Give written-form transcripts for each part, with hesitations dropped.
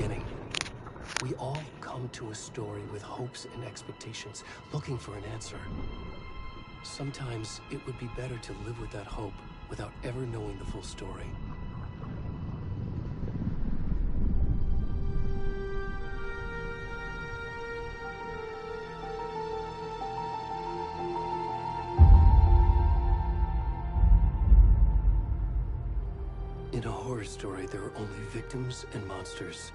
beginning. We all come to a story with hopes and expectations, looking for an answer. Sometimes it would be better to live with that hope without ever knowing the full story. In a horror story, there are only victims and monsters.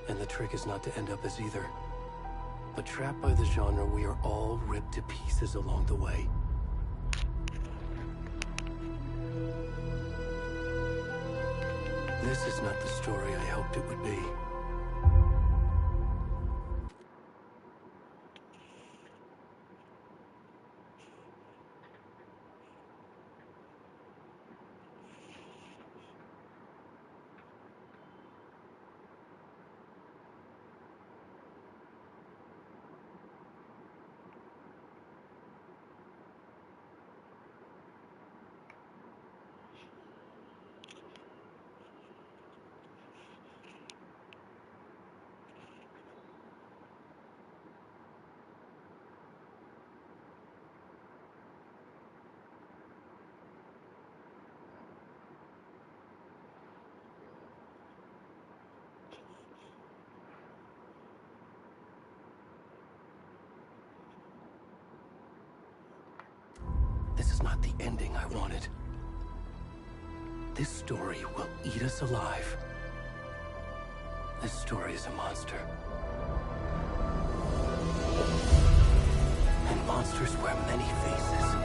And the trick is not to end up as either. But trapped by the genre, we are all ripped to pieces along the way. This is not the story I hoped it would be. This is not the ending I wanted. This story will eat us alive. This story is a monster. And monsters wear many faces.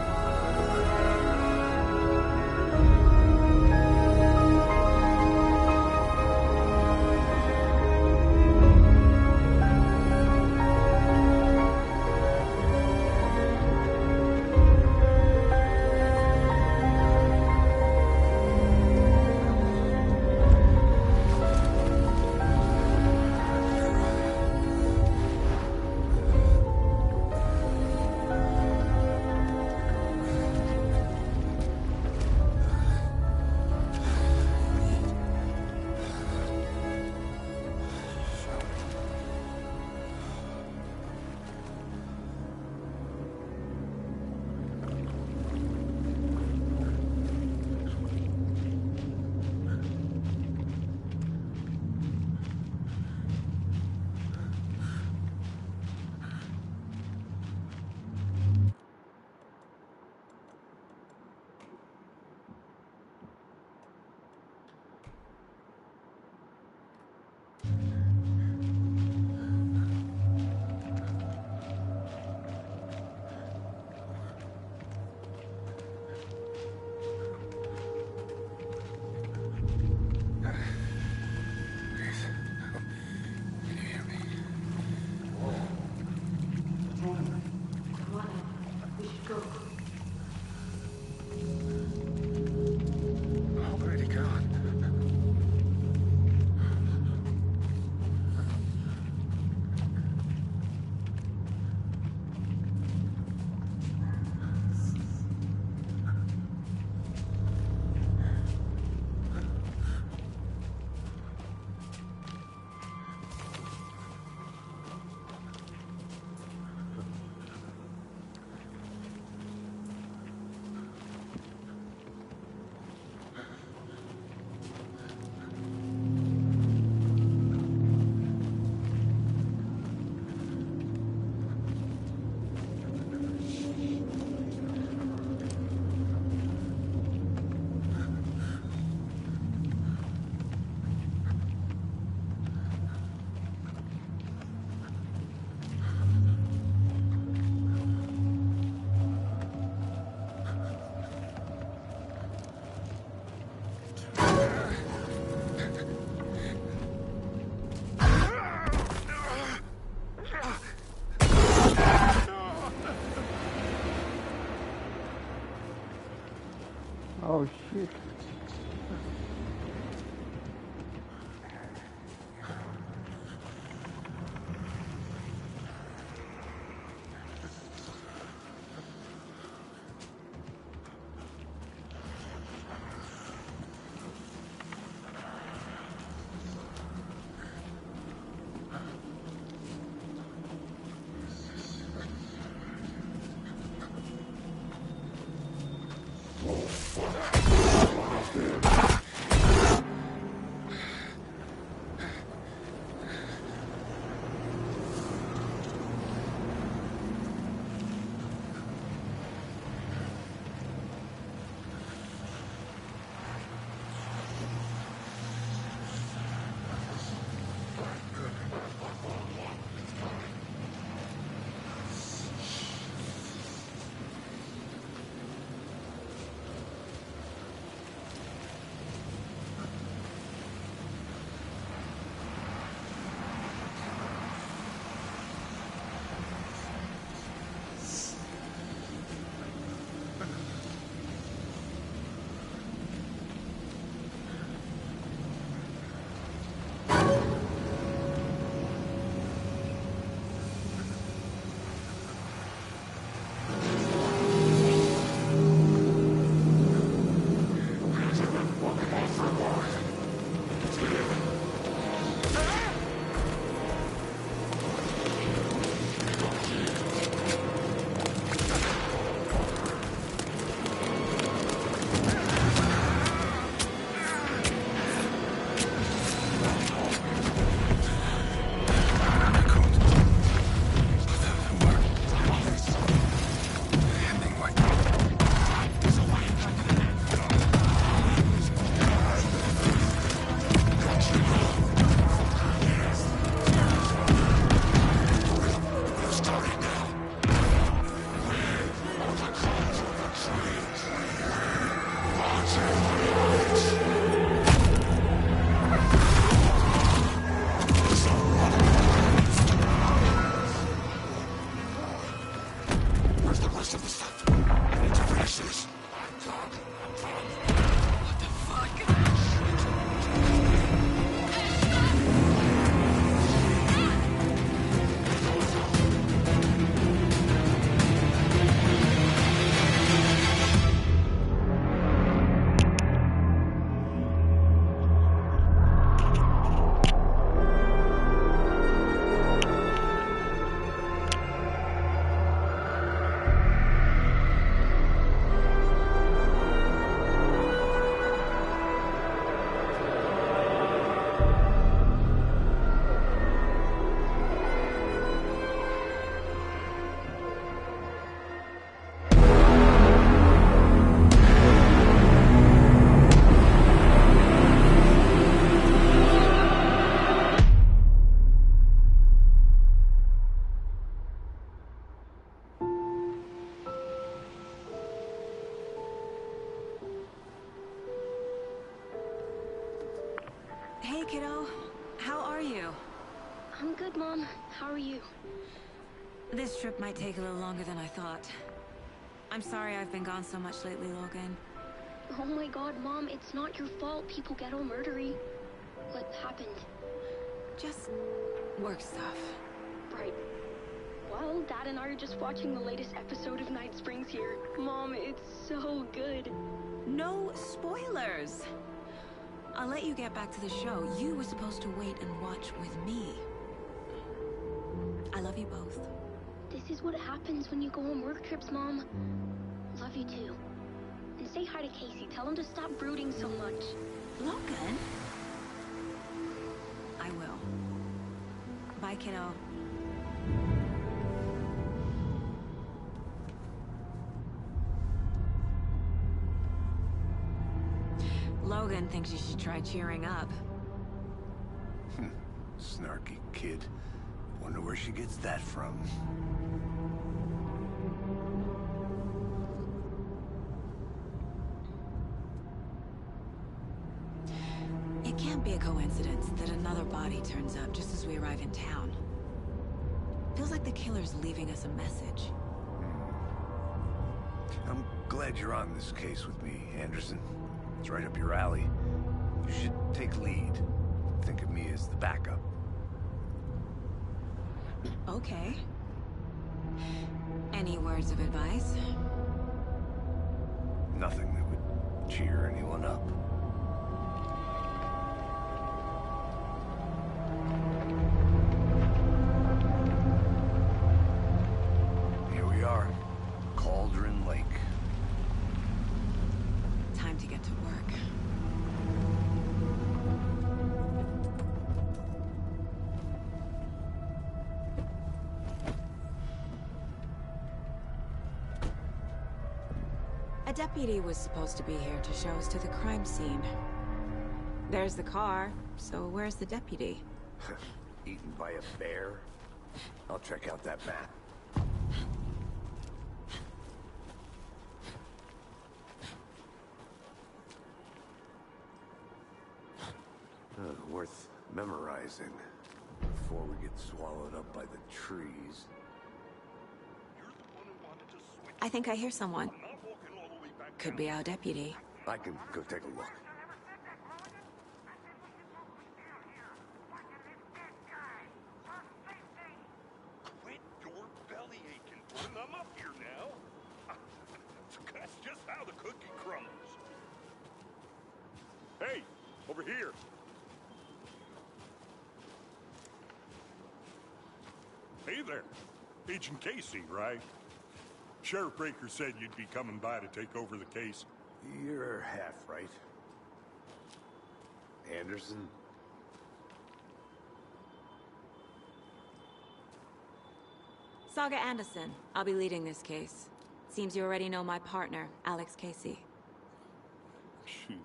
kiddo. How are you? I'm good, Mom. How are you? This trip might take a little longer than I thought. I'm sorry I've been gone so much lately, Logan. Oh my god, Mom, it's not your fault people get all murdery. What happened? Just work stuff. Right. Well, Dad and I are just watching the latest episode of Night Springs here. Mom, it's so good. No spoilers! I'll let you get back to the show. You were supposed to wait and watch with me. I love you both. This is what happens when you go on work trips, Mom. Love you too. And say hi to Casey. Tell him to stop brooding so much. Logan? I will. Bye, kiddo. Logan thinks you should try cheering up. Snarky kid. Wonder where she gets that from. It can't be a coincidence that another body turns up just as we arrive in town. Feels like the killer's leaving us a message. I'm glad you're on this case with me, Anderson. It's right up your alley. You should take lead. Think of me as the backup. Okay. Any words of advice? Nothing that would cheer anyone up. Here we are. Cauldron Lake. Time to get to work. A deputy was supposed to be here to show us to the crime scene. There's the car, so where's the deputy? Eaten by a bear? I'll check out that map. Worth memorizing before we get swallowed up by the trees. I think I hear someone. Could be our deputy. I can go take a look. Quit your belly aching. Bring them up here now. That's just how the cookie crumbles. Hey, over here. Hey there. Agent Casey, right? Sheriff Breaker said you'd be coming by to take over the case. You're half right. Anderson? Saga Anderson. I'll be leading this case. Seems you already know my partner, Alex Casey. Shoot.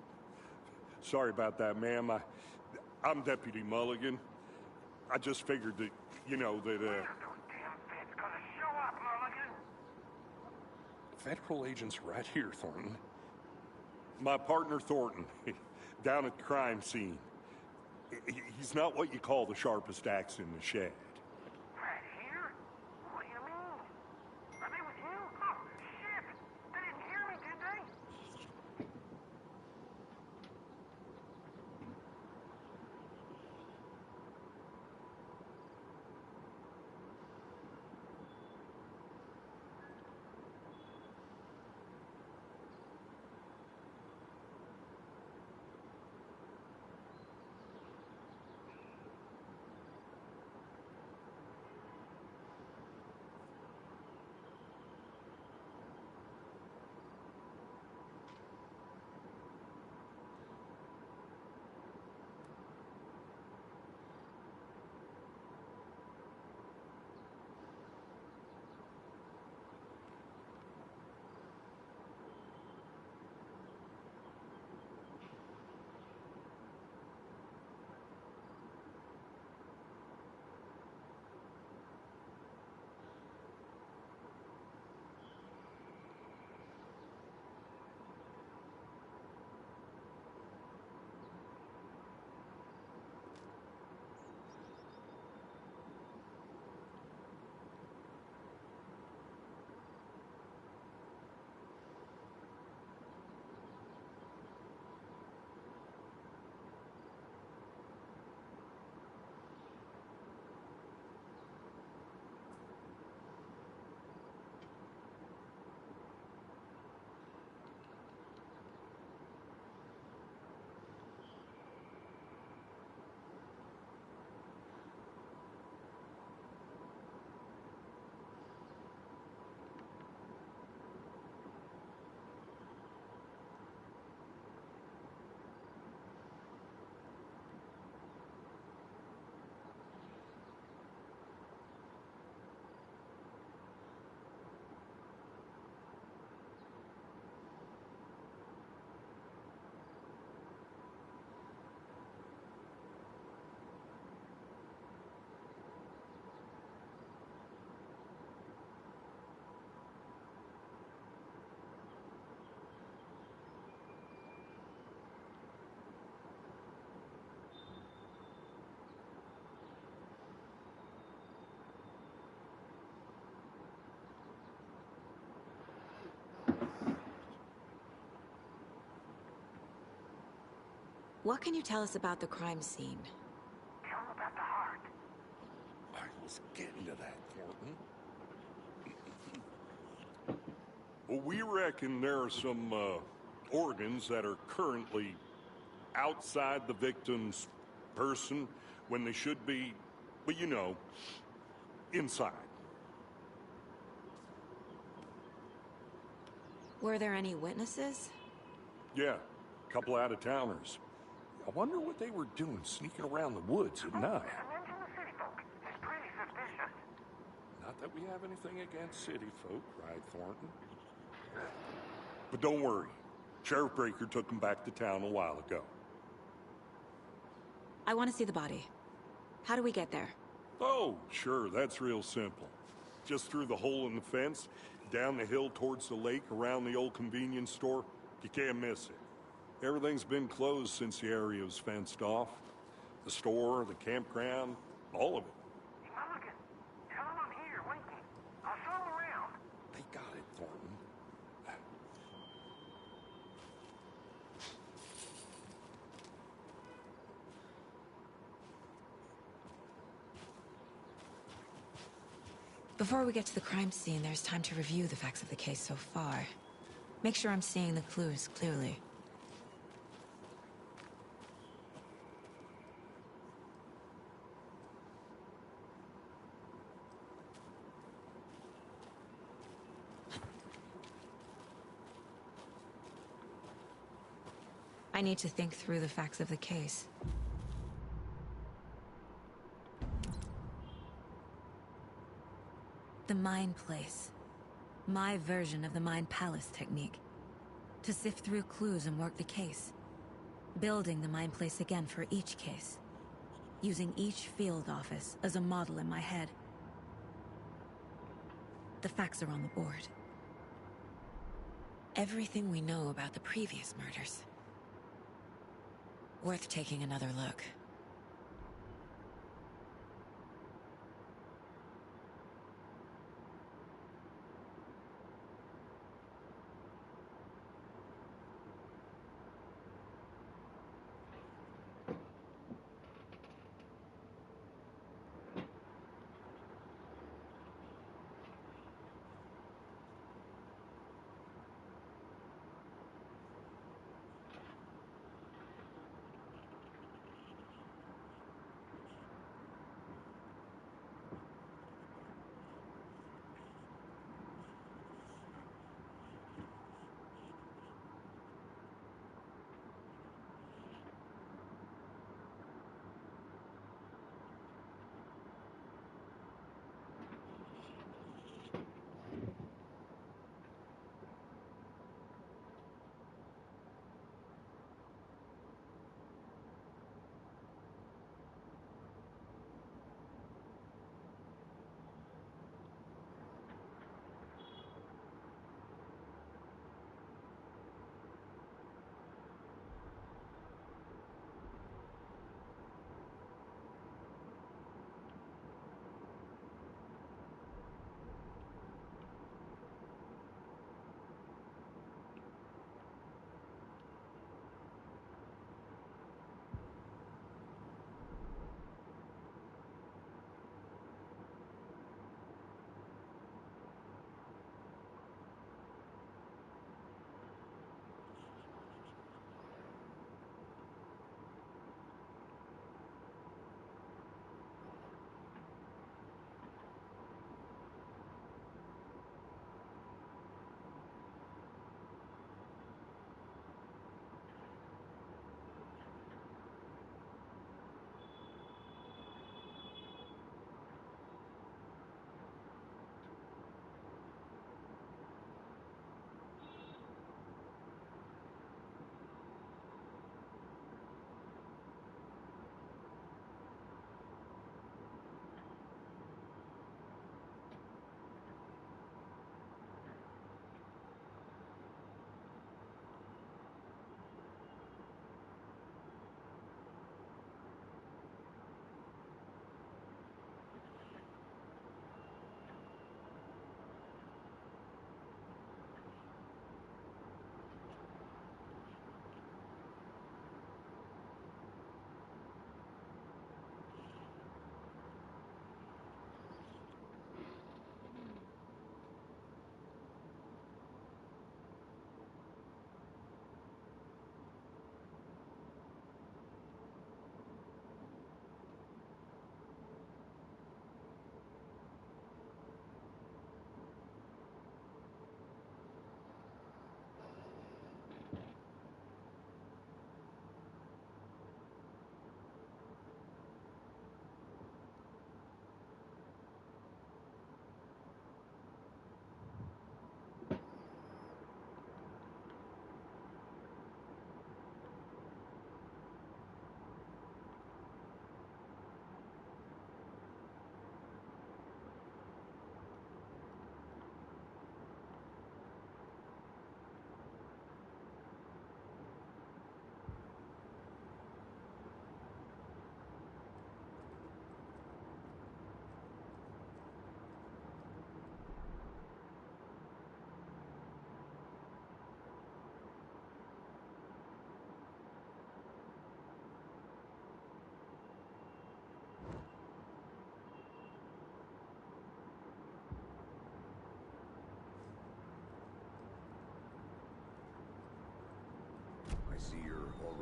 Sorry about that, ma'am. I'm Deputy Mulligan. I just figured that, you know, that, Federal agents right here, Thornton. My partner, Thornton, down at the crime scene. He's not what you call the sharpest axe in the shed. Right here? What do you mean? Are they with you? Oh, shit! They didn't hear me, did they? What can you tell us about the crime scene? Tell him about the heart. I was getting to that, Thornton. Well, we reckon there are some organs that are currently outside the victim's person when they should be, well, you know, inside. Were there any witnesses? Yeah, a couple out-of-towners. I wonder what they were doing sneaking around the woods at night. I mentioned the city folk. It's pretty suspicious. Not that we have anything against city folk, right, Thornton? But don't worry. Sheriff Breaker took them back to town a while ago. I want to see the body. How do we get there? Oh, sure, that's real simple. Just through the hole in the fence, down the hill towards the lake, around the old convenience store. You can't miss it. Everything's been closed since the area was fenced off. The store, the campground, all of it. Hey, Mulligan, tell him I'm here, waiting. I'll show him around. They got it, Thornton. Before we get to the crime scene, there's time to review the facts of the case so far. Make sure I'm seeing the clues clearly. I need to think through the facts of the case. The Mind Place. My version of the Mind Palace technique. To sift through clues and work the case. Building the Mind Place again for each case. Using each field office as a model in my head. The facts are on the board. Everything we know about the previous murders. Worth taking another look.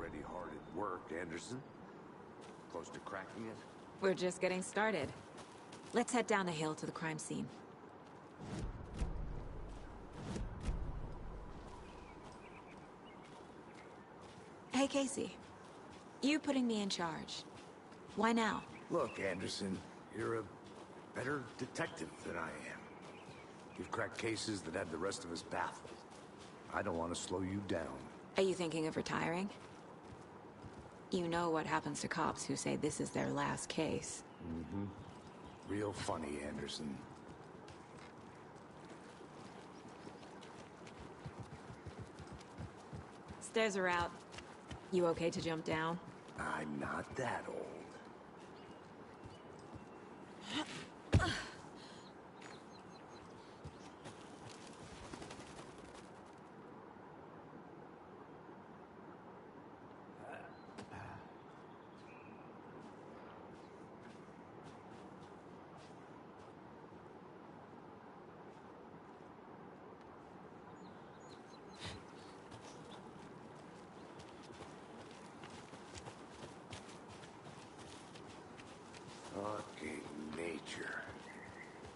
already hard at work, Anderson. Close to cracking it? We're just getting started. Let's head down the hill to the crime scene. Hey, Casey. You putting me in charge. Why now? Look, Anderson, you're a better detective than I am. You've cracked cases that had the rest of us baffled. I don't want to slow you down. Are you thinking of retiring? You know what happens to cops who say this is their last case. Mm-hmm. Real funny, Anderson. Stairs are out. You okay to jump down? I'm not that old. Fucking nature.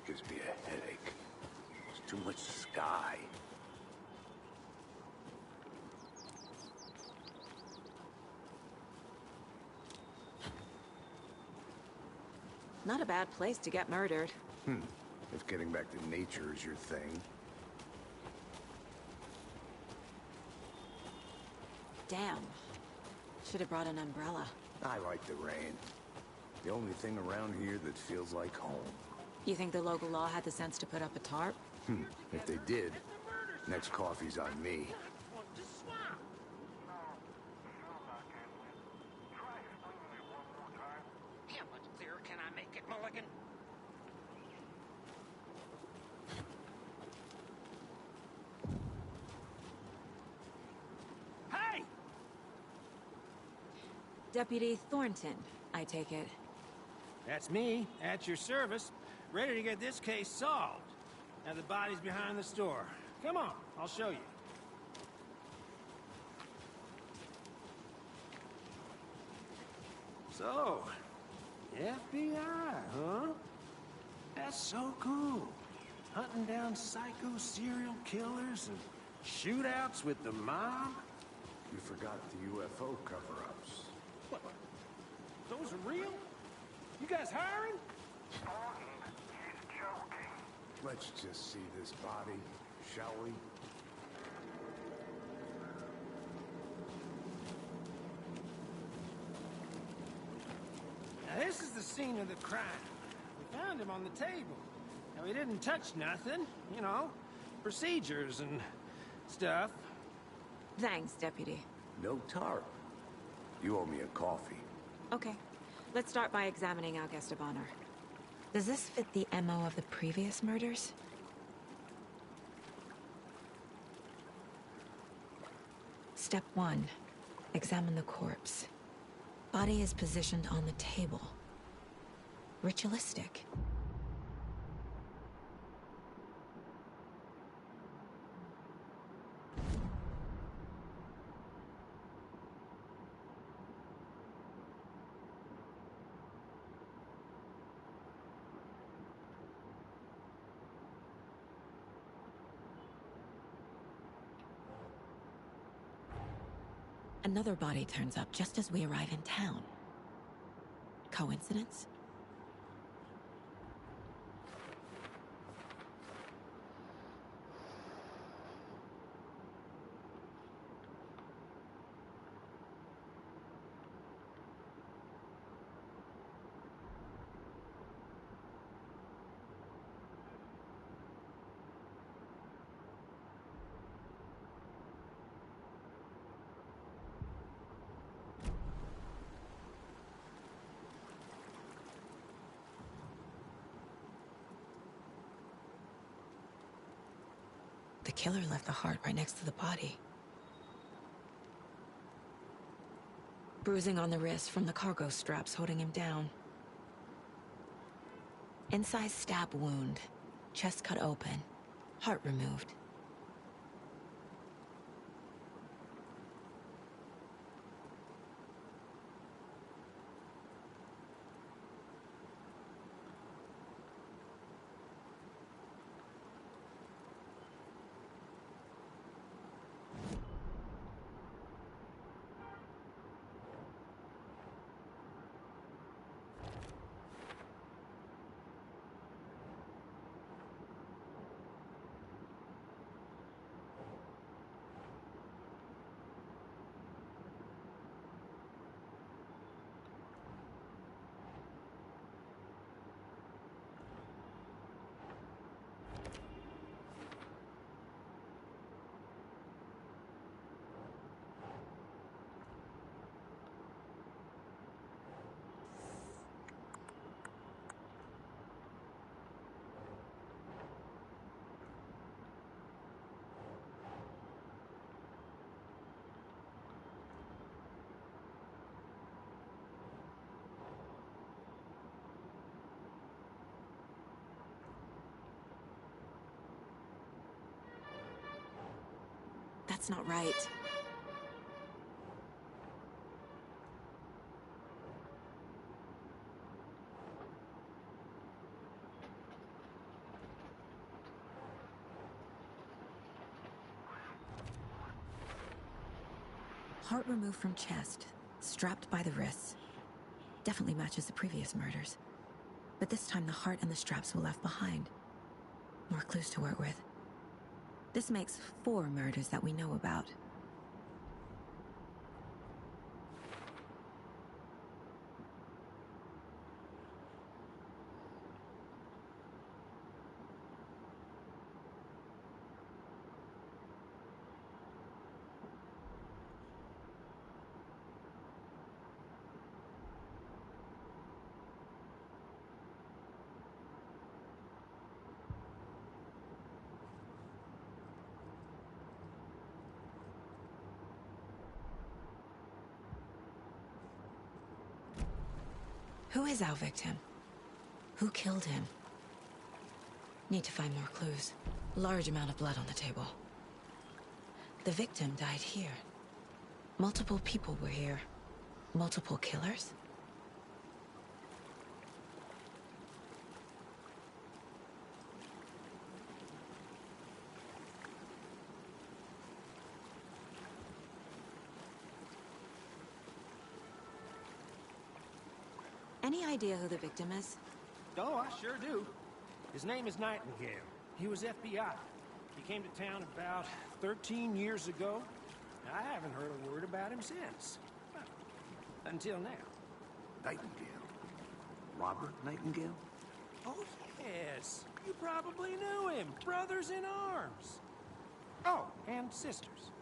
Gives me a headache. There's too much sky. Not a bad place to get murdered. If getting back to nature is your thing. Damn. Should have brought an umbrella. I like the rain. The only thing around here that feels like home. You think the local law had the sense to put up a tarp? If they did, next coffee's on me. How much clearer can I make it, Mulligan? Hey! Deputy Thornton, I take it. That's me, at your service, ready to get this case solved. Now the body's behind the store. Come on, I'll show you. So, FBI, huh? That's so cool. Hunting down psycho serial killers and shootouts with the mob. You forgot the UFO cover-ups. What? Those are real? You guys hiring? He's joking. Let's just see this body, shall we? Now this is the scene of the crime. We found him on the table. Now he didn't touch nothing, you know, procedures and stuff. Thanks, Deputy. No tarp. You owe me a coffee. Okay. Let's start by examining our guest of honor. Does this fit the MO of the previous murders? Step 1. Examine the corpse. Body is positioned on the table. Ritualistic. Another body turns up just as we arrive in town. Coincidence? The killer left the heart right next to the body. Bruising on the wrist from the cargo straps holding him down. Incised stab wound. Chest cut open. Heart removed. That's not right. Heart removed from chest, strapped by the wrists. Definitely matches the previous murders. But this time the heart and the straps were left behind. More clues to work with. This makes 4 murders that we know about. Who is our victim? Who killed him? Need to find more clues. Large amount of blood on the table. The victim died here. Multiple people were here. Multiple killers? Any idea who the victim is? Oh, I sure do. His name is Nightingale. He was FBI. He came to town about 13 years ago. I haven't heard a word about him since. Well, until now. Nightingale? Robert Nightingale? Oh, yes. You probably knew him. Brothers in arms. Oh, and sisters.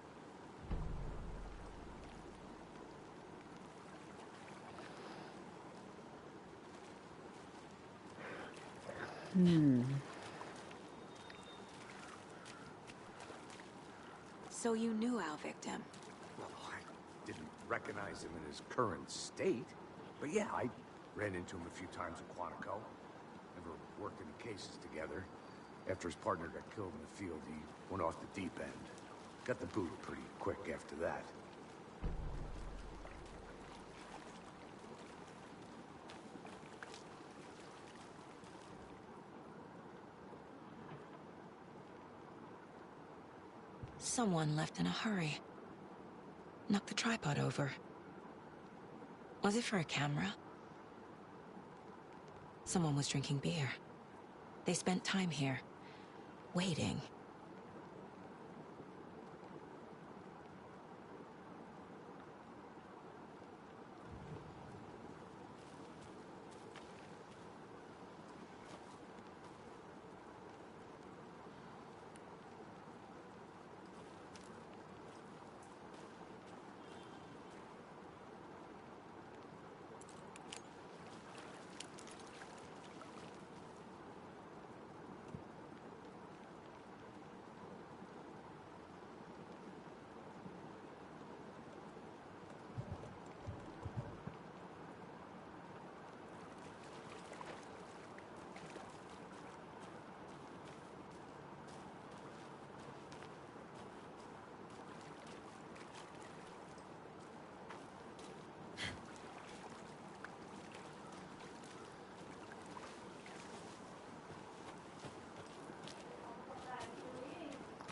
So you knew our victim? Well, I didn't recognize him in his current state. But yeah, I ran into him a few times in Quantico. Never worked any cases together. After his partner got killed in the field, he went off the deep end. Got the boot pretty quick after that. Someone left in a hurry. Knocked the tripod over. Was it for a camera? Someone was drinking beer. They spent time here, waiting.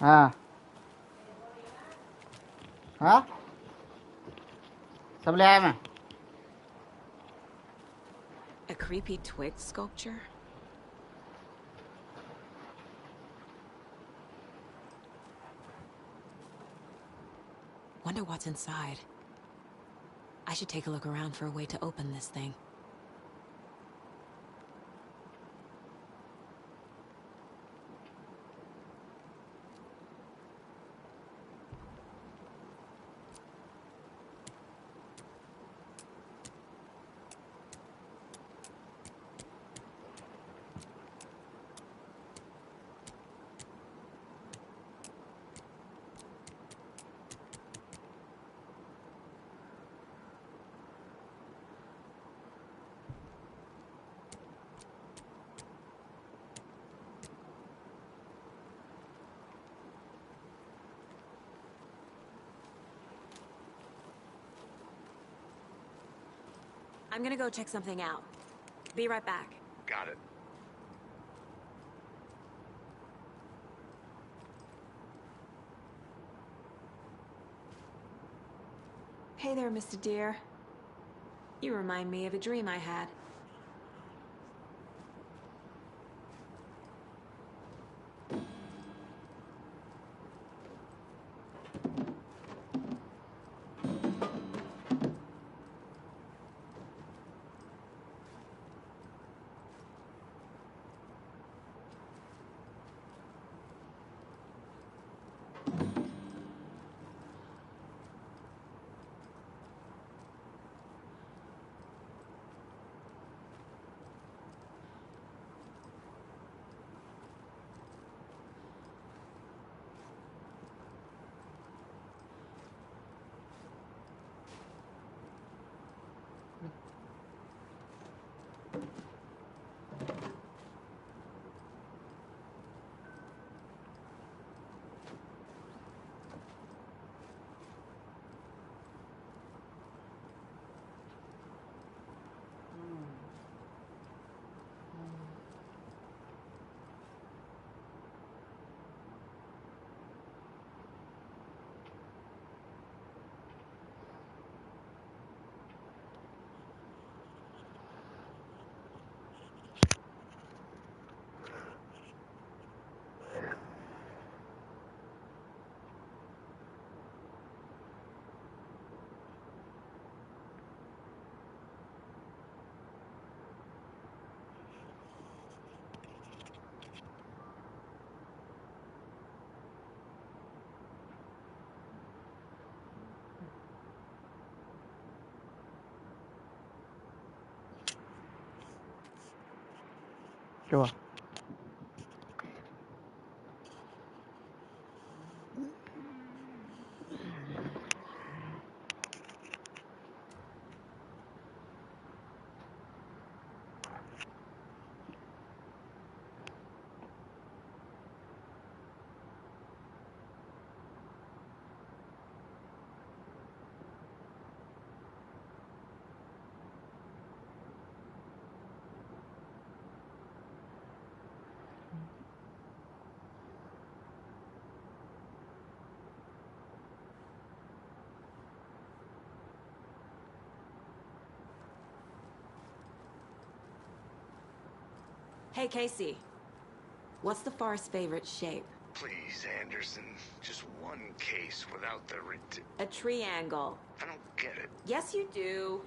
हाँ हाँ सब ले आया मैं A creepy twig sculpture? Wonder what's inside. I should take a look around for a way to open this thing. I'm gonna go check something out. Be right back. Got it. Hey there, Mr. Deer. You remind me of a dream I had. Coba. Hey, Casey. What's the Forest's favorite shape? Please, Anderson. Just one case without the A triangle. I don't get it. Yes, you do.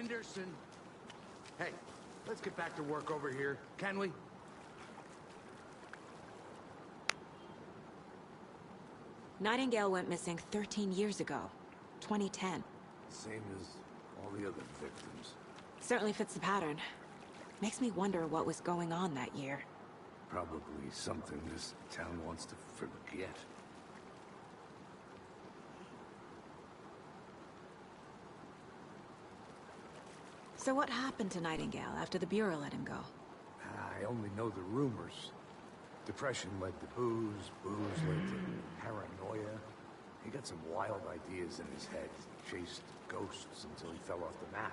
Anderson. Hey, let's get back to work over here, can we? Nightingale went missing 13 years ago. 2010. Same as all the other victims. Certainly fits the pattern. Makes me wonder what was going on that year. Probably something this town wants to forget. So what happened to Nightingale after the Bureau let him go? I only know the rumors. Depression led to booze, booze led to paranoia. He got some wild ideas in his head. Chased ghosts until he fell off the map.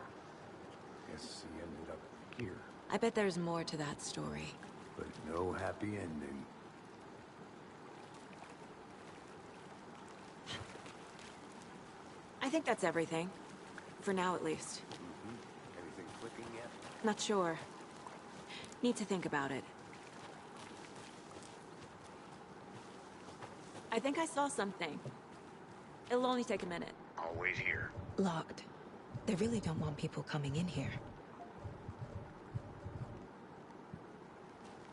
Guess he ended up here. I bet there's more to that story. But no happy ending. I think that's everything. For now, at least. Anything clicking yet? Not sure. Need to think about it. I think I saw something. It'll only take a minute. I'll wait here. Locked. They really don't want people coming in here.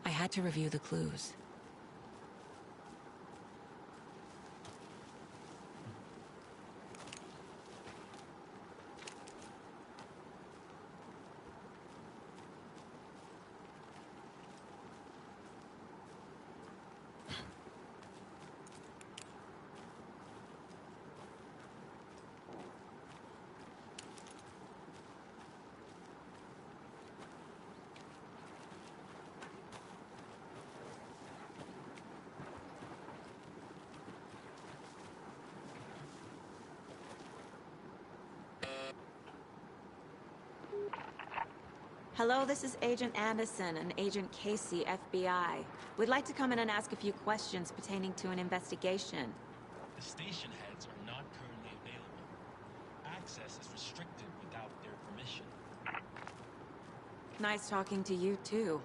I had to review the clues. Hello, this is Agent Anderson and Agent Casey, FBI. We'd like to come in and ask a few questions pertaining to an investigation. The station heads are not currently available. Access is restricted without their permission. Nice talking to you, too.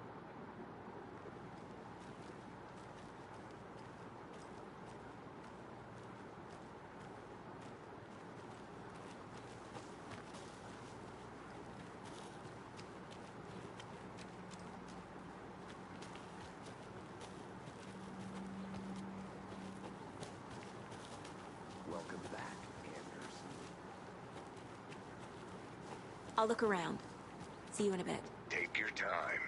Welcome back, Anders. I'll look around. See you in a bit. Take your time.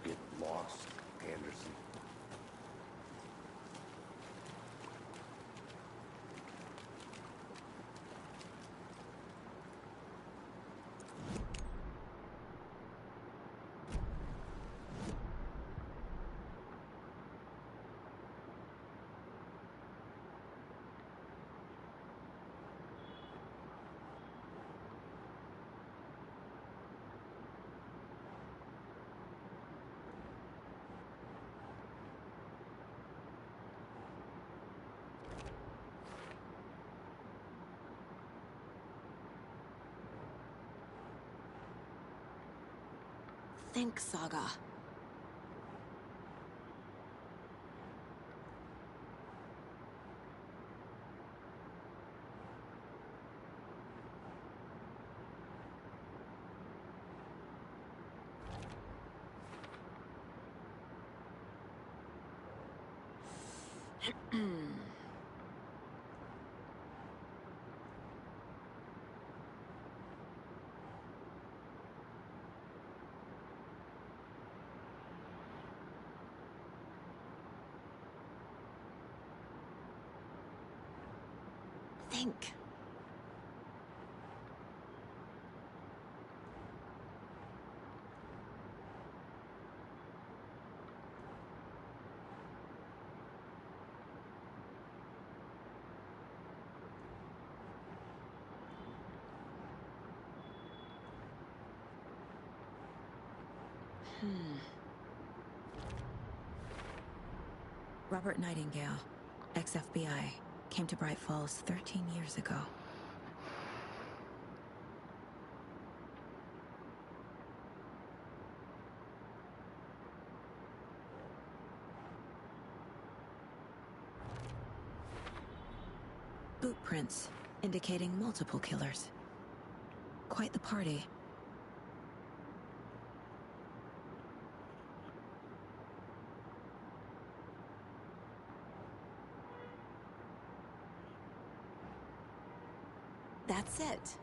get lost, Anderson. Think, Saga. Think. Robert Nightingale, ex-FBI, came to Bright Falls 13 years ago. Boot prints indicating multiple killers. Quite the party. That's it.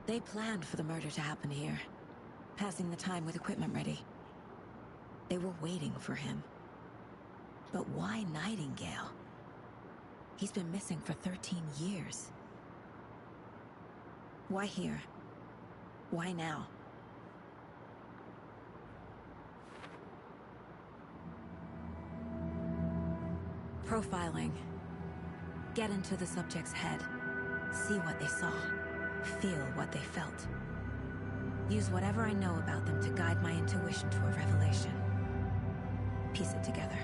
They planned for the murder to happen here, passing the time with equipment ready. They were waiting for him. But why Nightingale? He's been missing for 13 years. Why here? Why now? Profiling. Get into the subject's head. See what they saw. Feel what they felt. Use whatever I know about them to guide my intuition to a revelation. Piece it together.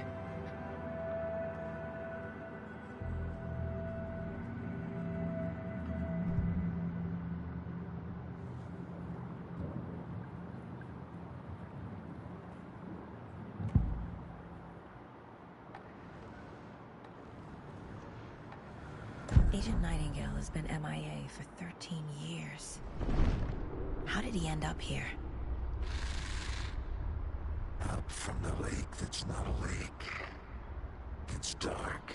Agent Nightingale has been MIA for 13 years. How did he end up here? Up from the lake that's not a lake. It's dark.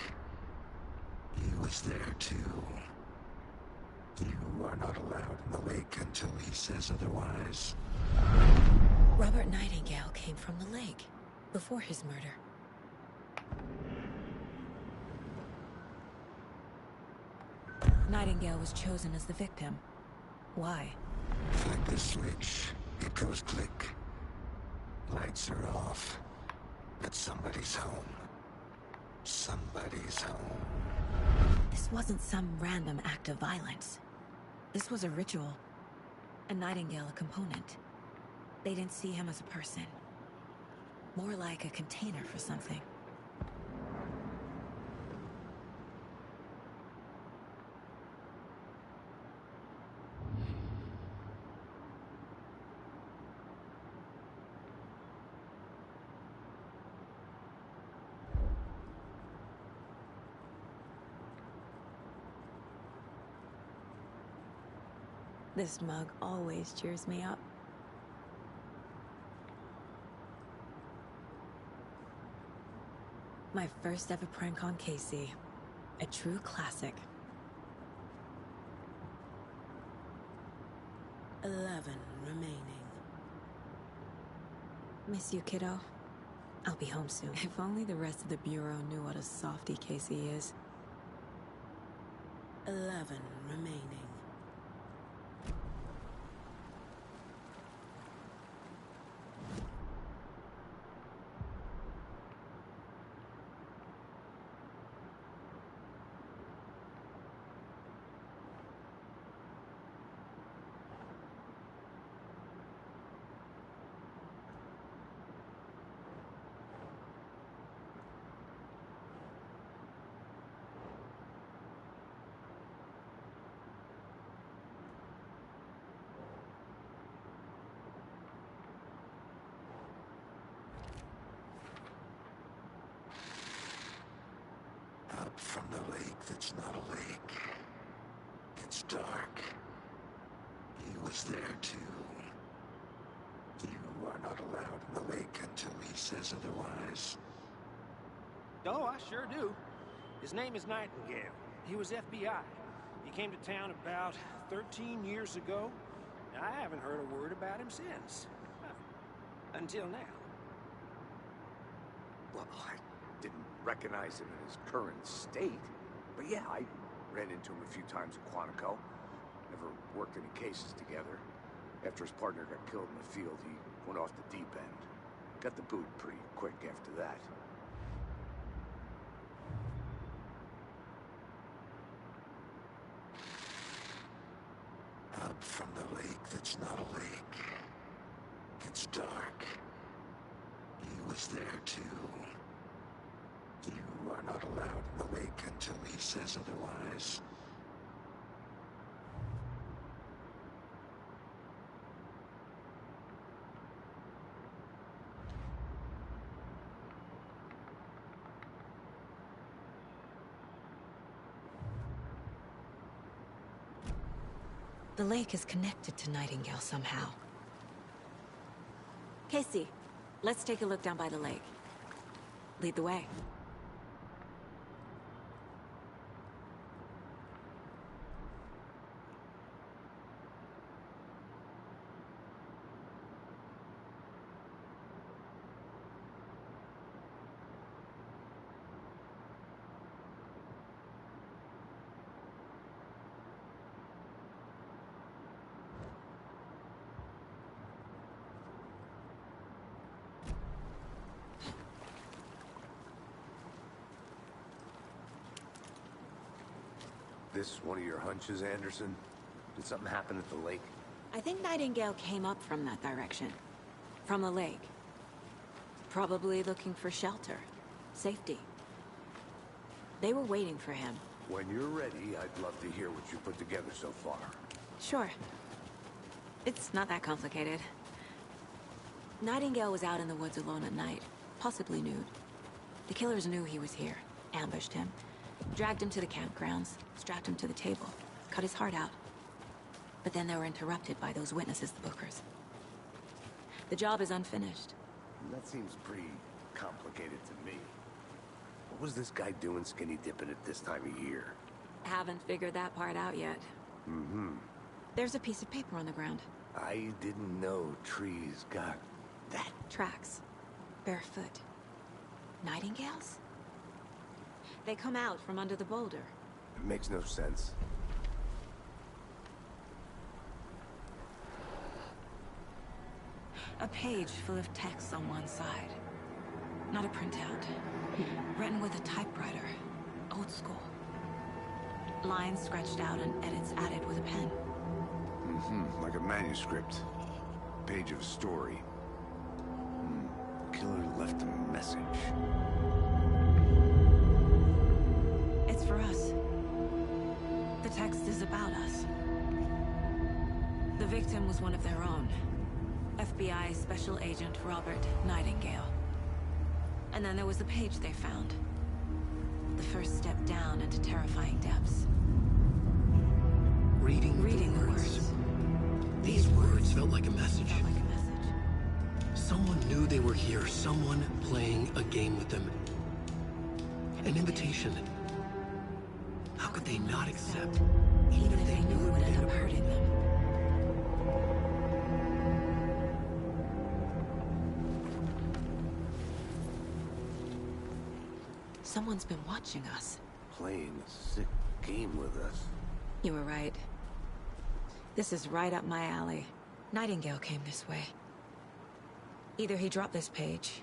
He was there too. You are not allowed in the lake until he says otherwise. Robert Nightingale came from the lake, before his murder. Nightingale was chosen as the victim. Why? Flick the switch. It goes click. Lights are off. But somebody's home. Somebody's home. This wasn't some random act of violence. This was a ritual. And Nightingale a component. They didn't see him as a person. More like a container for something. This mug always cheers me up. My first ever prank on Casey. A true classic. 11 remaining. Miss you, kiddo. I'll be home soon. If only the rest of the Bureau knew what a softy Casey is. 11 remaining. Up from the lake that's not a lake. It's dark. He was there too. You are not allowed in the lake until he says otherwise. Oh, I sure do. His name is Nightingale. He was FBI. He came to town about 13 years ago. I haven't heard a word about him since. Until now. Well, I didn't recognize him in his current state. But yeah, I ran into him a few times in Quantico. Never worked any cases together. After his partner got killed in the field, he went off the deep end. Got the boot pretty quick after that. Up from the lake that's not a lake. It's dark. He was there too. You are not allowed in the lake until he says otherwise. The lake is connected to Nightingale somehow. Casey, let's take a look down by the lake. Lead the way. This one of your hunches, Anderson? Did something happen at the lake? I think Nightingale came up from that direction. From the lake. Probably looking for shelter. Safety. They were waiting for him. When you're ready, I'd love to hear what you put together so far. Sure. It's not that complicated. Nightingale was out in the woods alone at night, possibly nude. The killers knew he was here, ambushed him, dragged him to the campgrounds, strapped him to the table, cut his heart out. But then they were interrupted by those witnesses, the Bookers. The job is unfinished. That seems pretty complicated to me. What was this guy doing skinny dipping at this time of year? Haven't figured that part out yet. Mm-hmm. There's a piece of paper on the ground. I didn't know trees got that. Tracks. Barefoot. Nightingales? They come out from under the boulder. It makes no sense. A page full of text on one side. Not a printout. Written with a typewriter. Old school. Lines scratched out and edits added with a pen. Mm-hmm. Like a manuscript. Page of a story. Killer left a message. It's for us. The text is about us. The victim was one of their own. FBI Special Agent Robert Nightingale. And then there was the page they found. The first step down into terrifying depths. Reading the words. These words felt like a message. Someone knew they were here, someone playing a game with them. An invitation. How could they not accept? Even if they knew it would end up hurting them. Someone's been watching us. Playing a sick game with us. You were right. This is right up my alley. Nightingale came this way. Either he dropped this page,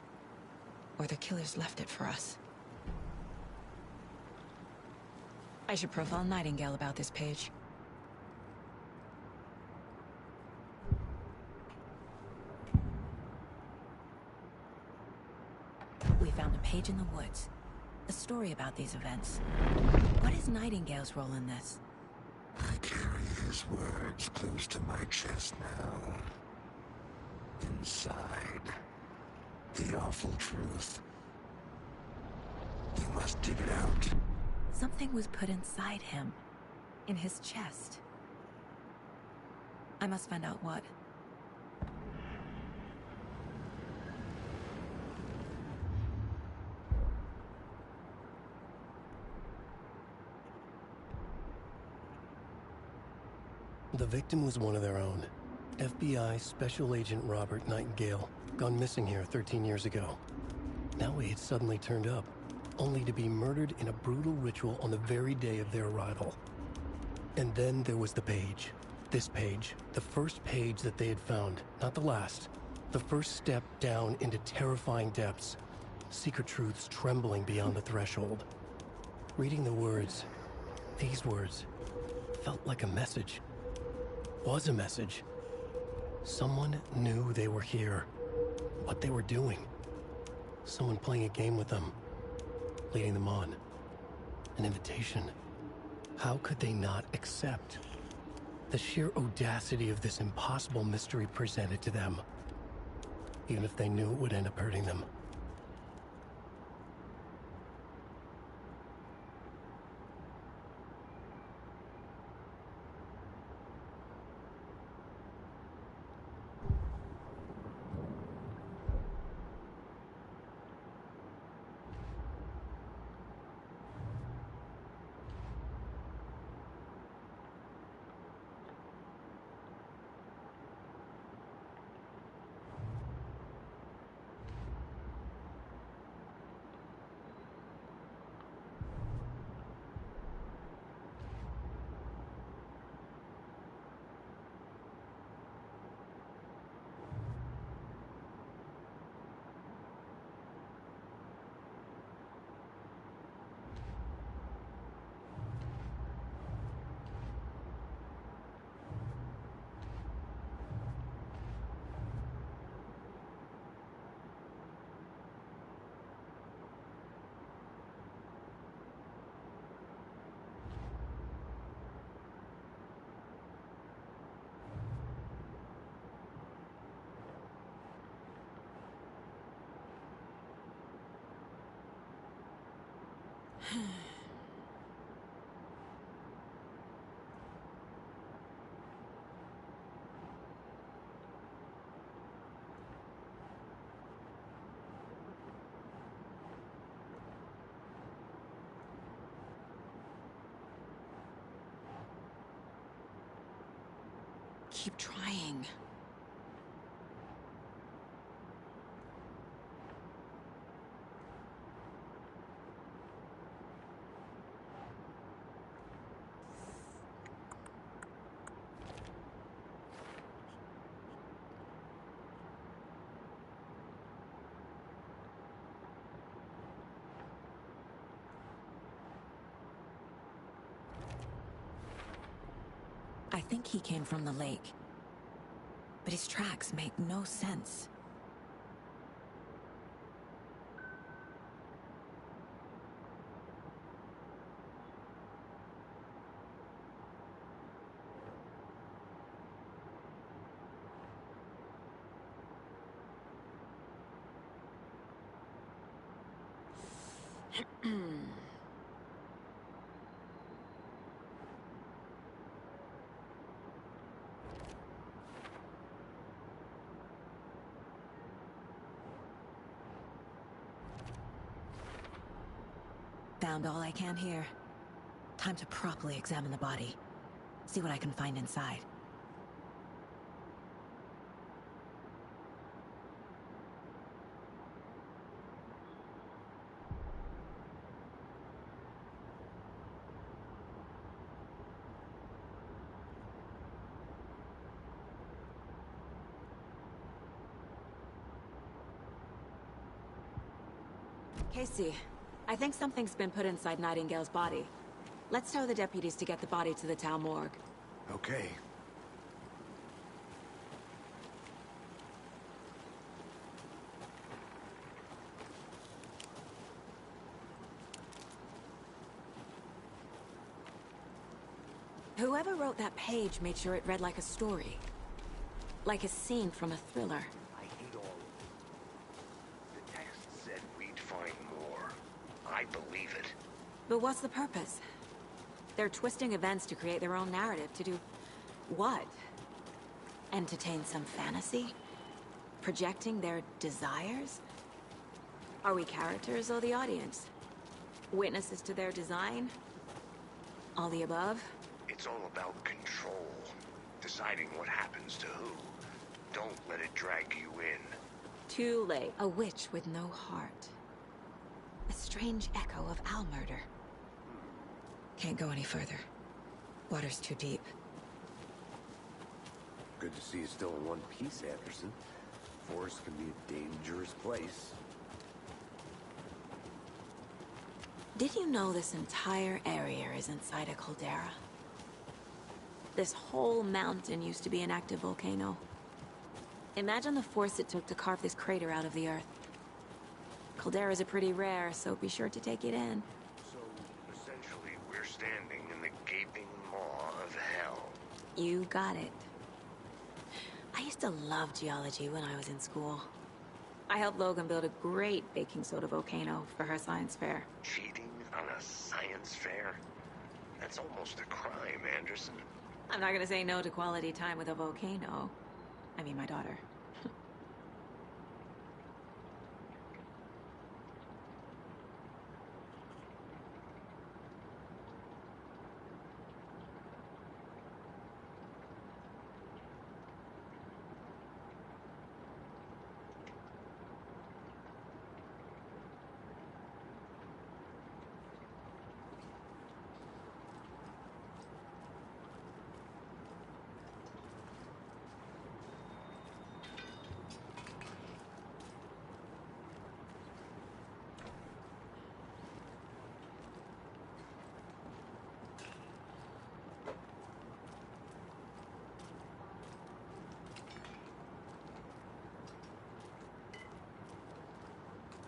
or the killers left it for us. I should profile Nightingale about this page. We found a page in the woods. A story about these events. What is Nightingale's role in this? I carry his words close to my chest now. Inside, the awful truth. You must dig it out. Something was put inside him. In his chest. I must find out what. The victim was one of their own. FBI Special Agent Robert Nightingale, gone missing here 13 years ago. Now he had suddenly turned up, only to be murdered in a brutal ritual on the very day of their arrival. And then there was the page. This page, the first page that they had found, not the last. The first step down into terrifying depths. Secret truths trembling beyond the threshold. Reading the words, these words, felt like a message. Was a message. Someone knew they were here. What they were doing. Someone playing a game with them. Leading them on. An invitation. How could they not accept? The sheer audacity of this impossible mystery presented to them. Even if they knew it would end up hurting them. Keep trying. I think he came from the lake. But his tracks make no sense. found all I can here. Time to properly examine the body. See what I can find inside. Casey, I think something's been put inside Nightingale's body. Let's tell the deputies to get the body to the town morgue. Okay. Whoever wrote that page made sure it read like a story. Like a scene from a thriller. I hate all of it. The text said we'd find more. I believe it. But what's the purpose? They're twisting events to create their own narrative. To do what? Entertain some fantasy? Projecting their desires? Are we characters or the audience? Witnesses to their design? All the above? It's all about control. Deciding what happens to who. Don't let it drag you in. Too late. A witch with no heart. A strange echo of Al murder. Can't go any further. Water's too deep. Good to see you still in one piece, Anderson. Forest can be a dangerous place. Did you know this entire area is inside a caldera? This whole mountain used to be an active volcano. Imagine the force it took to carve this crater out of the earth. Calderas are pretty rare, so be sure to take it in. So, essentially, we're standing in the gaping maw of hell. You got it. I used to love geology when I was in school. I helped Logan build a great baking soda volcano for her science fair. Cheating on a science fair? That's almost a crime, Anderson. I'm not gonna say no to quality time with a volcano. I mean, my daughter.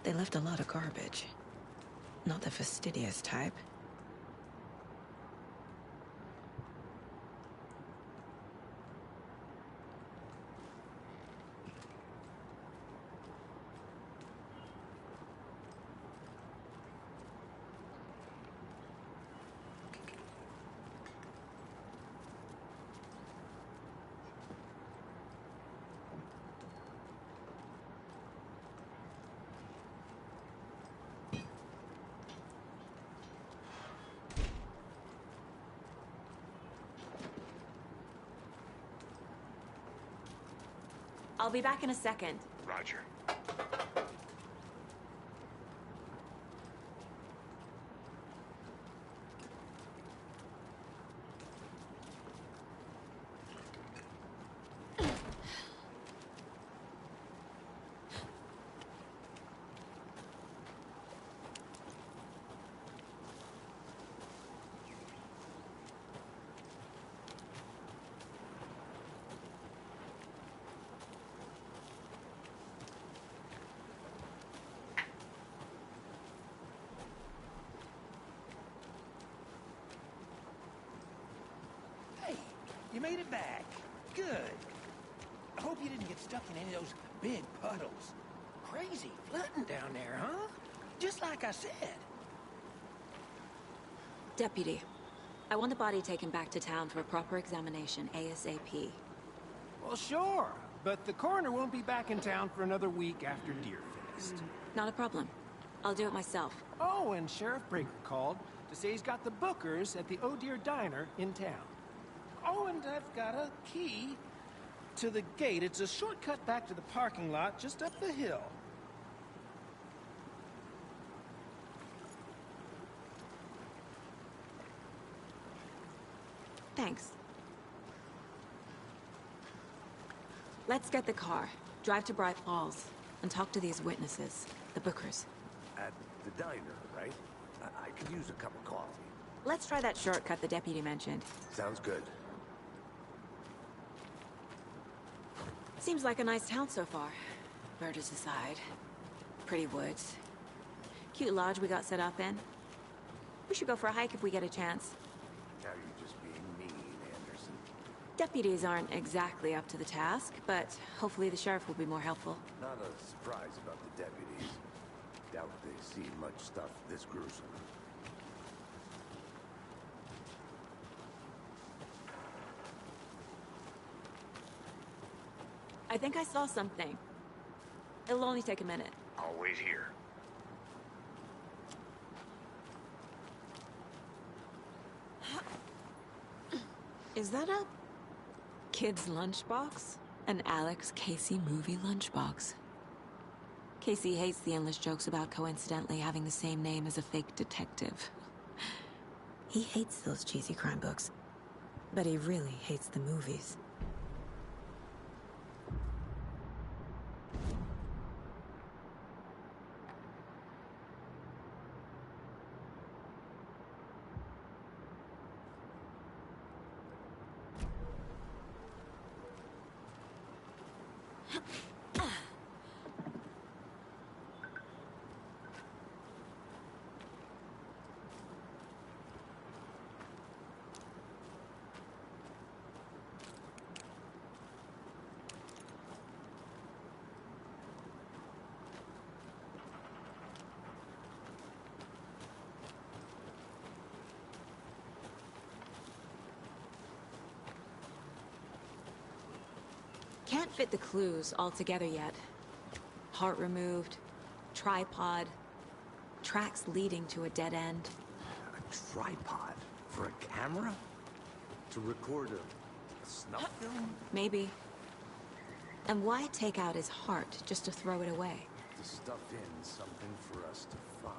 They left a lot of garbage. Not the fastidious type. I'll be back in a second. Roger. You made it back. Good. I hope you didn't get stuck in any of those big puddles. Crazy flooding down there, huh? Just like I said. Deputy, I want the body taken back to town for a proper examination, ASAP. Well, sure. But the coroner won't be back in town for another week after Deerfest. Not a problem. I'll do it myself. Oh, and Sheriff Breaker called to say he's got the Bookers at the Oh Dear Diner in town. Oh, and I've got a key to the gate. It's a shortcut back to the parking lot just up the hill. Thanks. Let's get the car, drive to Bright Falls, and talk to these witnesses, the Bookers. At the diner, right? I could use a cup of coffee. Let's try that shortcut the deputy mentioned. Sounds good. Seems like a nice town so far. Murders aside. Pretty woods. Cute lodge we got set up in. We should go for a hike if we get a chance. Now you're just being mean, Anderson. Deputies aren't exactly up to the task, but hopefully the sheriff will be more helpful. Not a surprise about the deputies. Doubt they see much stuff this gruesome. I think I saw something. It'll only take a minute. I'll wait here. Is that a kid's lunchbox? An Alex Casey movie lunchbox. Casey hates the endless jokes about coincidentally having the same name as a fake detective. He hates those cheesy crime books, but he really hates the movies. Can't fit the clues all together yet. Heart removed, tripod, tracks leading to a dead end. A tripod? For a camera? To record a snuff film? Maybe. And why take out his heart just to throw it away? To stuff in something for us to find.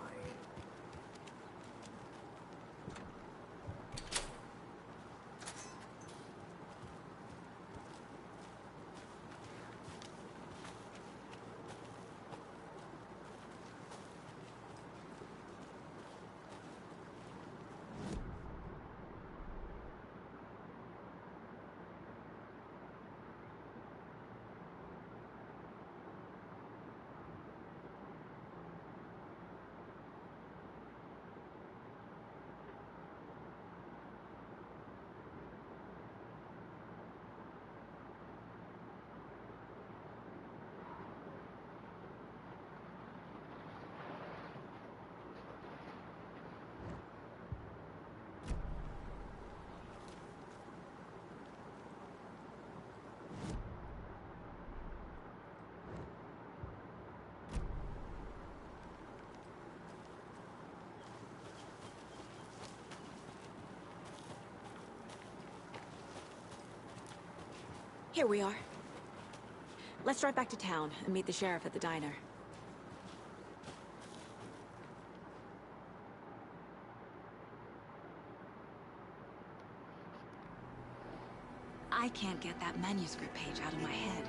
Here we are. Let's drive back to town and meet the sheriff at the diner. I can't get that manuscript page out of my head.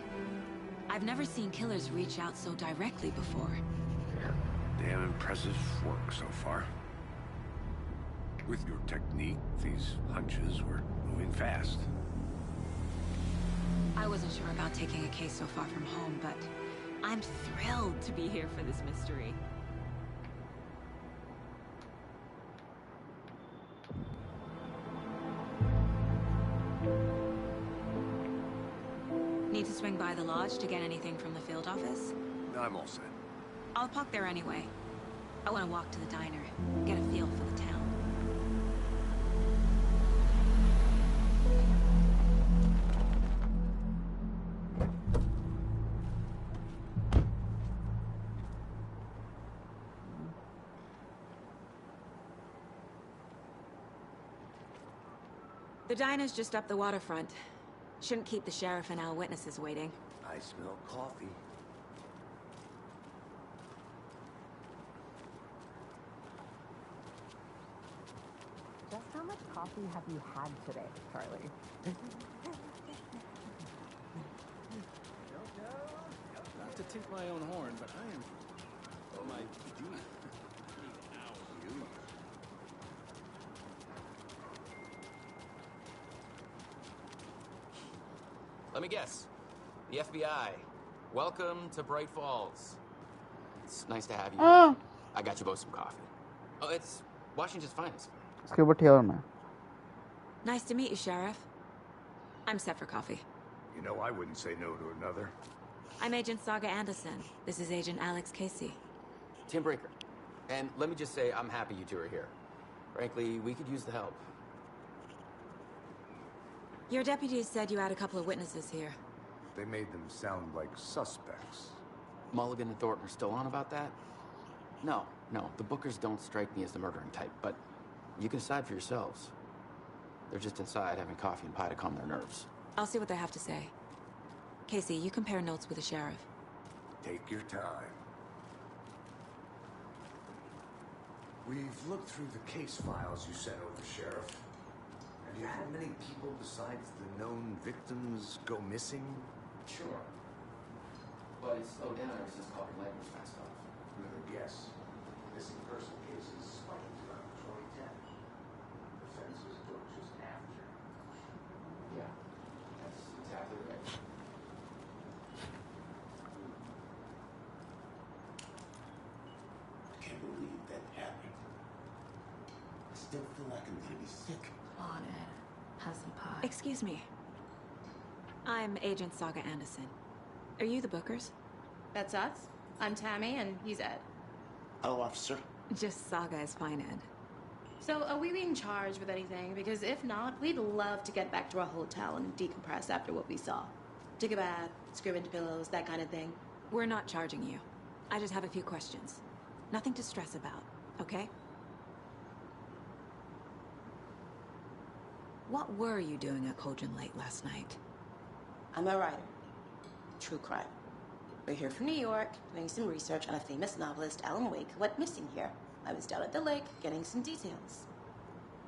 I've never seen killers reach out so directly before. Damn impressive work so far. With your technique, these hunches were moving fast. I wasn't sure about taking a case so far from home, but I'm thrilled to be here for this mystery. Need to swing by the lodge to get anything from the field office? I'm all set. I'll park there anyway. I want to walk to the diner, get a feel for the town. The diner's just up the waterfront. Shouldn't keep the sheriff and our witnesses waiting. I smell coffee. Just how much coffee have you had today, Charlie? Not to toot my own horn, but I am... Oh my... Let me guess. The FBI. Welcome to Bright Falls. It's nice to have you. I got you both some coffee. Oh, it's Washington's finest. इसके ऊपर ठेवर में. Nice to meet you, Sheriff. I'm set for coffee. You know, I wouldn't say no to another. I'm Agent Saga Anderson. This is Agent Alex Casey. Tim Brinker. And let me just say, I'm happy you two are here. Frankly, we could use the help. Your deputies said you had a couple of witnesses here. They made them sound like suspects. Mulligan and Thornton are still on about that? No. The Bookers don't strike me as the murdering type, but you can decide for yourselves. They're just inside having coffee and pie to calm their nerves. I'll see what they have to say. Casey, you compare notes with the sheriff. Take your time. We've looked through the case files you sent over, Sheriff. Have you had many people besides the known victims go missing? Sure. But it's slowed down ever since Calder Lake was passed off. Good guess. Missing person cases spiked around 2010. The census book just after. Yeah, that's exactly right. I can't believe that happened. I still feel like I'm gonna be sick. On it. Have some pie. Excuse me. I'm Agent Saga Anderson. Are you the Bookers? That's us. I'm Tammy, and he's Ed. Hello, officer. Just Saga is fine, Ed. So, are we being charged with anything? Because if not, we'd love to get back to our hotel and decompress after what we saw. Take a bath, scream into pillows, that kind of thing. We're not charging you. I just have a few questions. Nothing to stress about, okay? What were you doing at Cauldron Lake last night? I'm a writer. True crime. We're here from New York, doing some research on a famous novelist, Alan Wake, who went missing here. I was down at the lake, getting some details.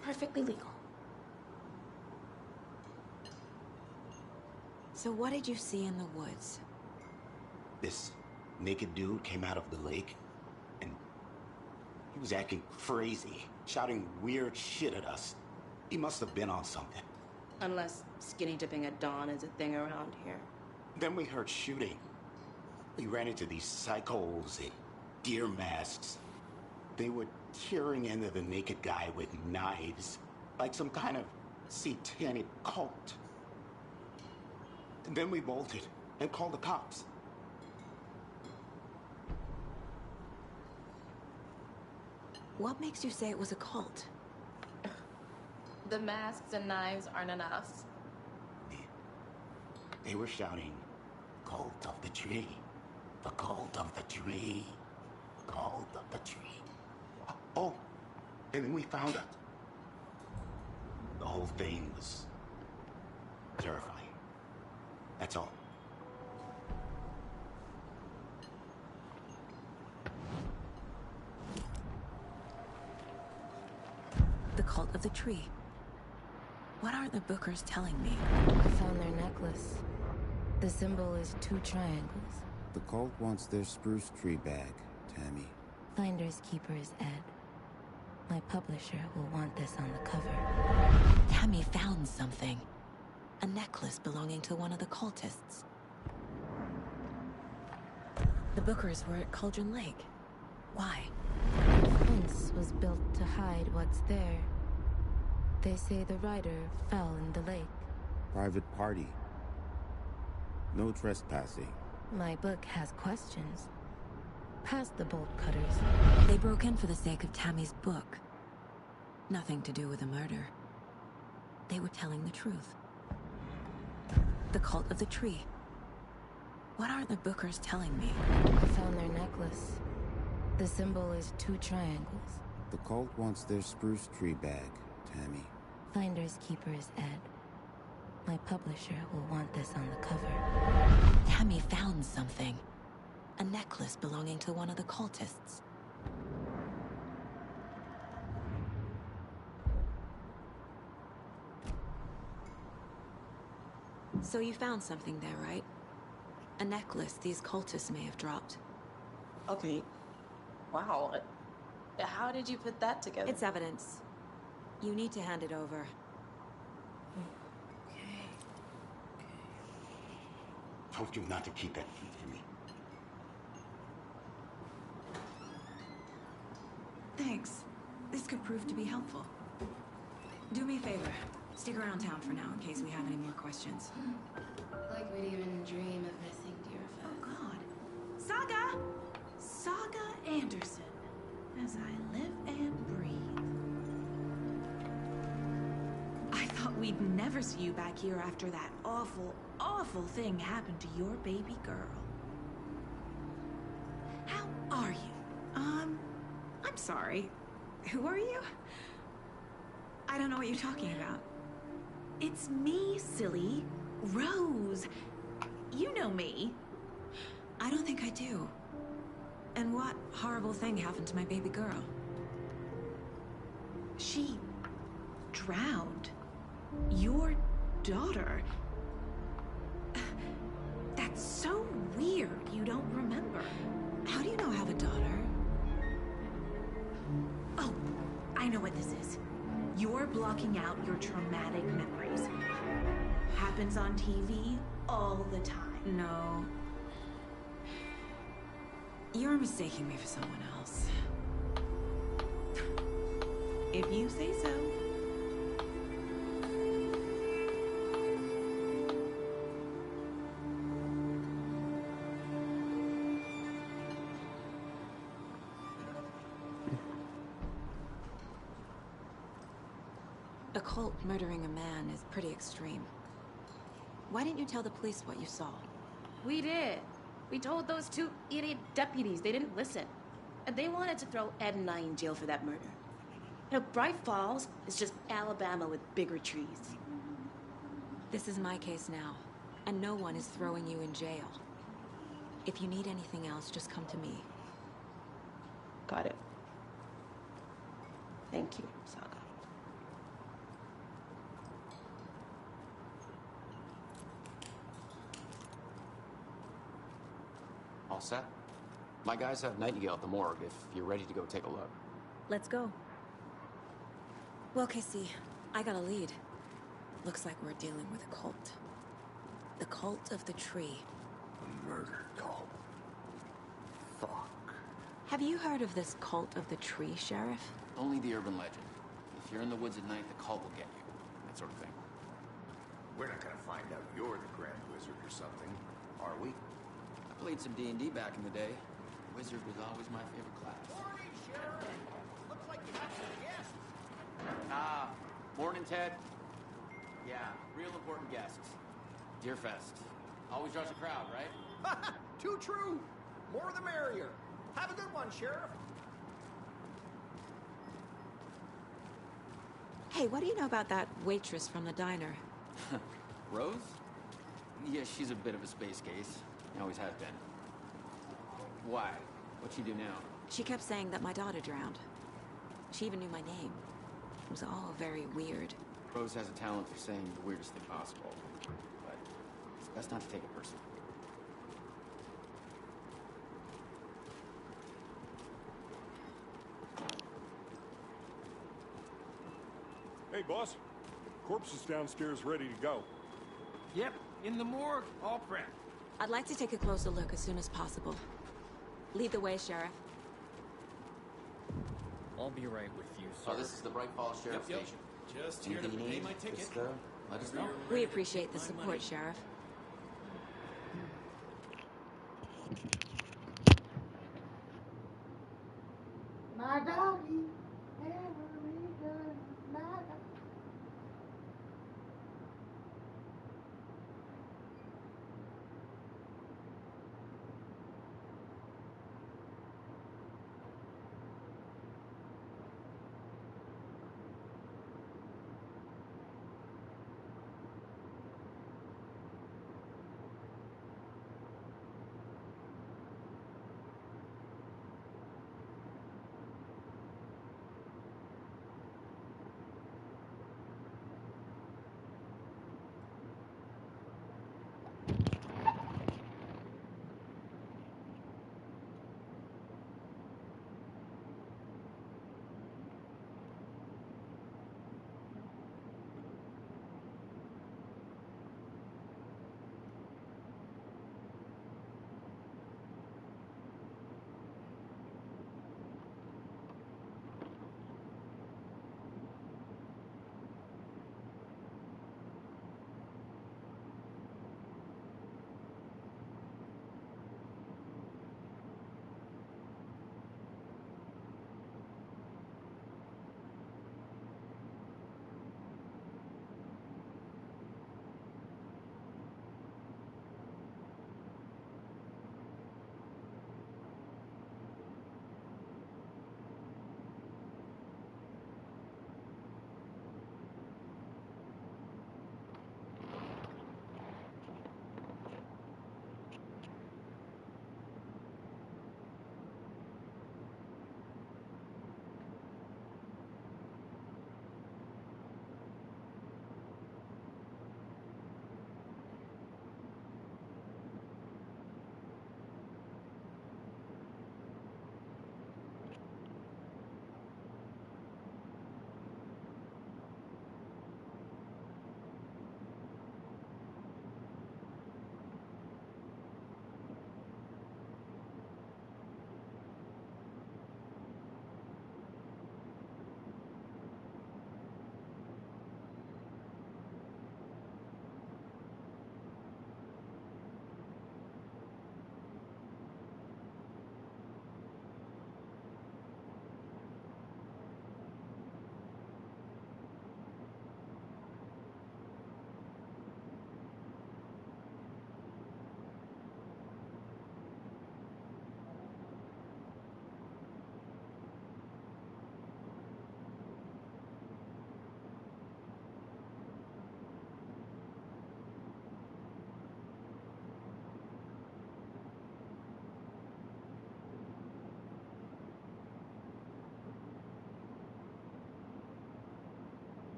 Perfectly legal. So what did you see in the woods? This naked dude came out of the lake, and he was acting crazy, shouting weird shit at us. He must have been on something. Unless skinny dipping at dawn is a thing around here. Then we heard shooting. We ran into these psychos in deer masks. They were tearing into the naked guy with knives, like some kind of satanic cult. And then we bolted and called the cops. What makes you say it was a cult? The masks and knives aren't enough. They were shouting, "Cult of the tree, the cult of the tree, cult of the tree." Oh, and then we found it. The whole thing was terrifying. That's all. The cult of the tree. What are the Bookers telling me? I found their necklace. The symbol is 2 triangles. The cult wants their spruce tree bag, Tammy. Finders keepers, Ed. My publisher will want this on the cover. Tammy found something. A necklace belonging to one of the cultists. The Bookers were at Cauldron Lake. Why? The fence was built to hide what's there. They say the rider fell in the lake. Private party. No trespassing. My book has questions. Past the bolt cutters. They broke in for the sake of Tammy's book. Nothing to do with a murder. They were telling the truth. The cult of the tree. What are the Bookers telling me? I found their necklace. The symbol is 2 triangles. The cult wants their spruce tree bag, Tammy. Finders Keepers, Ed. My publisher will want this on the cover. Tammy found something. A necklace belonging to one of the cultists. So you found something there, right? A necklace these cultists may have dropped. Okay. Wow. How did you put that together? It's evidence. You need to hand it over. Told you not to keep that from me. Thanks. This could prove to be helpful. Do me a favor. Stick around town for now in case we have any more questions. Like we'd even dream of missing dear friends. Oh, God. Saga! Saga Anderson. As I live and breathe. I thought we'd never see you back here after that awful, awful thing happened to your baby girl. How are you? I'm sorry. Who are you? I don't know what you're talking about. It's me, silly. Rose. You know me. I don't think I do. And what horrible thing happened to my baby girl? She drowned. Your daughter. That's so weird you don't remember. How do you know I have a daughter? Oh, I know what this is. You're blocking out your traumatic memories. Happens on TV all the time. No. You're mistaking me for someone else. If you say so. A cult murdering a man is pretty extreme. Why didn't you tell the police what you saw? We did. We told those two idiot deputies. They didn't listen. And they wanted to throw Ed and I in jail for that murder. You know, Bright Falls is just Alabama with bigger trees. This is my case now, and no one is throwing you in jail. If you need anything else, just come to me. Got it. Thank you, Saga. All set? My guys have Nightingale at the morgue if you're ready to go take a look. Let's go. Well, Casey, I got a lead. Looks like we're dealing with a cult. The Cult of the Tree. A murder cult. Fuck. Have you heard of this Cult of the Tree, Sheriff? Only the urban legend. If you're in the woods at night, the cult will get you. That sort of thing. We're not gonna find out you're the Grand Wizard or something, are we? I played some D&D back in the day. Wizard was always my favorite class. Morning, Sheriff. Looks like you have some guests. Morning, Ted. Yeah, real important guests. Deerfest. Always draws a crowd, right? Too true. More the merrier. Have a good one, Sheriff. Hey, what do you know about that waitress from the diner? Rose? Yeah, she's a bit of a space case. Always has been. Why? What'd she do now? She kept saying that my daughter drowned. She even knew my name. It was all very weird. Rose has a talent for saying the weirdest thing possible. But it's best not to take it personally. Hey, boss. Corpse is downstairs ready to go. Yep, in the morgue, all prepped. I'd like to take a closer look as soon as possible. Lead the way, Sheriff. I'll be right with you, sir. Oh, this is the Bright Falls Sheriff Yep. Station. Just here to Anything you pay need, my ticket. just, let us know. We appreciate the support, Sheriff. My doggy never returned. My doggy.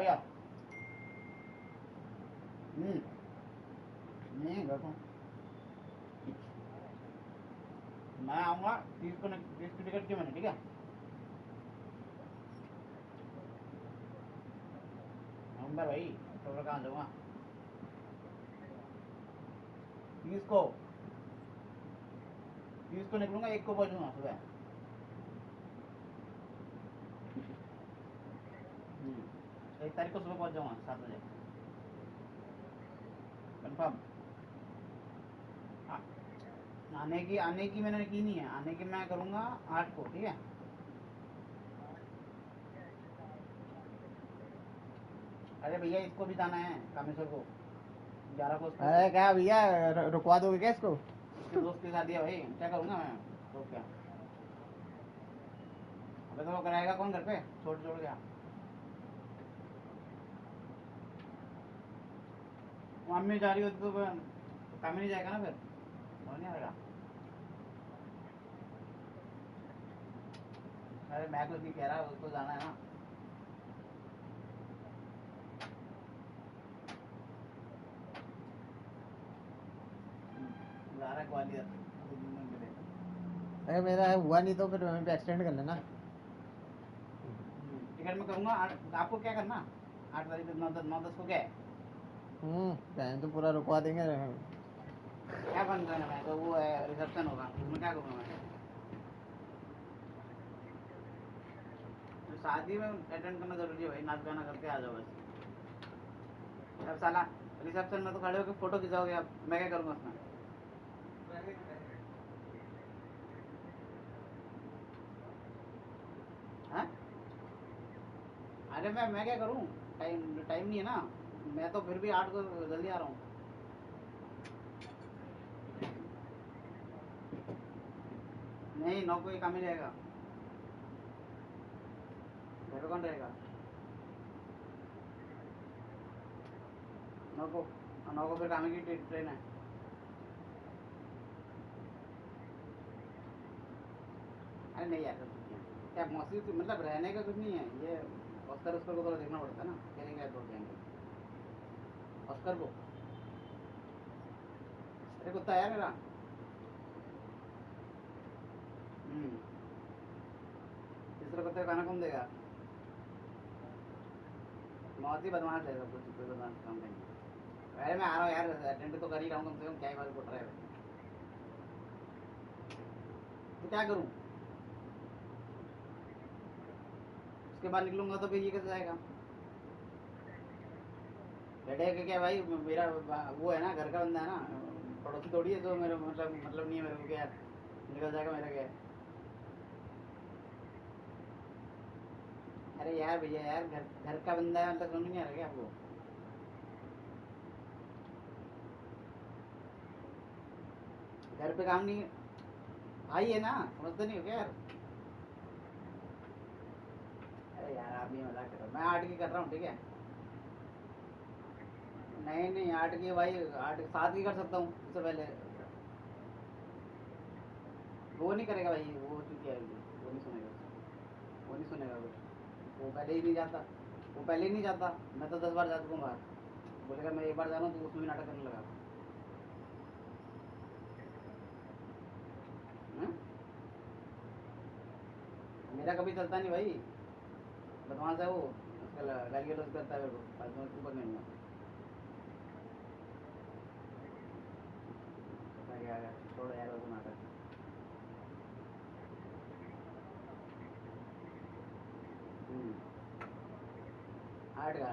भैया नहीं बैठो मैं आऊँगा 30 की ticket की मैंने ठीक है आऊँगा भाई तो कहाँ जाऊँगा 30 को निकलूंगा 1 को पहुँचूंगा सुबह 1 तारीख को सुबह पहुँच जाऊँगा 7 बजे कंफर्म आने की मैंने की नहीं है आने की मैं करूँगा 8 को ठीक है अरे भैया इसको भी जाना है कामेश्वर को 11 को अरे क्या भैया रुकवा दोगे क्या इसको इसके दोस्त की शादी है भाई क्या करूँगा मैं तो क्या अबे तो वो कराएगा कौन घर पे छोड़ गया मम्मी जा रही होती तो काम ही नहीं जाएगा ना फिर समझ नहीं आएगा अरे मैं कुछ नहीं कह रहा उसको जाना है ना जा रहा है ग्वालियर अरे मेरा हुआ नहीं तो फिर वहीं पे एक्सटेंड कर लेना टिकट में करूँगा आपको क्या करना 8 तारीख 9-10 को क्या है तो पूरा रुकवा देंगे क्या बन रहा है मैं तो वो है रिसेप्शन होगा उसमें क्या करूँगा मैं तो शादी में अटेंड करना जरूरी है भाई नाच गाना करके आ जाओ बस अब साला रिसेप्शन में तो खड़े होकर फोटो खिंचाओगे आप मैं क्या करूँगा उसमें हाँ अरे मैं क्या करूँ टाइम नहीं है ना मैं तो फिर भी 8 को जल्दी आ रहा हूँ नहीं 9 को ही काम ही रहेगा घर पे कौन रहेगा 9 को फिर काम की ट्रेन है अरे नहीं यार क्या मौसी मतलब रहने का कुछ नहीं है ये ऑस्कर को थोड़ा देखना पड़ता है ना करेंगे तो जाएंगे ऑस्कर को अरे कुत्ता यार मेरा तीसरा कुत्ते खाना कौन देगा मौत ही बदमाश है सब कुछ बदमाश काम करेंगे अरे मैं आ रहा हूँ यार अटेंड तो कर ही रहा हूँ कम से कम क्या ही बात बोल रहा है तो क्या करूँ उसके बाद निकलूंगा तो फिर ये कैसे जाएगा हेडेक क्या भाई मेरा वो है ना घर का बंदा है ना पड़ोसी थोड़ी है तो मेरा मतलब नहीं है मेरे को क्या निकल जाएगा मेरा क्या अरे यार भैया यार घर का बंदा है मतलब समझ नहीं आ रहा क्या आपको घर पे काम नहीं भाई है ना समझते नहीं हो क्या यार अरे यार आप नहीं मजाक करो मैं 8 की कर रहा हूँ ठीक है नहीं 8 की भाई 7 की कर सकता हूँ उससे पहले वो नहीं करेगा भाई वो चुकी है वो नहीं सुनेगा वो पहले ही नहीं जाता वो पहले ही नहीं जाता मैं तो 10 बार जा चुका हूँ बाहर बोलेगा मैं एक बार जा रहा हूँ तो उसमें भी नाटक करने लगा मेरा कभी चलता नहीं भाई बदमाश है वो उसका गाली गलौज करता है मेरे को बाद में ऊपर नहीं हुआ छोड़ो यार वो नाटक 8 का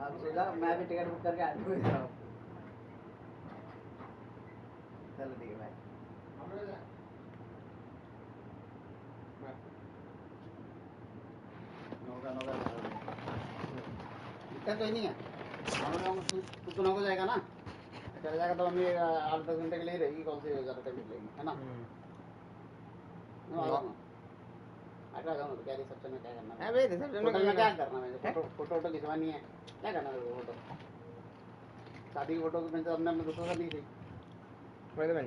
आप सोचा मैं भी टिकट बुक करके 8 को जा रहा हूँ चलो ठीक है भाई दिक्कत कोई नहीं है तू तो 9 को जाएगा ना चला जाएगा तो मम्मी 8-10 घंटे के लिए रहेगी कौन सी ज़्यादा टाइम लेगी है ना आठ आ जाऊँगा तो क्या रिसेप्शन में क्या करना है भाई रिसेप्शन में क्या करना है फोटो खिंचवानी है क्या करना है फोटो शादी की फोटो मैंने तो हमने दूसरों से ली थी वही तो बन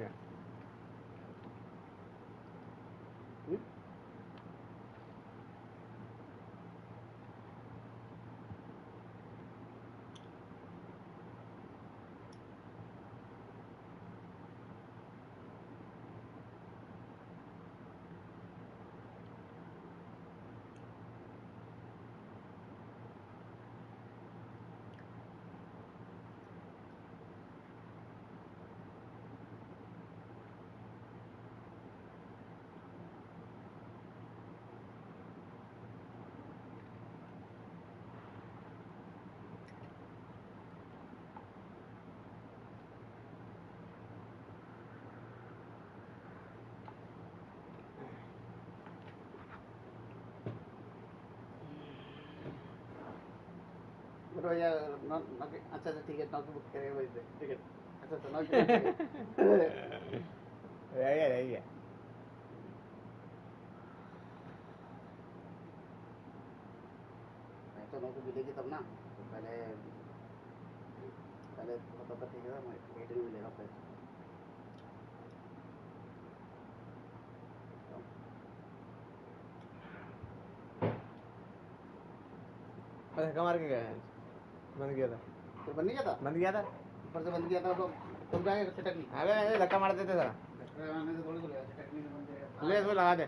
तो या अच्छा अच्छा ठीक है नौ की बुक करेगा वही पे टिकट अच्छा अच्छा नौ की रह गया तो नौ को मिलेगी तब ना तो पहले तो ठीक है 8 में मिलेगा फिर धक्का मार के गया है बंद किया था तो बंद नहीं किया था ऊपर से बंद किया था तो तुम जाएगा छटक नहीं अबे धक्का मार देते जरा आने से थोड़ी खुलेगा छटक नहीं बंद करेगा ले इसको लगा दे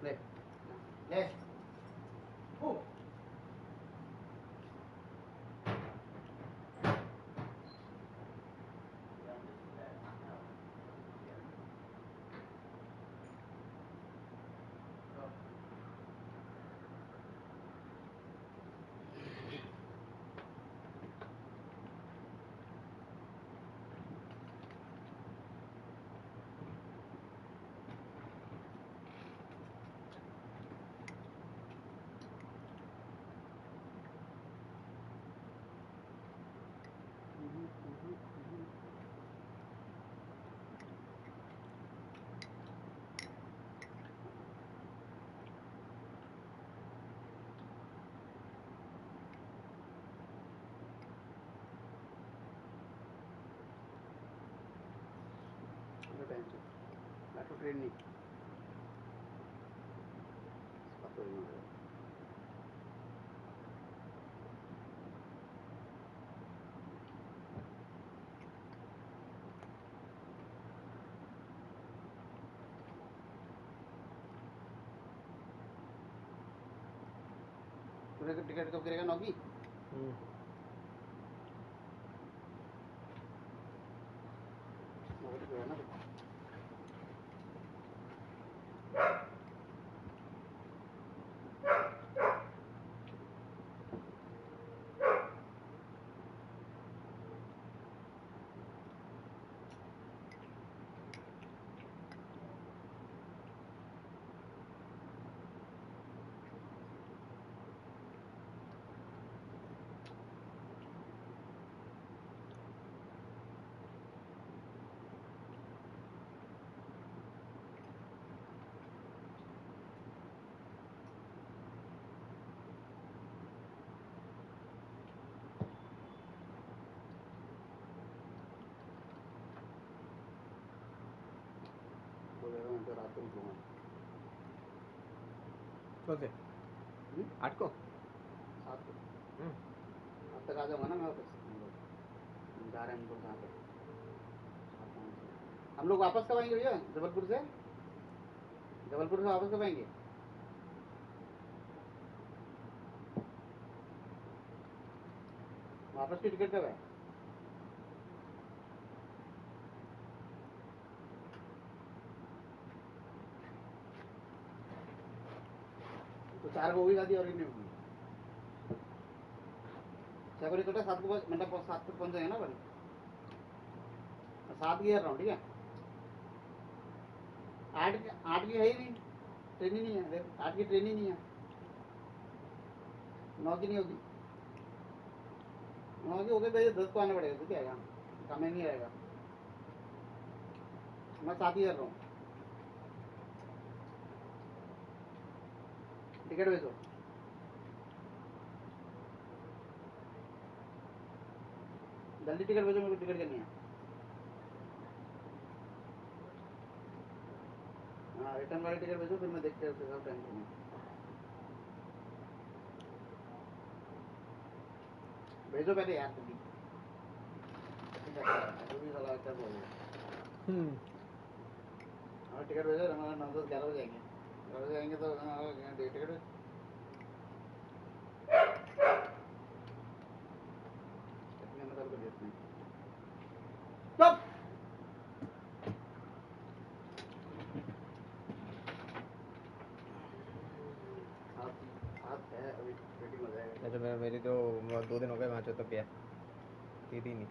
ले ओ मेट्रो ट्रेन नहीं टिकट कब करेगा नौकी तो रात को निकलूंगा कौन से 8 को 7 को अब तक आ जाऊंगा ना मैं वापस जा रहे हैं हम लोग यहाँ पे हम लोग वापस कब आएंगे भैया जबलपुर से वापस कब आएंगे वापस की टिकट कब है तो 4 को होगी शादी और नहीं होगी 6 को निकलता 7 को मतलब 7 को पहुंच जाएंगे ना अपन 7 की कर रहा हूँ ठीक है 8 की है ही नहीं ट्रेन ही नहीं है 8 की ट्रेन ही नहीं है 9 की नहीं होगी 9 की हो गई भैया 10 को आना पड़ेगा तो क्या आएगा काम ही नहीं आएगा मैं 7 ही कर रहा हूँ टिकट भेजो जल्दी टिकट भेजो मेरे को टिकट करनी है हाँ रिटर्न वाली टिकट भेजो फिर मैं देखते हैं सब टाइम करूँगा भेजो पहले यार तुम हाँ टिकट भेजो हमारा 9-10-11 बजे आएंगे 11 बजे आएंगे तो टिकट अच्छा मेरी तो 2 दिन हो गए वहाँ तो क्या थी नहीं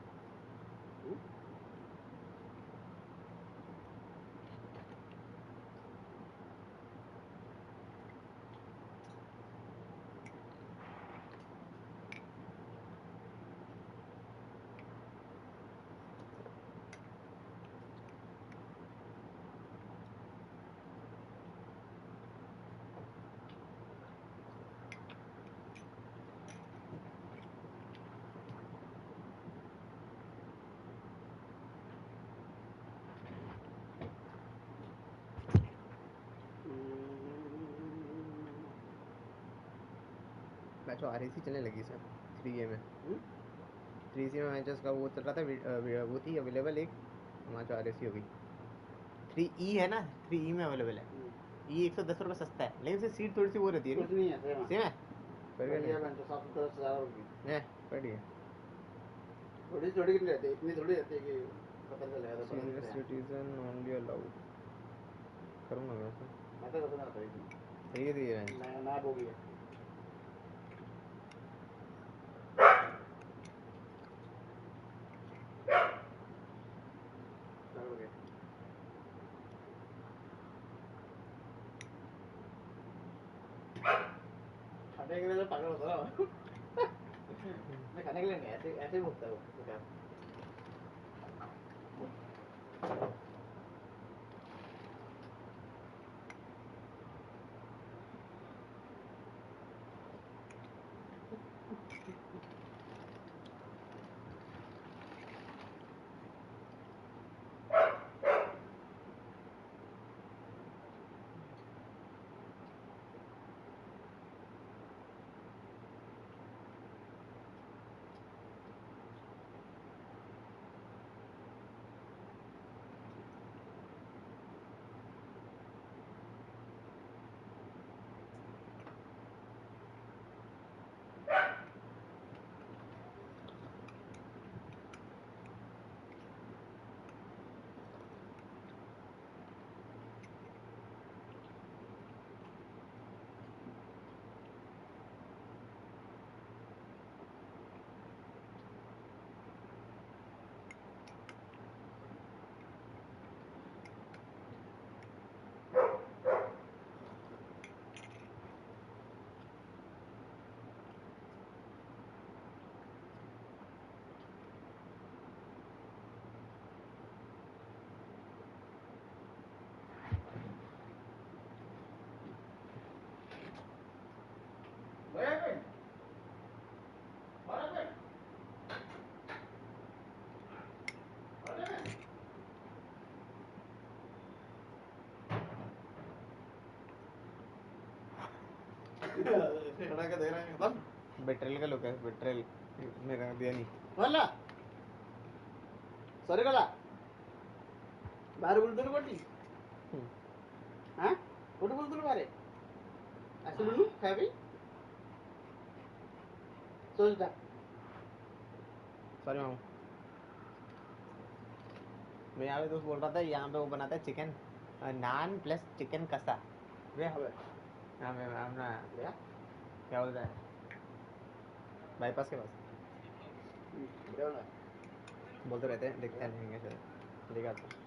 मैच आ रही थी चलने लगी सर 3A में 3C में मैचेस का वो चल रहा था वो थी अवेलेबल एक मैच आ रही होगी 3E है ना 3E में अवेलेबल है ये 110 रुपये सस्ता है लेकिन उससे सीट थोड़ी सी वो रहती है कुछ नहीं है सेम है बढ़िया बन तो 7-10 होगी बढ़िया थोड़ी थोड़ी कितनी रहती है इतनी थोड़ी रहती है कि पता चलेगा तो सीनियर सिटीजन ओनली अलाउड करूँगा मैं ऐसा मैं तो कसम आता है सही है ये नया नया हो गया खाने के लिए तो पागल होता है मैं खाने के लिए नहीं ऐसे ऐसे ही बोलता हूँ What happened? What happened? What happened? खड़ा के दे रहे हैं एकदम बेट्रेल का लुक है बेट्रेल मेरा दिया नहीं वाला सॉरी कला बाहर बोलते कोटी हाँ कोटी बोलते बारे ऐसे बोलूं है भी सोचता सॉरी मामू मैं यहाँ पे दोस्त बोल रहा था यहाँ पे वो बनाता है चिकन नान प्लस चिकन कसा वे हाँ मैं अपना क्या बोलता है बाईपास के पास बोलते रहते हैं देखते नहीं शायद देखा था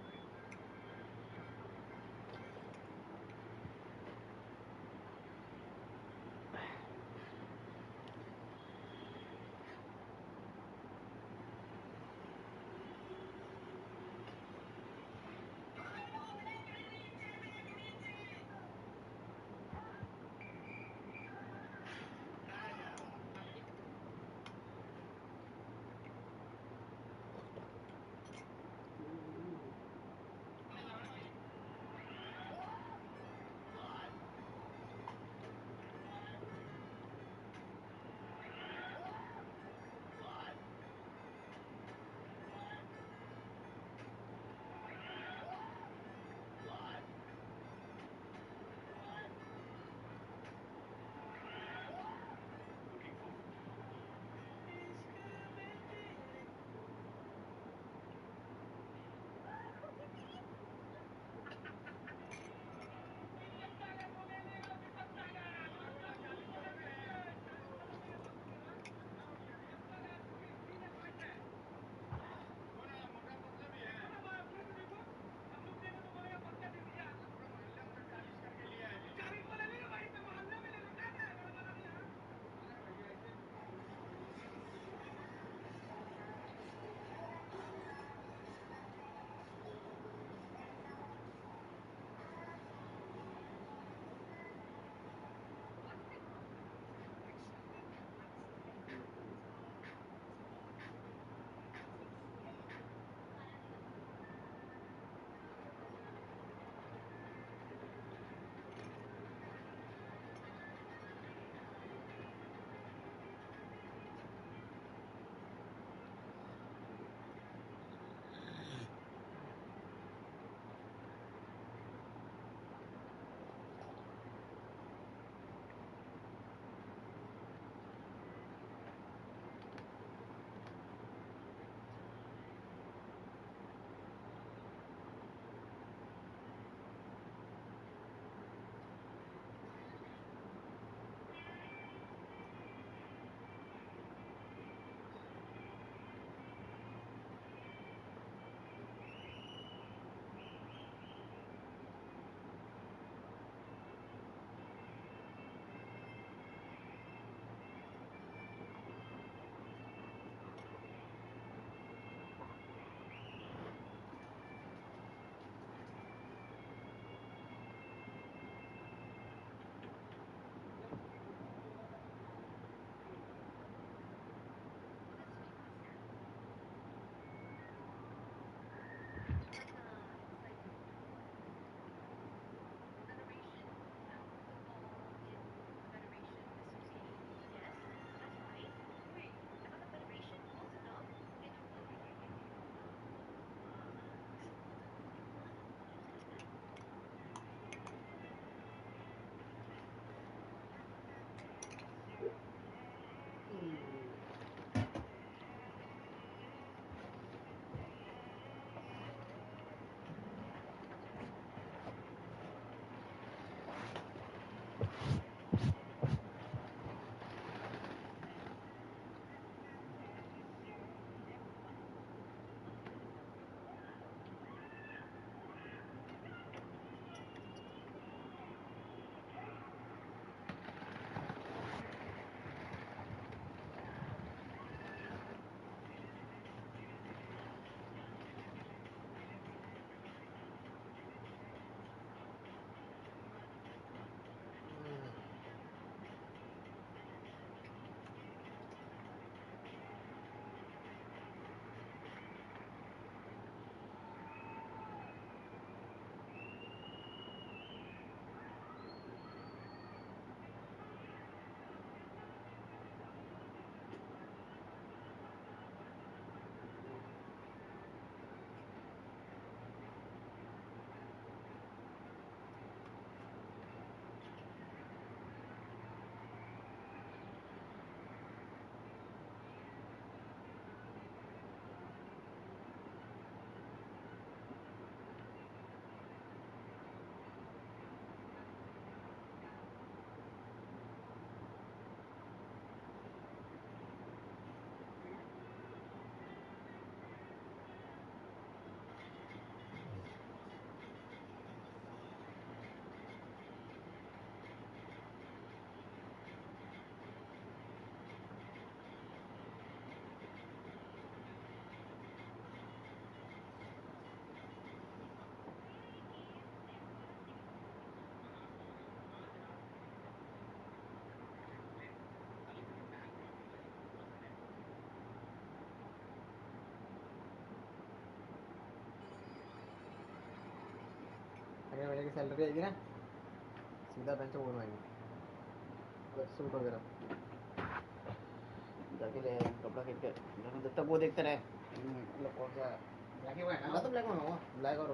की सैलरी आएगी ना सीधा बेंच वो बनवाएंगे सूट वगैरह जाके ले कपड़ा खरीद के जब तक वो देखते रहे मतलब कौन सा ब्लैक ही व्हाइट ना तो ब्लैक में होगा ब्लैक और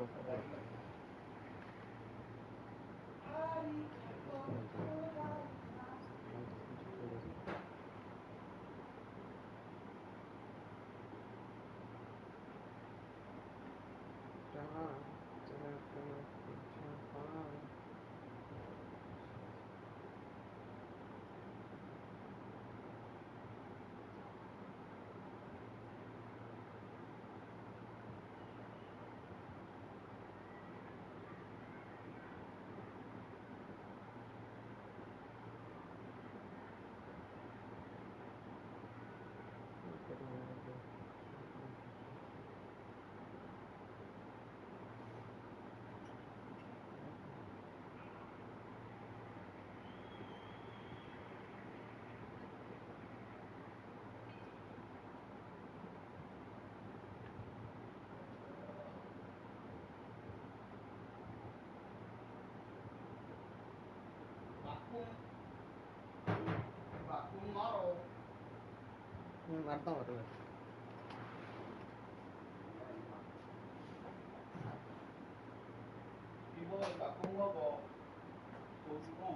मारता हूँ तुम्हें Ibu tak kongko kok, kongko.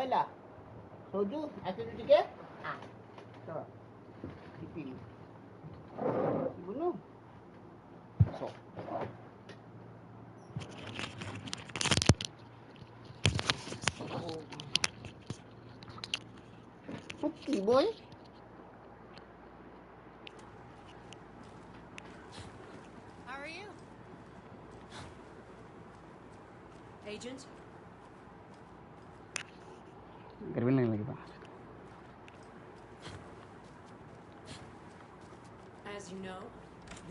Oila. Soju, acidity ke? Ah. Coba. Dipilih. Dibunuh. So. Putih boy. How are you? Agent? गर्मी लगने लगी बाहर. As you know,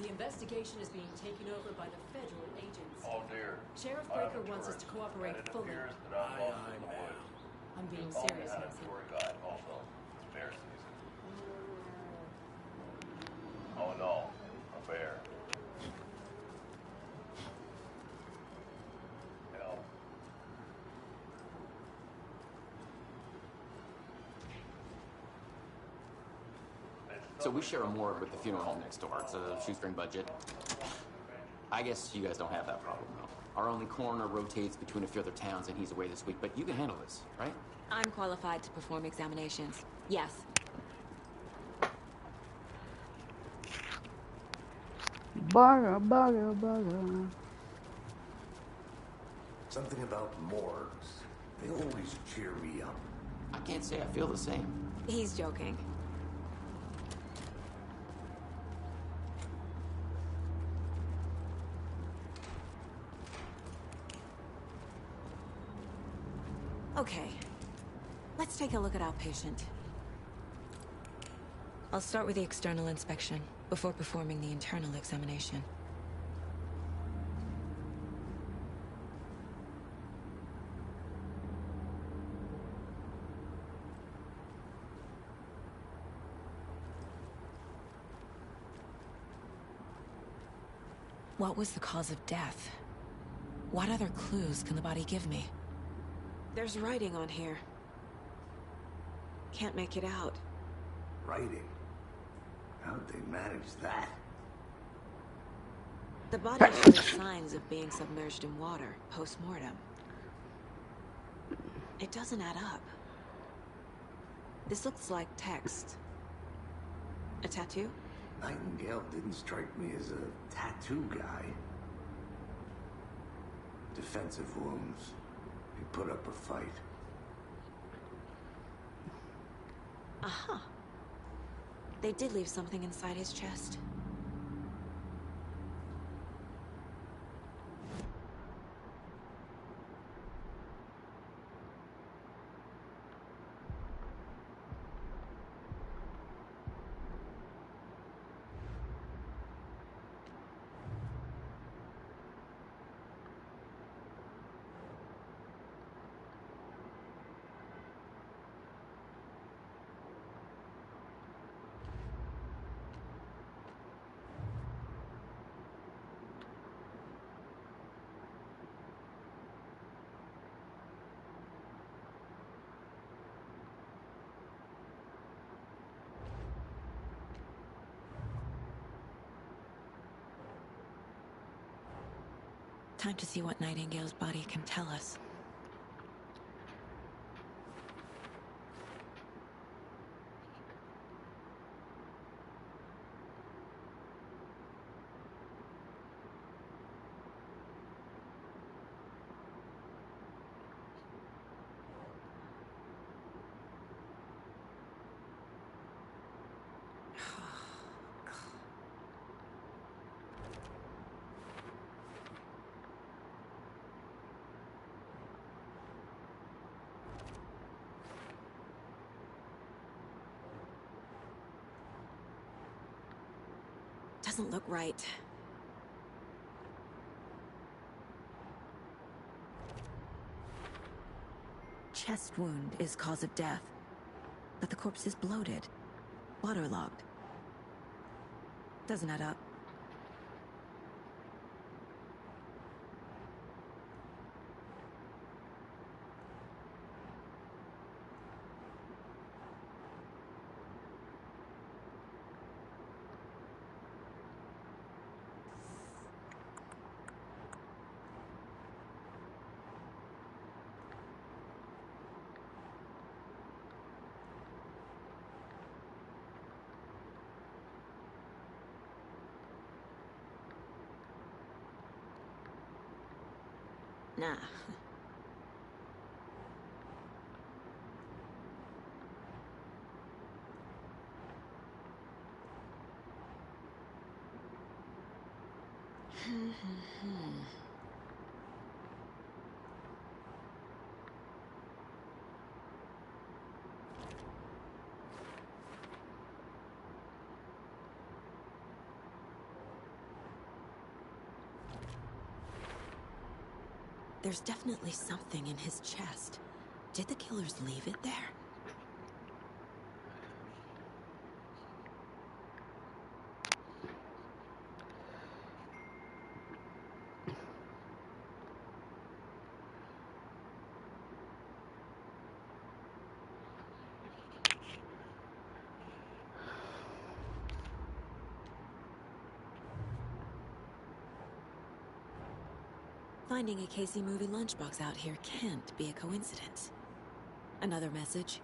the investigation is being taken over by the federal agents. Oh dear. Sheriff Breaker wants us to cooperate fully. I'm being serious, Mason. Also, it's bear season. Oh no, a bear. Help. So we share a morgue with the funeral home next door. It's a shoestring budget. I guess you guys don't have that problem, though. Our only coroner rotates between a few other towns, and he's away this week. But you can handle this, right? I'm qualified to perform examinations. Yes. Burger. Something about morgues. They always cheer me up. I can't say I feel the same. He's joking. Okay. Let's take a look at our patient. I'll start with the external inspection before performing the internal examination. What was the cause of death? What other clues can the body give me? There's writing on here. Can't make it out. Writing? How'd they manage that? The body shows signs of being submerged in water post-mortem. It doesn't add up. This looks like text. A tattoo? Nightingale didn't strike me as a tattoo guy. Defensive wounds. He put up a fight. Aha. They did leave something inside his chest. Time to see what Nightingale's body can tell us. Doesn't look right. Chest wound is cause of death, but the corpse is bloated, waterlogged. Doesn't add up. Nah. There's definitely something in his chest. Did the killers leave it there? Finding a Casey movie lunchbox out here can't be a coincidence. Another message?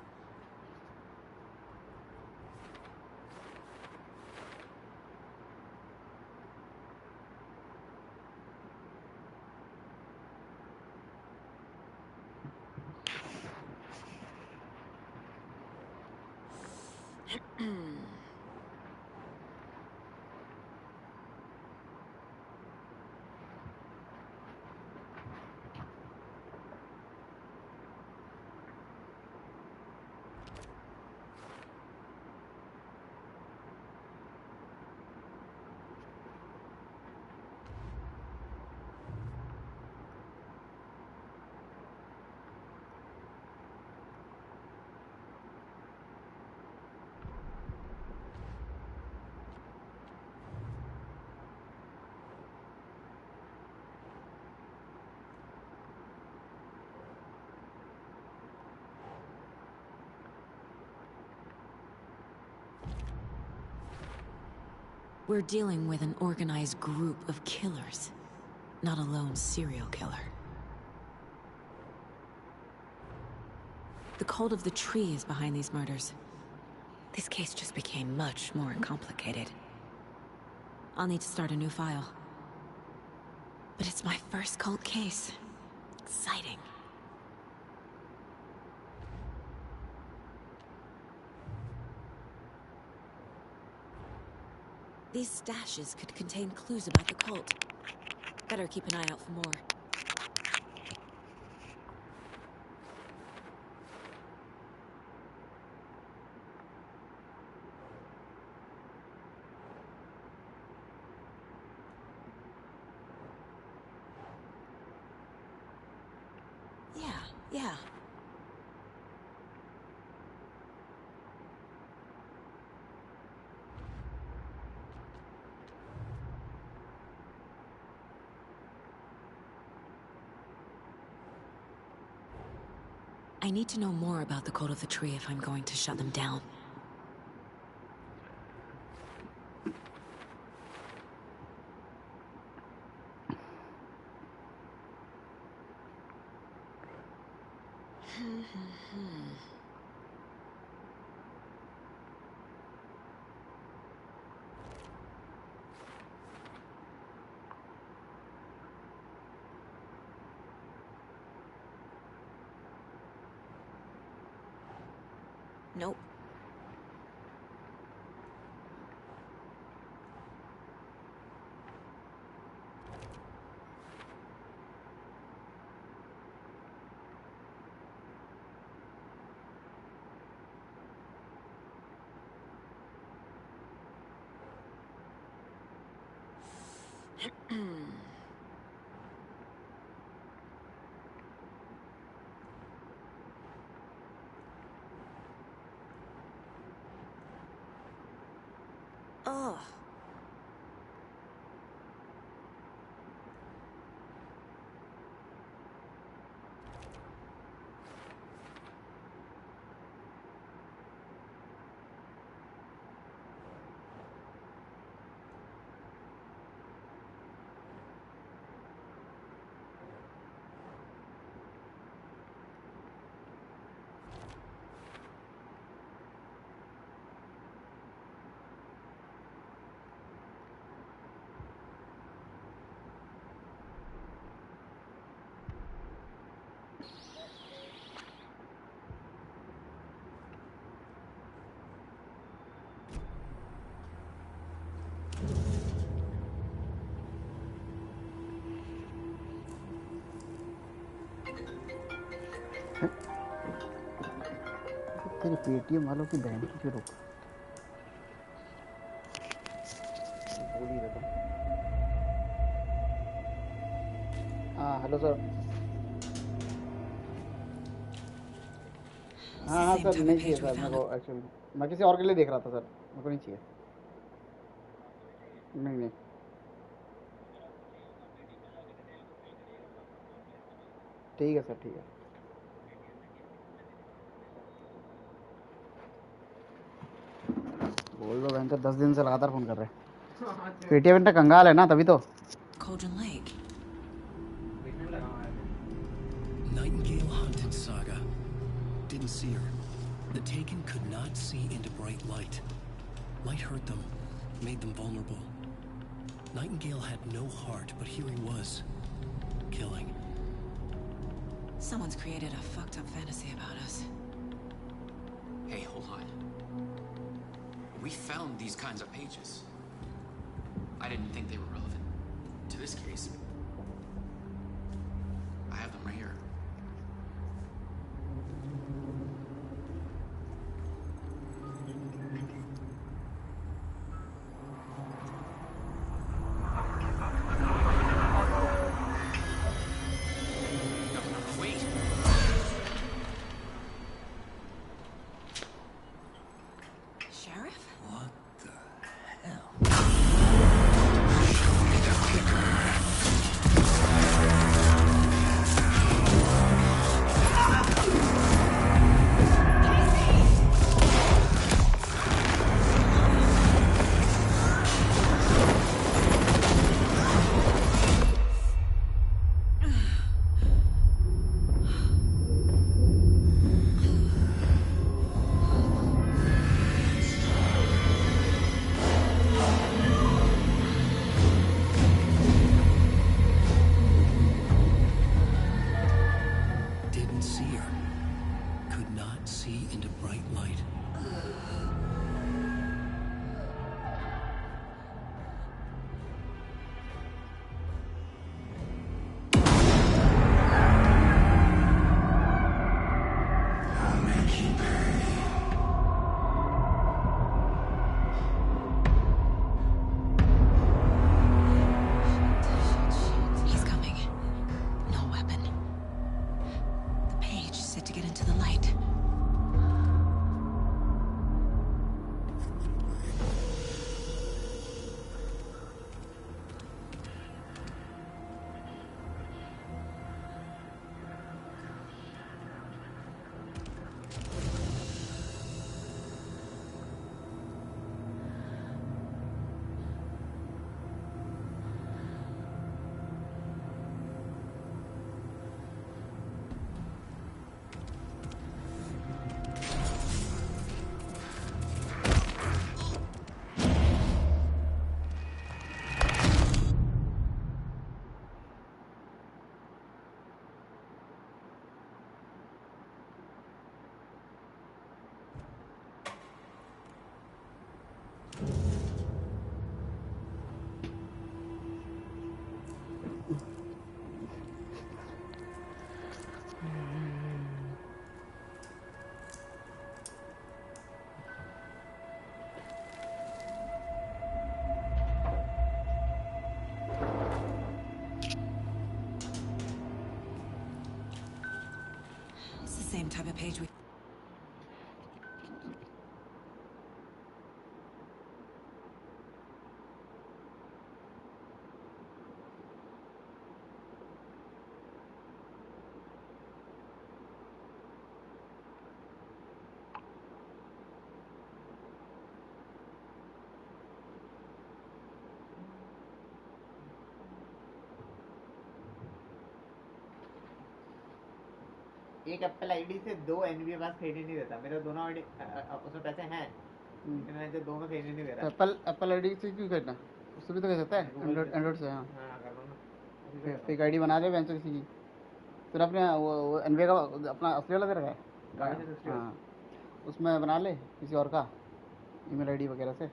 We're dealing with an organized group of killers, not a lone serial killer. The cult of the tree is behind these murders. This case just became much more complicated. I'll need to start a new file. But it's my first cult case. Exciting. These stashes could contain clues about the cult. Better keep an eye out for more. Yeah. I need to know more about the cult of the tree if I'm going to shut them down. Nope. Ugh. तेरे Paytm वालों की बहन की रुक बोल ही रहा था। हाँ हेलो सर। हाँ हाँ सर नहीं चाहिए सर मेरे को एक्चुअली मैं किसी और के लिए देख रहा था सर मेरे को नहीं चाहिए। नहीं नहीं ठीक है सर ठीक है। बोल दो बहन 10 दिन से लगातार फोन कर रहे हैं। पेटीएम इंटर कंगाल है ना तभी तो। Cauldron Lake. Nightingale hunted Saga. Didn't see her. The Taken could not see into bright light. Light hurt them, made them vulnerable. Nightingale had no heart, but here he was, killing. Someone's created a fucked up fantasy about us. Hey, hold on. We found these kinds of pages. I didn't think they were relevant to this case. I have them right here. Same type of page we... एक Apple ID से 2 NBA पास खरीदने नहीं देता। मेरे दोनों ID उसमें पैसे हैं मैं जो दोनों खरीदने नहीं दे रहा। एप्पल आईडी से क्यों करना उससे भी तो कर सकता है एंड्रॉइड से। हाँ कर लो ना फेक आईडी बना दे बेंच किसी की। फिर अपने वो एनबीए का अपना असली वाला दे रखा है। हाँ उसमें बना ले किसी और का ईमेल आईडी वगैरह से।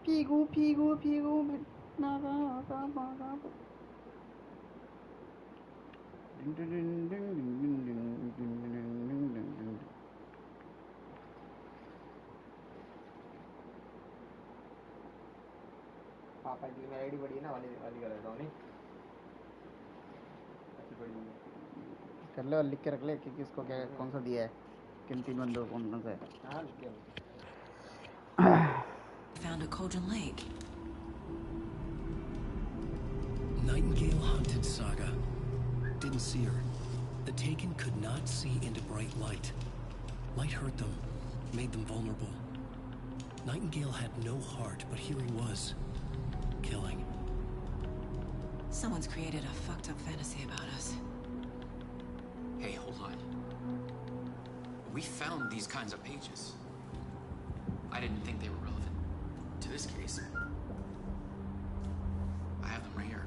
Figu, पापा की मेल आईडी बड़ी है ना वाली वाली कर देता हूँ नहीं अच्छी बड़ी है कर लो लिख के रख ले कि किसको क्या कौन सा दिया है किन 3 बंदों को कौन सा है हाँ लिख दिया Found a Cauldron Lake. Nightingale hunted Saga. Didn't see her. The Taken could not see into bright light. Light hurt them, made them vulnerable. Nightingale had no heart, but here he was, killing. Someone's created a fucked up fantasy about us. Hey, hold on. We found these kinds of pages. I didn't think they were relevant to this case. I have them right here.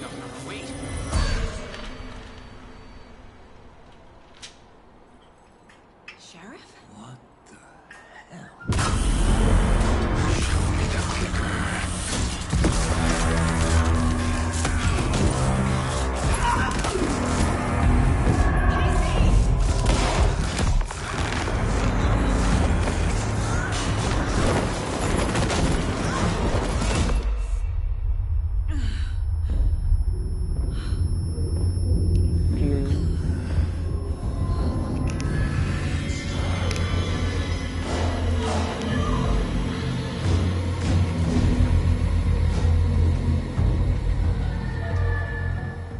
No, wait. Sheriff? What the hell?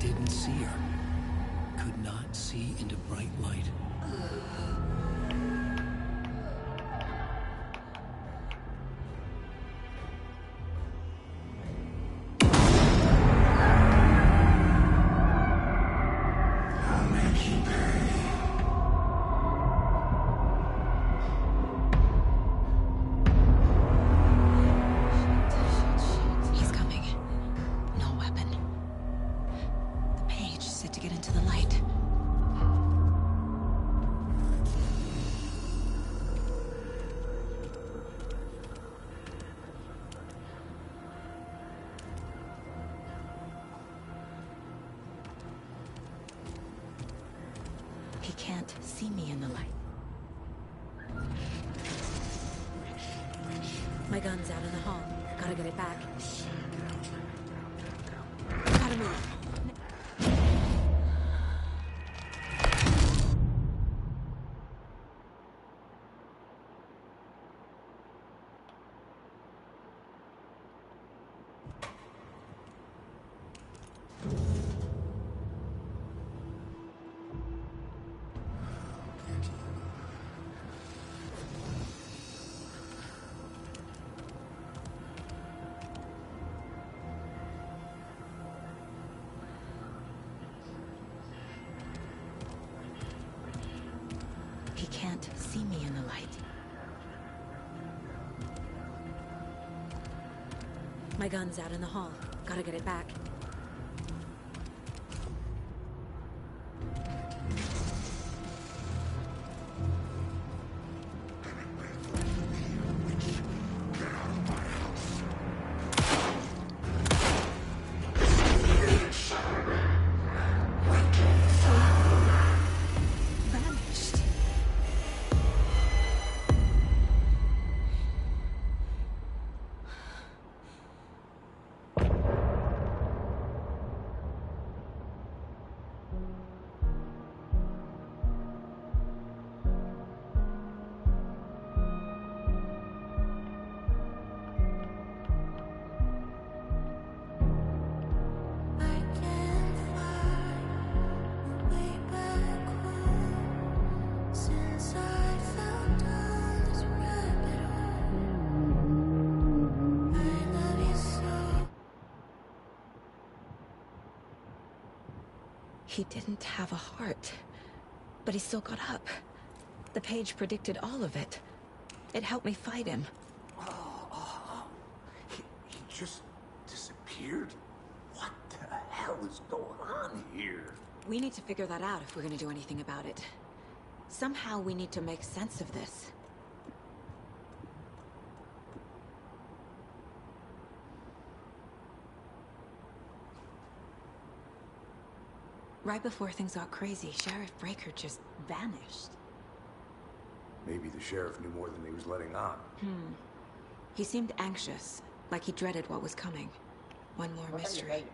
Didn't see her. Could not see into bright light. I'll make you pay. He's coming. No weapon. The page set to get into the light. He can't see me in the light. My gun's out in the hall. Gotta get it back. Gotta move. He can't see me in the light. My gun's out in the hall. Gotta get it back. Vanished. He didn't have a heart, but he still got up. The page predicted all of it. It helped me fight him. He just disappeared? What the hell is going on here? We need to figure that out if we're gonna do anything about it. Somehow we need to make sense of this. Right before things got crazy, Sheriff Breaker just vanished. Maybe the sheriff knew more than he was letting on. He seemed anxious, like he dreaded what was coming. One more mystery.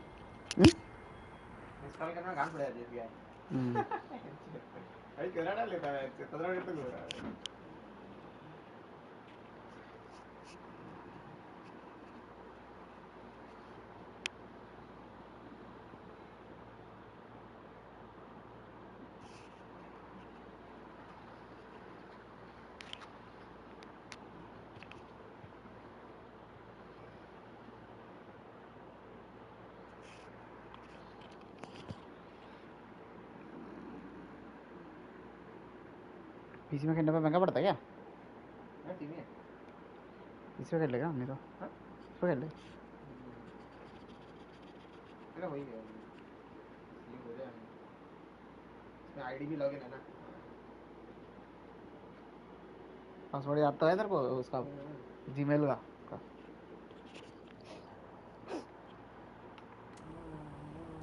Install करना गान पड़ेगा जेपीआई भाई तेरा डाल लेता है 15 minute तक हो रहा है पीसी में खेलने पे महंगा पड़ता है क्या? टीवी है इसमें खेल लेगा हमने तो इसमें खेल ले मेरा वही है ये हो जाए इसमें आईडी भी लॉगिन है ना पासवर्ड याद तो है तेरे को उसका जीमेल का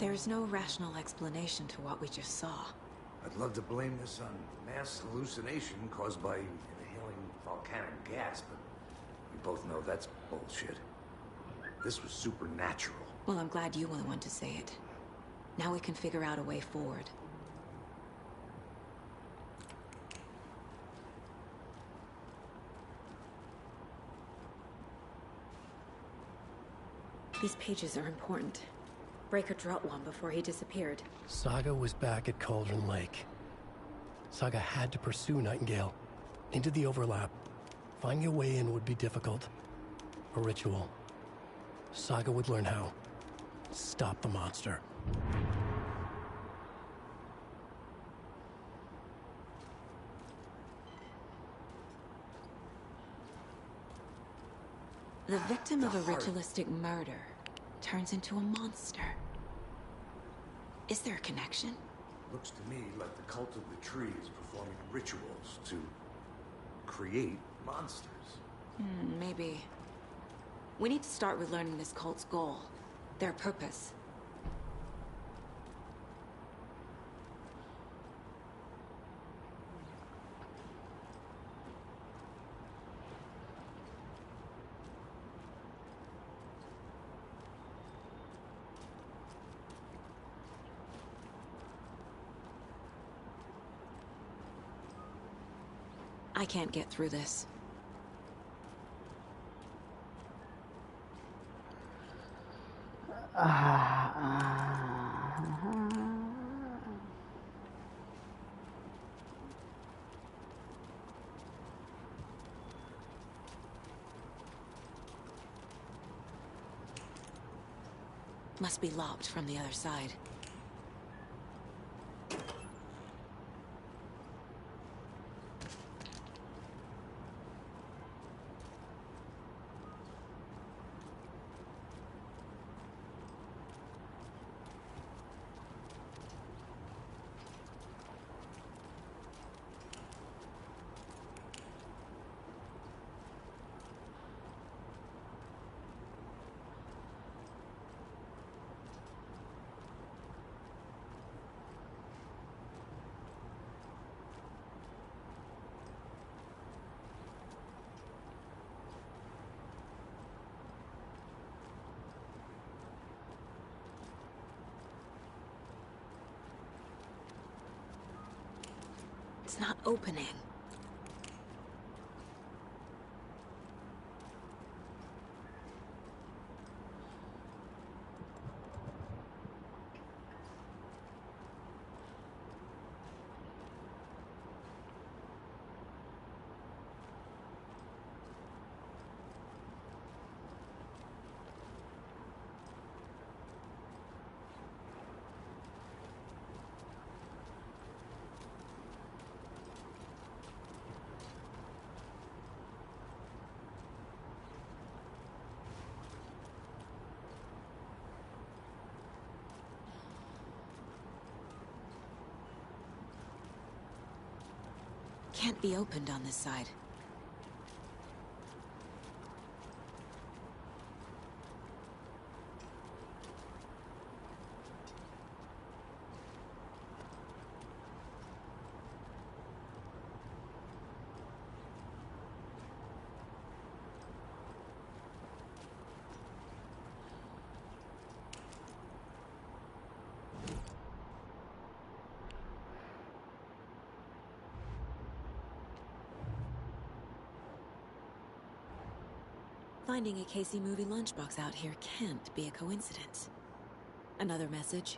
There's no rational explanation to what we just saw. I'd love to blame this on mass hallucination caused by inhaling volcanic gas, but we both know that's bullshit. This was supernatural. Well, I'm glad you were the one to say it. Now we can figure out a way forward. These pages are important. Breaker dropped one before he disappeared. Saga was back at Cauldron Lake. Saga had to pursue Nightingale. Into the overlap. Finding a way in would be difficult. A ritual. Saga would learn how. Stop the monster. The victim of a ritualistic murder turns into a monster. Is there a connection? Looks to me like the cult of the tree is performing rituals to create monsters. Maybe. We need to start with learning this cult's goal. Their purpose. I can't get through this. Must be locked from the other side. It's not opening. can't be opened on this side. Finding a Casey movie lunchbox out here can't be a coincidence. Another message?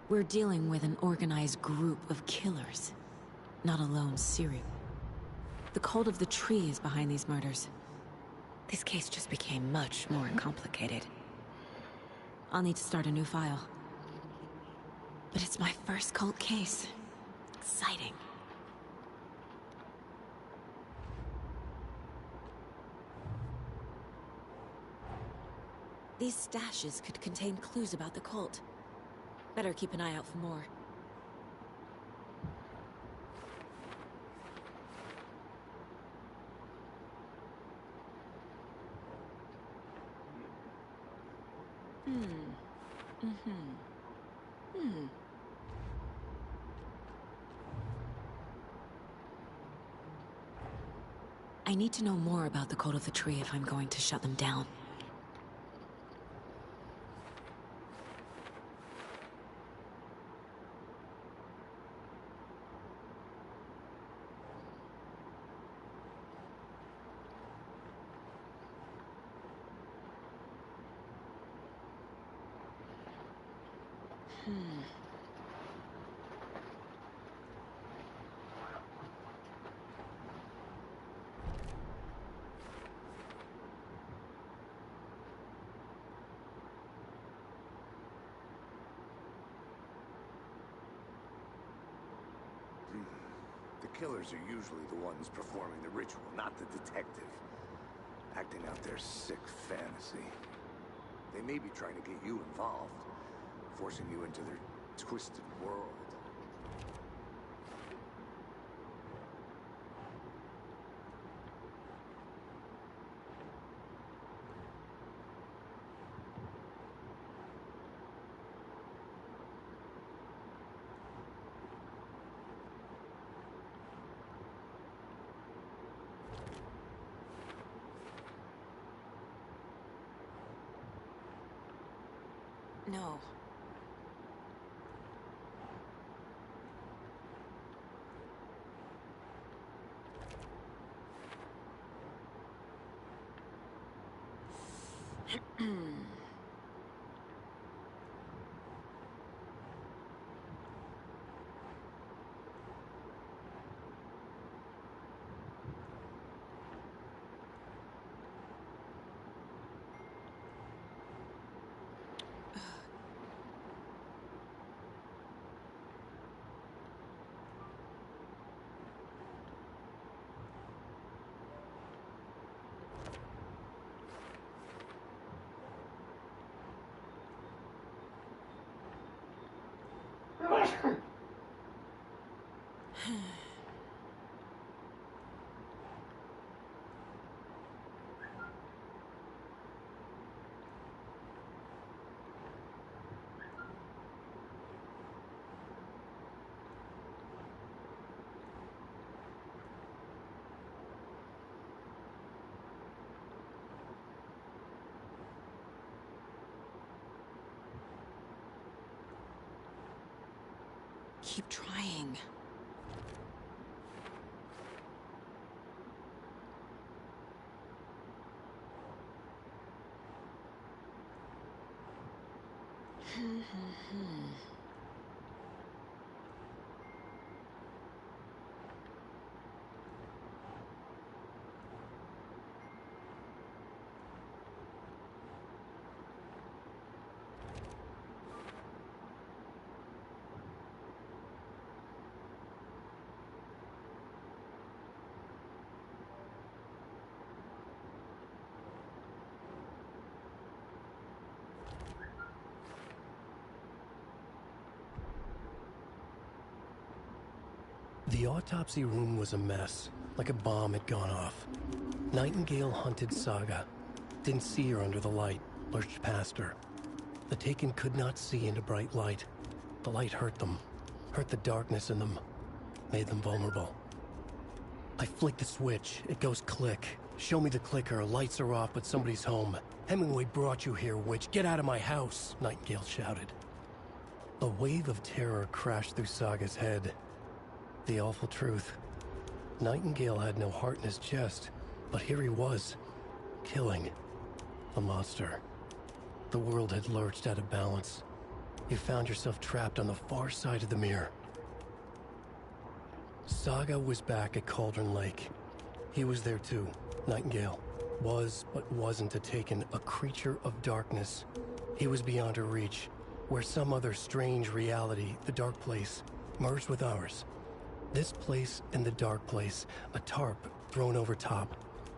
We're dealing with an organized group of killers, not a lone serial. The cult of the tree is behind these murders. This case just became much more complicated. I'll need to start a new file. But it's my first cult case. Exciting. These stashes could contain clues about the cult. Better keep an eye out for more. I need to know more about the Cult of the Tree if I'm going to shut them down. The killers are usually the ones performing the ritual, not the detective. Acting out their sick fantasy. They may be trying to get you involved, forcing you into their twisted world. No. Keep trying. The autopsy room was a mess, like a bomb had gone off. Nightingale hunted Saga. Didn't see her under the light, lurched past her. The Taken could not see into bright light. The light hurt them, hurt the darkness in them, made them vulnerable. I flick the switch, it goes click. Show me the clicker, lights are off, but somebody's home. Hemingway brought you here, witch. Get out of my house, Nightingale shouted. A wave of terror crashed through Saga's head. The awful truth. Nightingale had no heart in his chest, but here he was, killing a monster. The world had lurched out of balance. You found yourself trapped on the far side of the mirror. Saga was back at Cauldron Lake. He was there too. Nightingale was, but wasn't a Taken, a creature of darkness. He was beyond her reach, where some other strange reality, the dark place, merged with ours. This place and the dark place, a tarp thrown over top,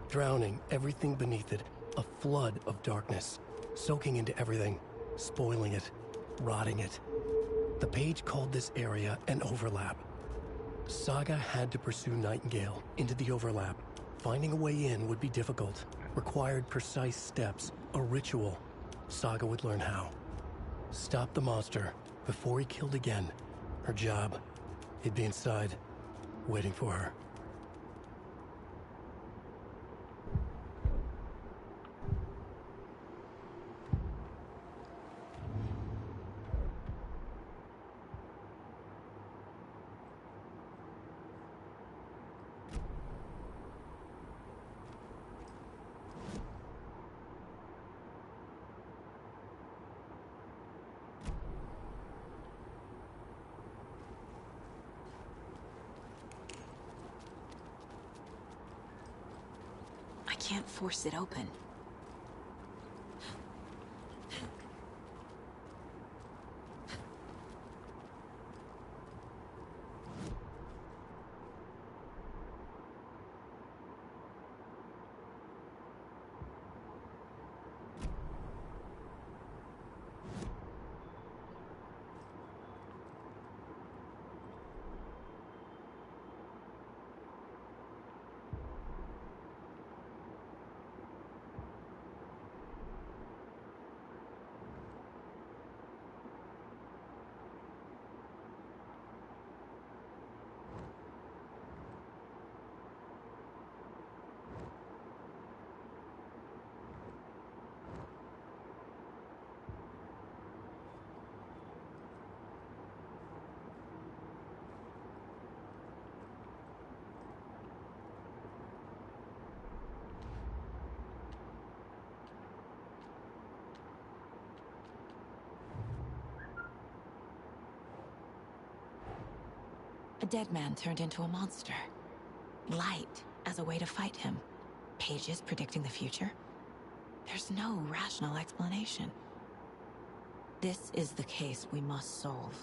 drowning everything beneath it, a flood of darkness, soaking into everything, spoiling it, rotting it. The page called this area an overlap. Saga had to pursue Nightingale into the overlap. Finding a way in would be difficult, required precise steps, a ritual. Saga would learn how. Stop the monster before he killed again. Her job. He'd be inside, waiting for her. I can't force it open. A dead man turned into a monster. Light as a way to fight him. Pages predicting the future. There's no rational explanation. This is the case we must solve.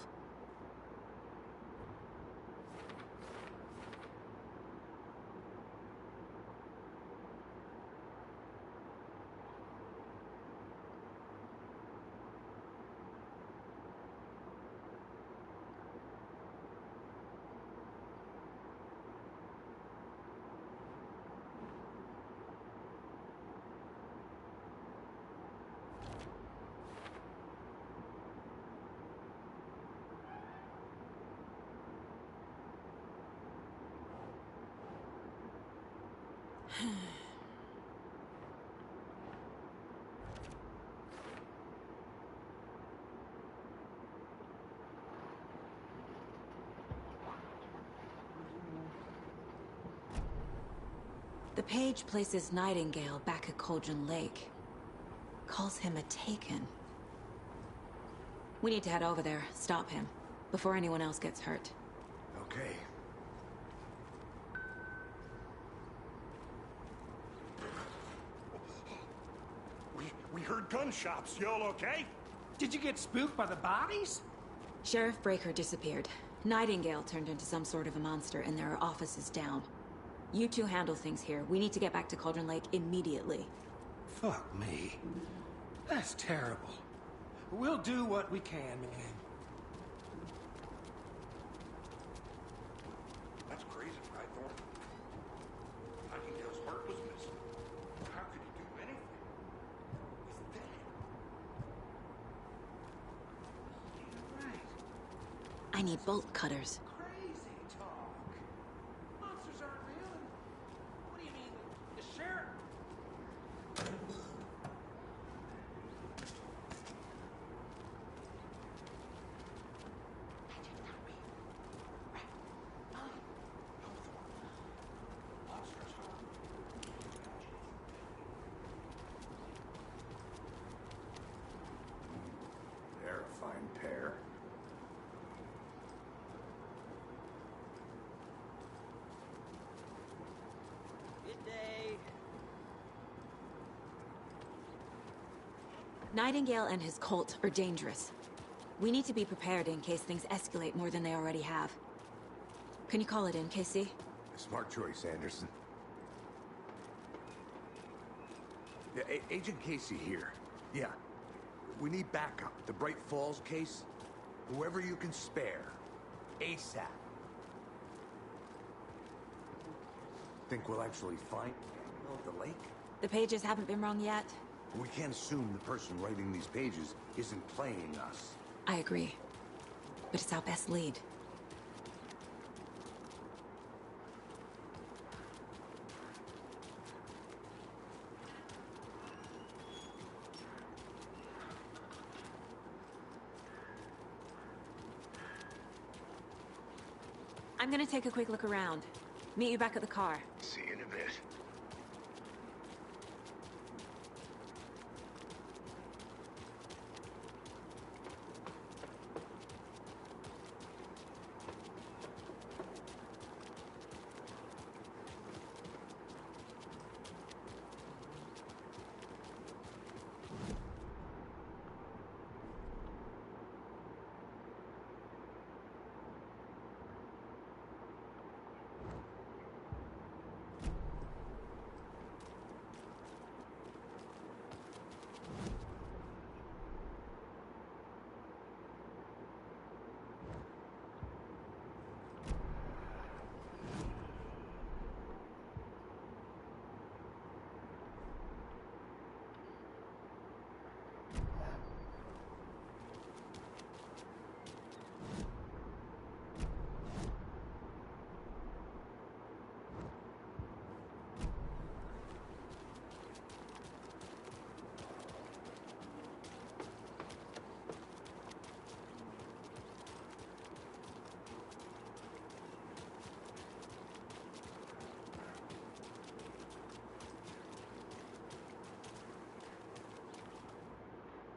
The page places Nightingale back at Cauldron Lake. Calls him a Taken. We need to head over there, stop him, before anyone else gets hurt. Okay. We heard gunshots. Y'all okay? Did you get spooked by the bodies? Sheriff Breaker disappeared. Nightingale turned into some sort of a monster, and there are offices down. You two handle things here. We need to get back to Cauldron Lake immediately. Fuck me. That's terrible. We'll do what we can, man. I need bolt cutters. Crazy talk. Monsters aren't real. What do you mean? The sheriff? They're a fine pair. Good day. Nightingale and his cult are dangerous. We need to be prepared in case things escalate more than they already have. Can you call it in, KC? Smart choice, Anderson. Yeah, Agent Casey here. Yeah. We need backup. The Bright Falls case. Whoever you can spare. ASAP. Think we'll actually find the lake? The pages haven't been wrong yet. We can't assume the person writing these pages isn't playing us. I agree. But it's our best lead. I'm gonna take a quick look around. Meet you back at the car. See you in a bit.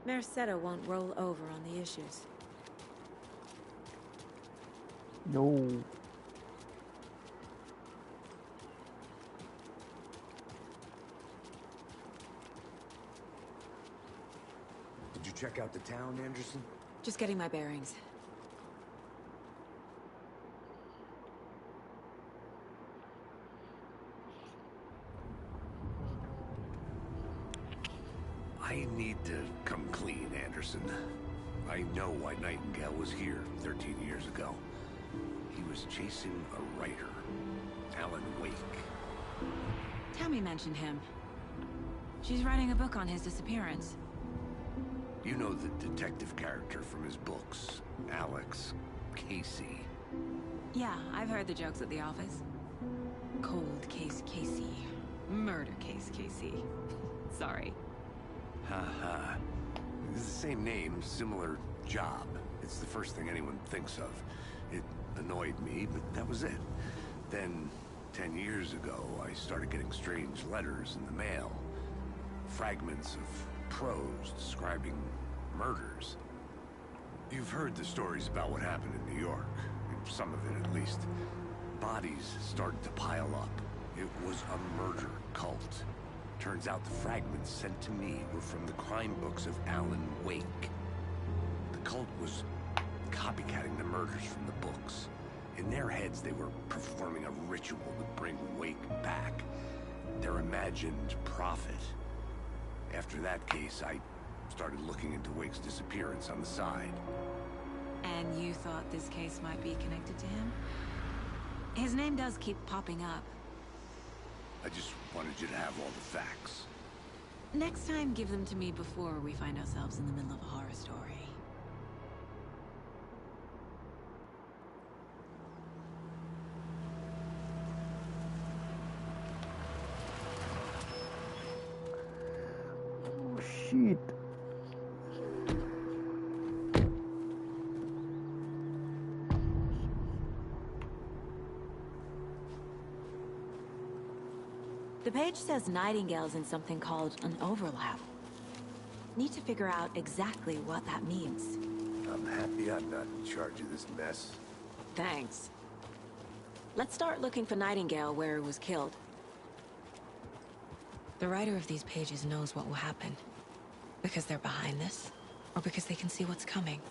Merceda won't roll over on the issues. No. Did you check out the town, Anderson? Just getting my bearings. I need to come clean, Anderson. I know why Nightingale was here 13 years ago. He was chasing a writer, Alan Wake. Tammy mentioned him. She's writing a book on his disappearance. You know the detective character from his books, Alex Casey. Yeah, I've heard the jokes at the office. Cold case Casey. Murder case Casey. Sorry. Ha. It's the same name, similar job. It's the first thing anyone thinks of. It annoyed me, but that was it. Then, 10 years ago, I started getting strange letters in the mail. Fragments of prose describing murders. You've heard the stories about what happened in New York. Some of it, at least. Bodies started to pile up. It was a murder cult. Turns out the fragments sent to me were from the crime books of Alan Wake. The cult was copycatting the murders from the books. In their heads, they were performing a ritual to bring Wake back. Their imagined prophet. After that case, I started looking into Wake's disappearance on the side. And you thought this case might be connected to him? His name does keep popping up. I just wanted you to have all the facts. Next time, give them to me before we find ourselves in the middle of a horror story. The page says Nightingale's in something called an overlap. Need to figure out exactly what that means. I'm happy I'm not in charge of this mess. Thanks. Let's start looking for Nightingale where he was killed. The writer of these pages knows what will happen. Because they're behind this, or because they can see what's coming.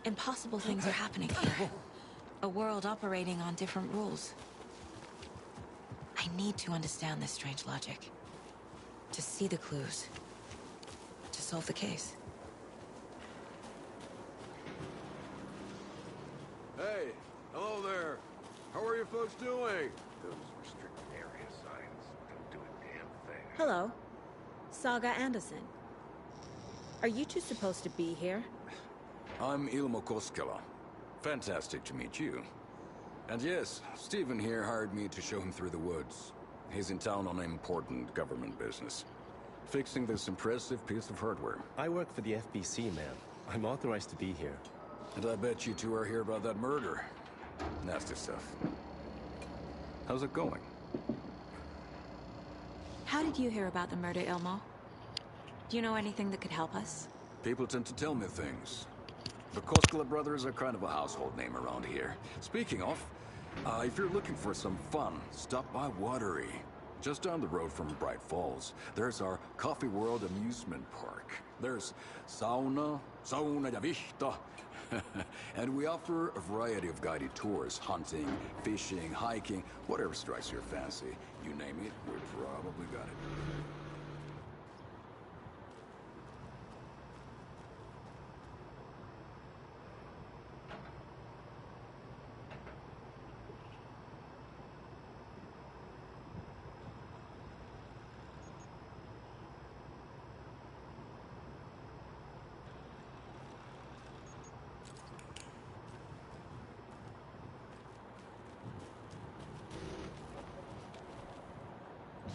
Impossible things are happening here. A world operating on different rules. I need to understand this strange logic. To see the clues. To solve the case. Hey, hello there. How are you folks doing? Those restricted area signs don't do a damn thing. Hello. Saga Anderson. Are you two supposed to be here? I'm Ilmo Koskela. Fantastic to meet you. And yes, Stephen here hired me to show him through the woods. He's in town on important government business. Fixing this impressive piece of hardware. I work for the FBC, ma'am. I'm authorized to be here. And I bet you two are here about that murder. Nasty stuff. How's it going? How did you hear about the murder, Ilmo? Do you know anything that could help us? People tend to tell me things. The Koskela brothers are kind of a household name around here. Speaking of, if you're looking for some fun, stop by Watery. Just down the road from Bright Falls, there's our Coffee World amusement park. There's sauna ja vihto. And we offer a variety of guided tours, hunting, fishing, hiking, whatever strikes your fancy. You name it, we probably got it.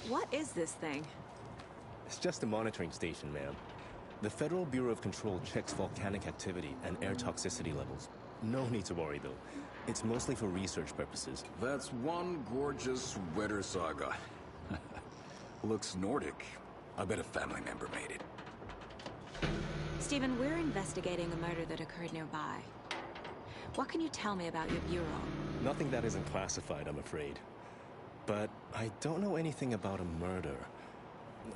What is this thing? It's just a monitoring station, ma'am. The Federal Bureau of Control checks volcanic activity and air toxicity levels. No need to worry, though. It's mostly for research purposes. That's one gorgeous weather saga. Looks Nordic. I bet a family member made it. Stephen, we're investigating a murder that occurred nearby. What can you tell me about your bureau? Nothing that isn't classified, I'm afraid. But I don't know anything about a murder.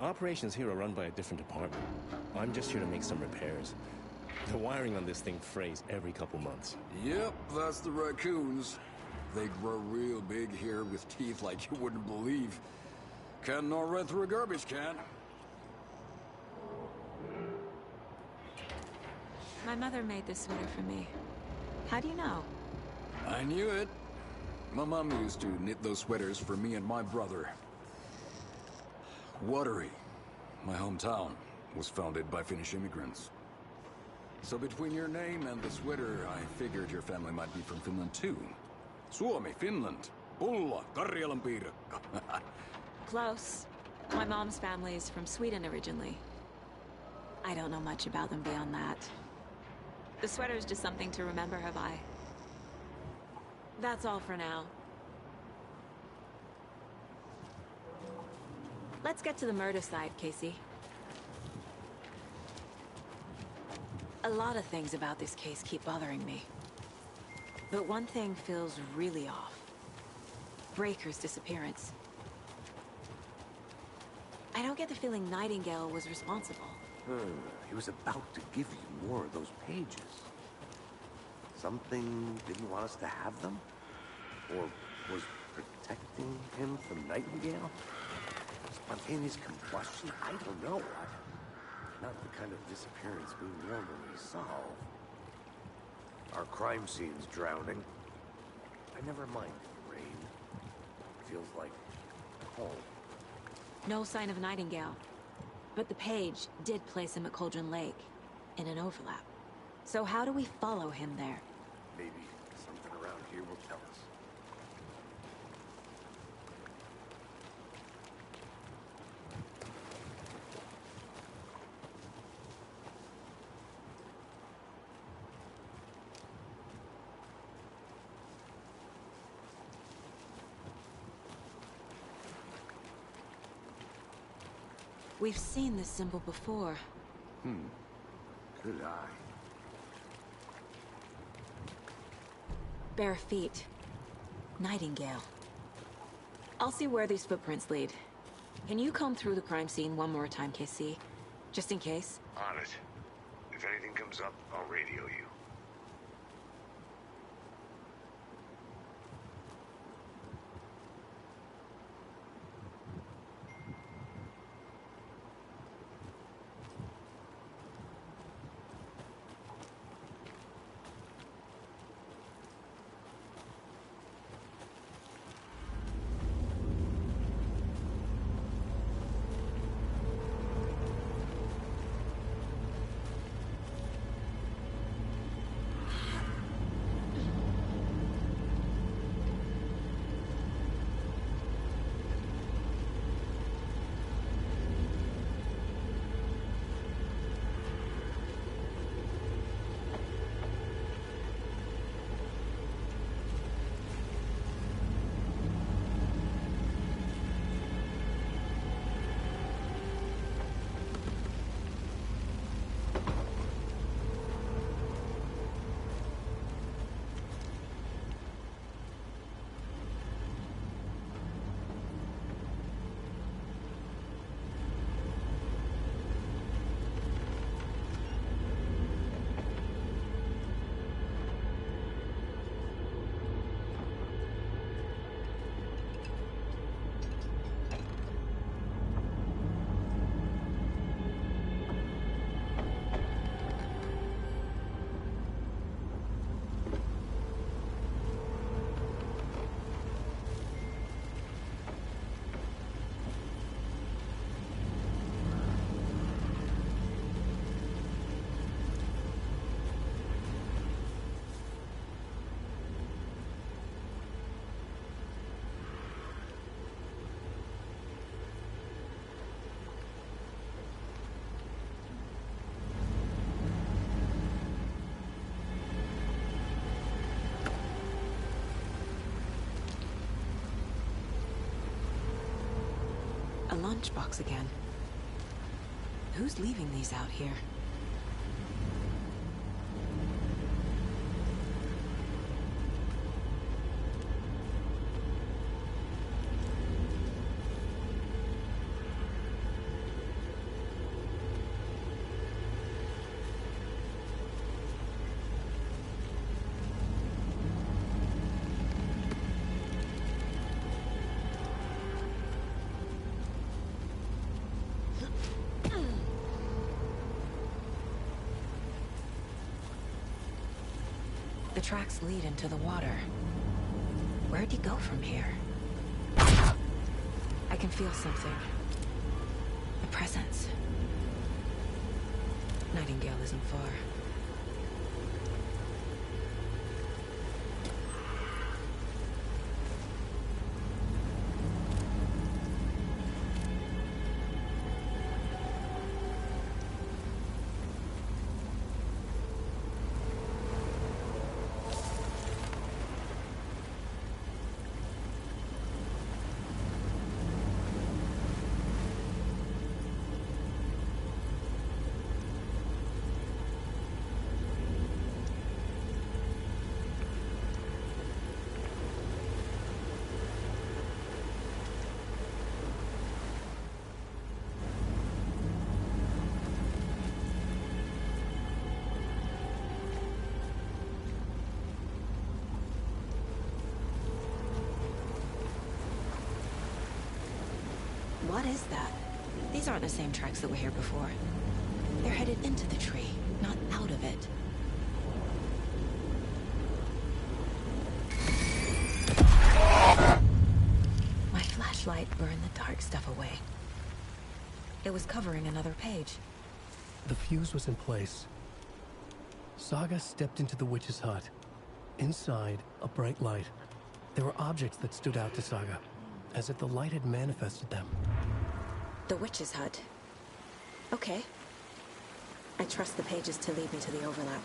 Operations here are run by a different department. I'm just here to make some repairs. The wiring on this thing frays every couple months. Yep, that's the raccoons. They grow real big here with teeth like you wouldn't believe. Can't nor run through a garbage can. My mother made this sweater for me. How do you know? I knew it. My mom used to knit those sweaters for me and my brother. Watery, my hometown, was founded by Finnish immigrants. So between your name and the sweater, I figured your family might be from Finland too. Suomi, Finland. Pulla, Karjalan piirakka. Close. My mom's family is from Sweden originally. I don't know much about them beyond that. The sweater is just something to remember her by. That's all for now. Let's get to the murder side, Casey. A lot of things about this case keep bothering me. But one thing feels really off. Breaker's disappearance. I don't get the feeling Nightingale was responsible. He was about to give you more of those pages. Something didn't want us to have them? Or was protecting him from Nightingale? Spontaneous combustion? I don't know. Not the kind of disappearance we normally solve. Our crime scene's drowning. I never mind the rain. Feels like home. No sign of Nightingale. But the page did place him at Cauldron Lake, in an overlap. So how do we follow him there? Maybe something around here will tell us. We've seen this symbol before. Good eye. Bare feet. Nightingale. I'll see where these footprints lead. Can you comb through the crime scene one more time, KC? Just in case? On it. If anything comes up, I'll radio you. A lunchbox again. Who's leaving these out here? The tracks lead into the water. Where'd he go from here? I can feel something. A presence. Nightingale isn't far. What is that? These aren't the same tracks that were here before. They're headed into the tree, not out of it. My flashlight burned the dark stuff away. It was covering another page. The fuse was in place. Saga stepped into the witch's hut. Inside, a bright light. There were objects that stood out to Saga, as if the light had manifested them. The witch's hut. Okay. I trust the pages to lead me to the overlap.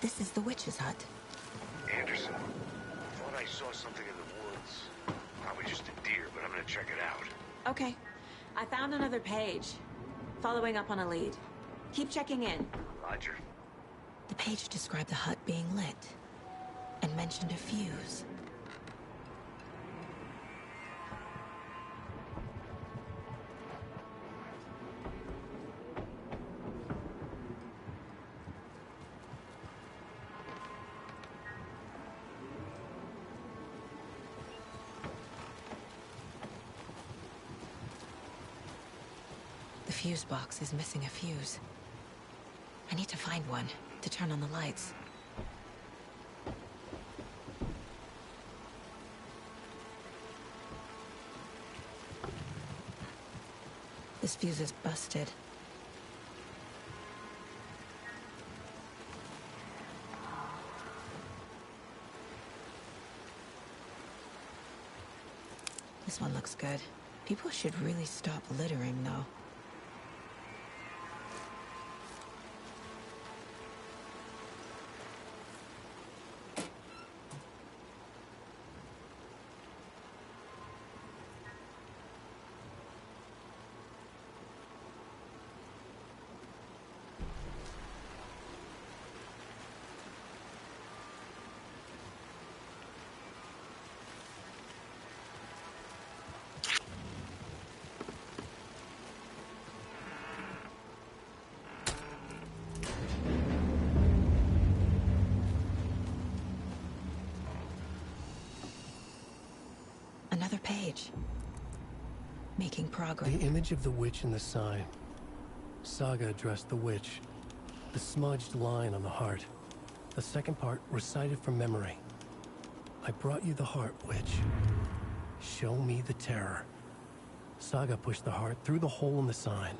This is the witch's hut. Anderson, thought I saw something in the woods. Probably just a deer, but I'm gonna check it out. Okay. I found another page. Following up on a lead. Keep checking in. Roger. The page described the hut being lit and mentioned a fuse. The fuse box is missing a fuse. I need to find one to turn on the lights. This fuse is busted. This one looks good. People should really stop littering, though. Another page. Making progress. The image of the witch in the sign. Saga addressed the witch. The smudged line on the heart. The second part recited from memory. I brought you the heart, witch. Show me the terror. Saga pushed the heart through the hole in the sign.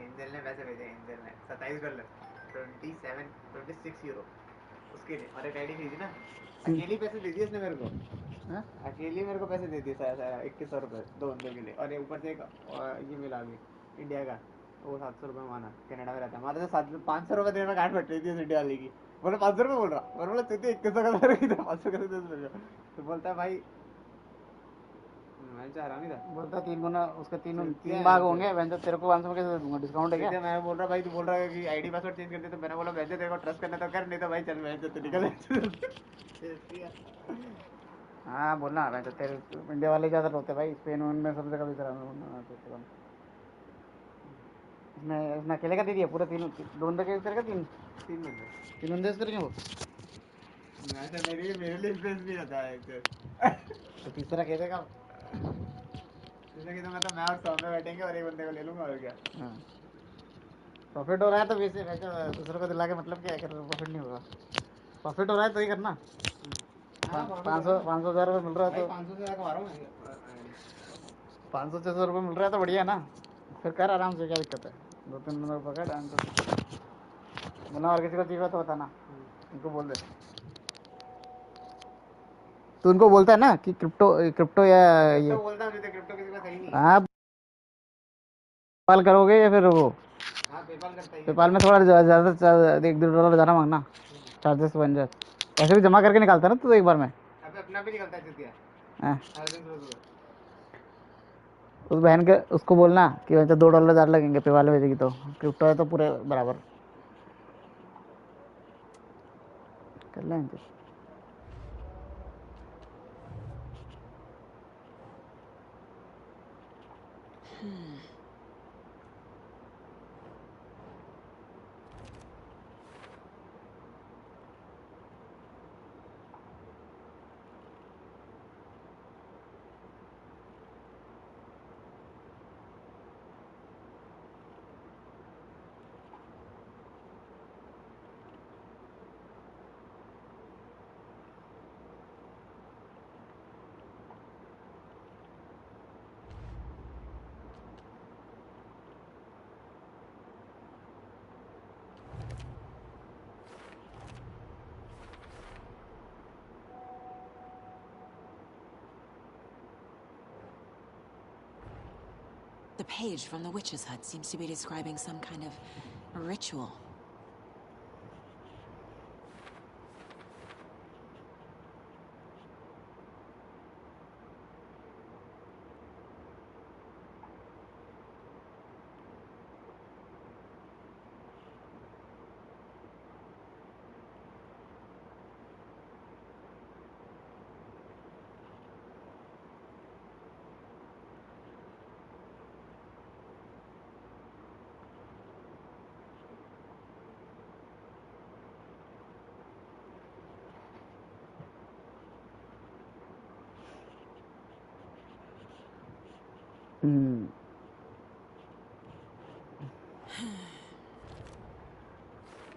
Angel ने वैसे भेजा angel ने $27 €26 उसके लिए और एक ID भेजी ना अकेली पैसे दे दिए इसने मेरे को अकेली मेरे को पैसे दे दिए 2100 रुपए 2 बंदों के लिए और ये ऊपर से एक ये मिला अभी इंडिया का वो 700 रुपए माना कनाडा में रहता है मात्र 500 रुपए देने में गांठ फट रही थी इंडिया वाले की बोले 500 रुपए बोल रहा और बोला तू 2100 का दे रही था 500 का दे दे तो बोलता है भाई मैं चाह रहा नहीं था बोलता 3 गुना उसके 3 भाग होंगे मैं तो तेरे को 500 कैसे दे दूंगा डिस्काउंट है क्या मैं बोल रहा भाई तू बोल रहा है कि आईडी पासवर्ड चेंज कर दे तो मैंने बोला वैसे तेरे को ट्रस्ट करना तो कर नहीं तो भाई चल मैं तो निकल हाँ बोलना मैं तो तेरे इंडिया वाले ज़्यादा रोते भाई स्पेन में सब जगह भी तरह इसने अकेले का दे दिया पूरा 3 2 बंदे का यूज़ करेगा 3 बंदे यूज़ करेंगे वो मेरे लिए स्पेस नहीं आता है तो तीसरा कैसे का जैसे कि तो मैं और सौ में बैठेंगे और एक बंदे को ले लूंगा और क्या प्रॉफिट हो रहा है तो वैसे दूसरे को दिला के मतलब क्या है प्रॉफिट नहीं होगा प्रॉफिट हो रहा है तो ही करना 500,000 रुपये मिल रहा है तो 500-600 रुपये मिल रहा है तो बढ़िया ना फिर कर आराम से क्या दिक्कत है 2-3 बंदों को पकड़ बोला और किसी को चाहिए तो बताना उनको बोल दे तो उनको बोलता है ना कि क्रिप्टो या ये बोलता हूं क्रिप्टो किसी का सही नहीं हाँ पेपाल करोगे या फिर वो पेपाल में थोड़ा ज़्यादा $1-2 ज़्यादा मांगना चार्जेस बन जाए ऐसे भी जमा करके निकालता ना तो एक बार में अपना भी निकलता है हाँ उस बहन के उसको बोलना कि वैसे $2 ज़्यादा लगेंगे पेपाल में भेजेगी तो क्रिप्टो है तो पूरे बराबर कर लेंगे The page from the witch's hut seems to be describing some kind of ritual.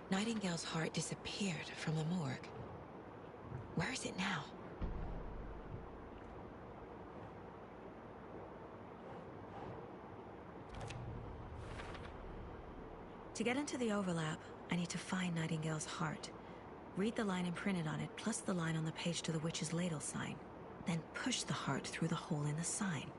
Nightingale's heart disappeared from the morgue. Where is it now? To get into the overlap, I need to find Nightingale's heart. Read the line imprinted on it, plus the line on the page to the witch's ladle sign. Then push the heart through the hole in the sign.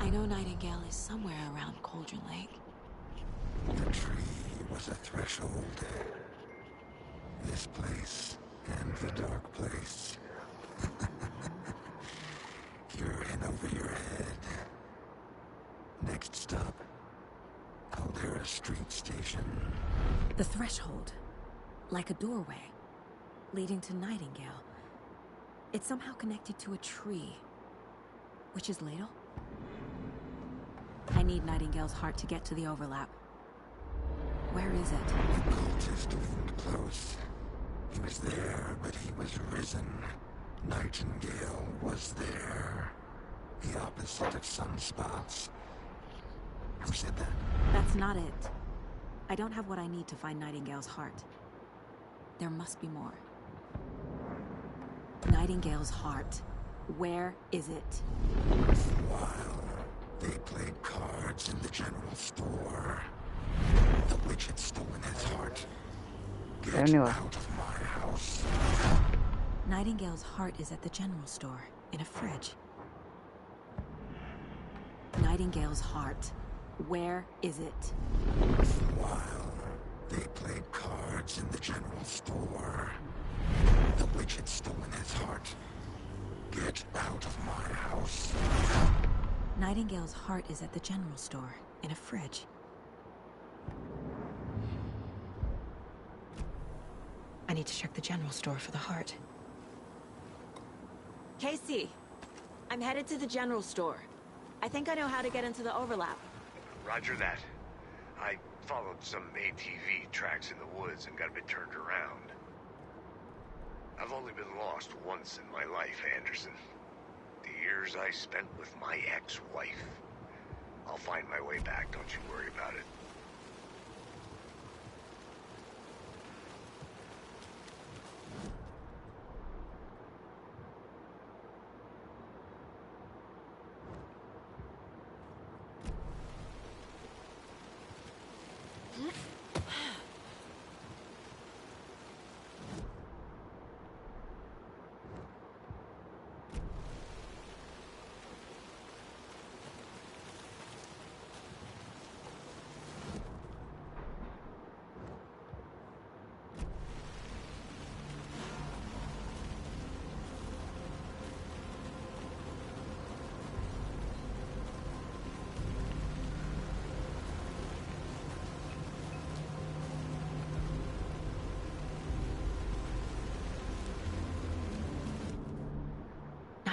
I know Nightingale is somewhere around Cauldron Lake. The tree was a threshold. This place and the dark place. You're in over your head. Next stop, Caldera Street Station. The threshold. Like a doorway. Leading to Nightingale. It's somehow connected to a tree. Witch's ladle? I need Nightingale's heart to get to the overlap. Where is it? The cultist loomed close. He was there, but he was risen. Nightingale was there. The opposite of sunspots. Who said that? That's not it. I don't have what I need to find Nightingale's heart. There must be more. Nightingale's heart. Where is it? While they played cards in the general store, the witch had stolen his heart. Get out of my house. Nightingale's heart is at the general store, in a fridge. Nightingale's heart. Where is it? While they played cards in the general store, the witch had stolen his heart. Get out of my house. Nightingale's heart is at the general store, in a fridge. I need to check the general store for the heart. Casey, I'm headed to the general store. I think I know how to get into the overlap. Roger that. I followed some ATV tracks in the woods and got a bit turned around. I've only been lost once in my life, Anderson. The years I spent with my ex-wife. I'll find my way back, don't you worry about it.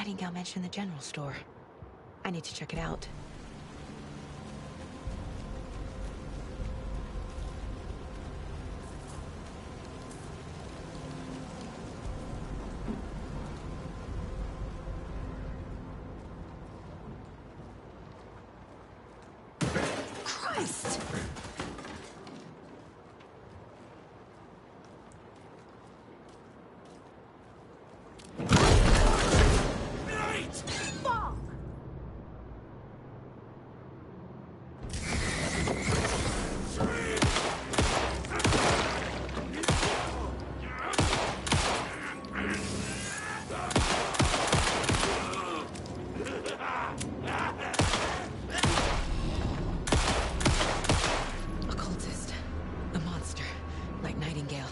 Nightingale mentioned the general store. I need to check it out. Christ! Occultist. A monster. Like Nightingale.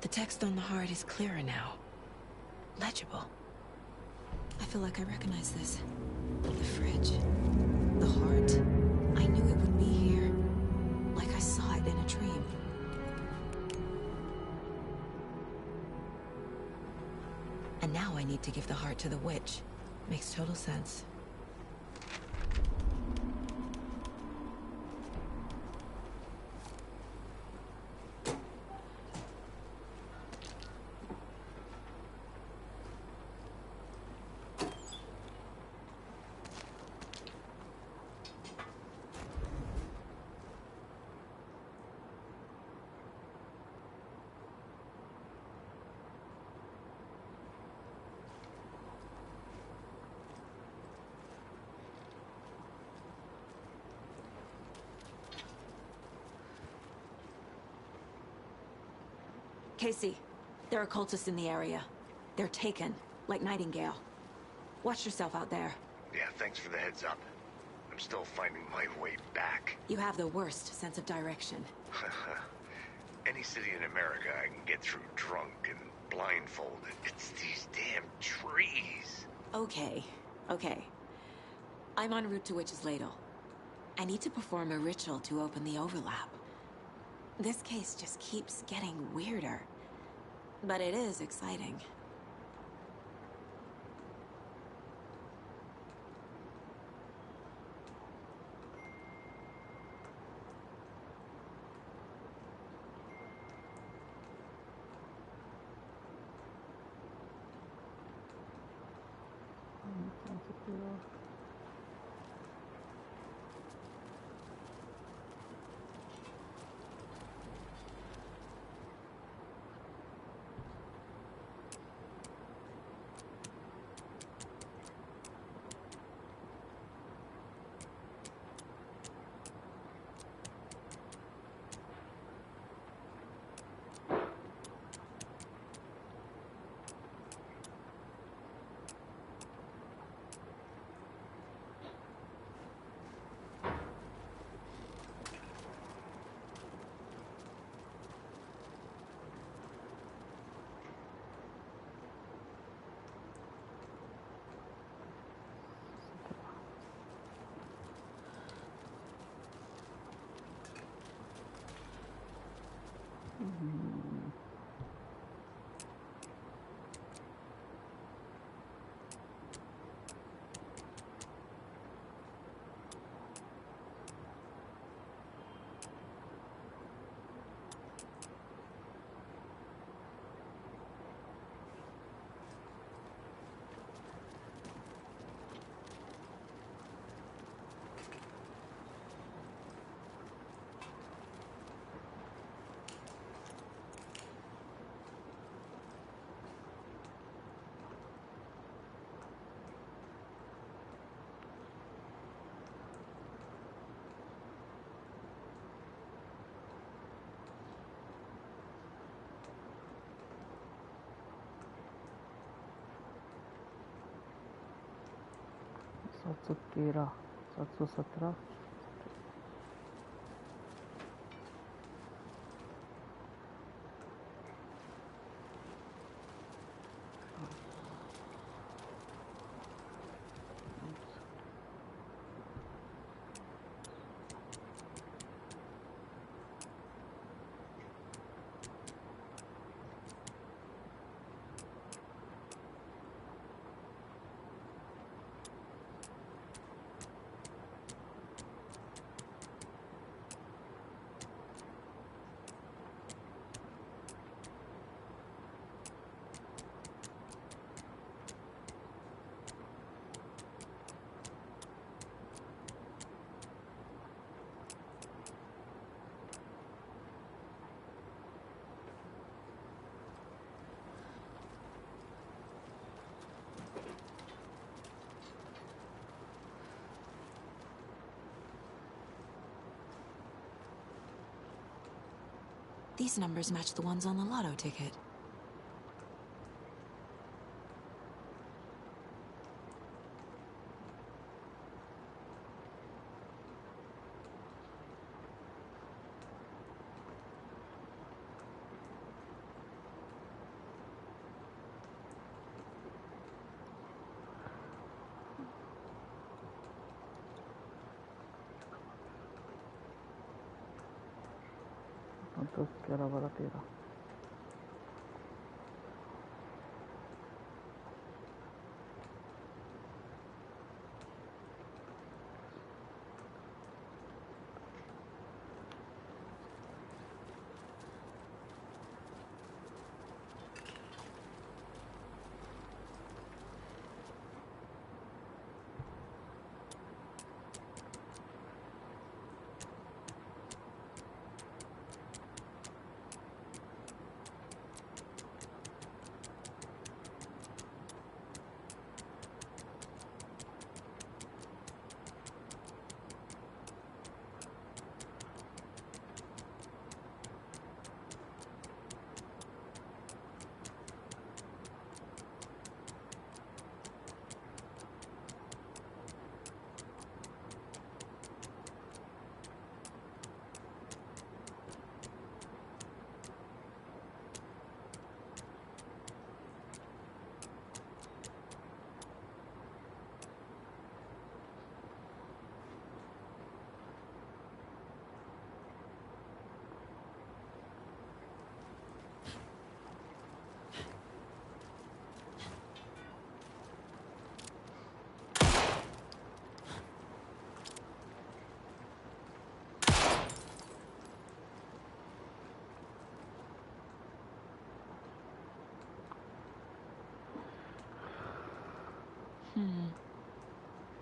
The text on the heart is clearer now. Legible. I feel like I recognize this. The fridge. The heart. I knew it would be here. Like I saw it in a dream. And now I need to give the heart to the witch. Makes total sense. Casey, there are cultists in the area. They're taken, like Nightingale. Watch yourself out there. Yeah, thanks for the heads up. I'm still finding my way back. You have the worst sense of direction. Any city in America I can get through drunk and blindfolded. It's these damn trees. Okay, okay. I'm en route to Witch's Ladle. I need to perform a ritual to open the overlap. This case just keeps getting weirder. But it is exciting. सात सौ 717 These numbers match the ones on the lotto ticket. Entonces, 11, 12, 13.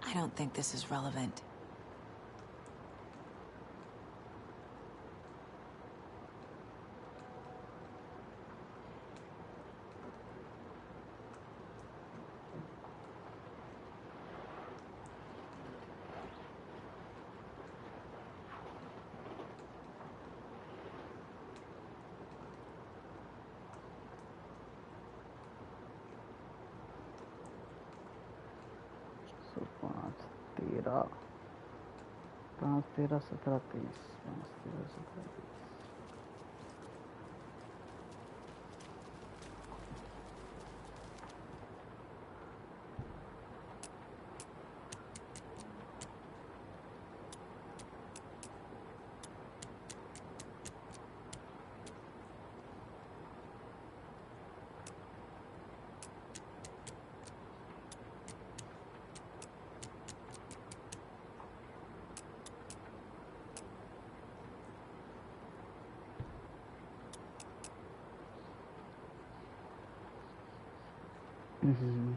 I don't think this is relevant. So 5, 13. 5, 13, 17, 30. 5, 13, 17, 30. Mm-hmm.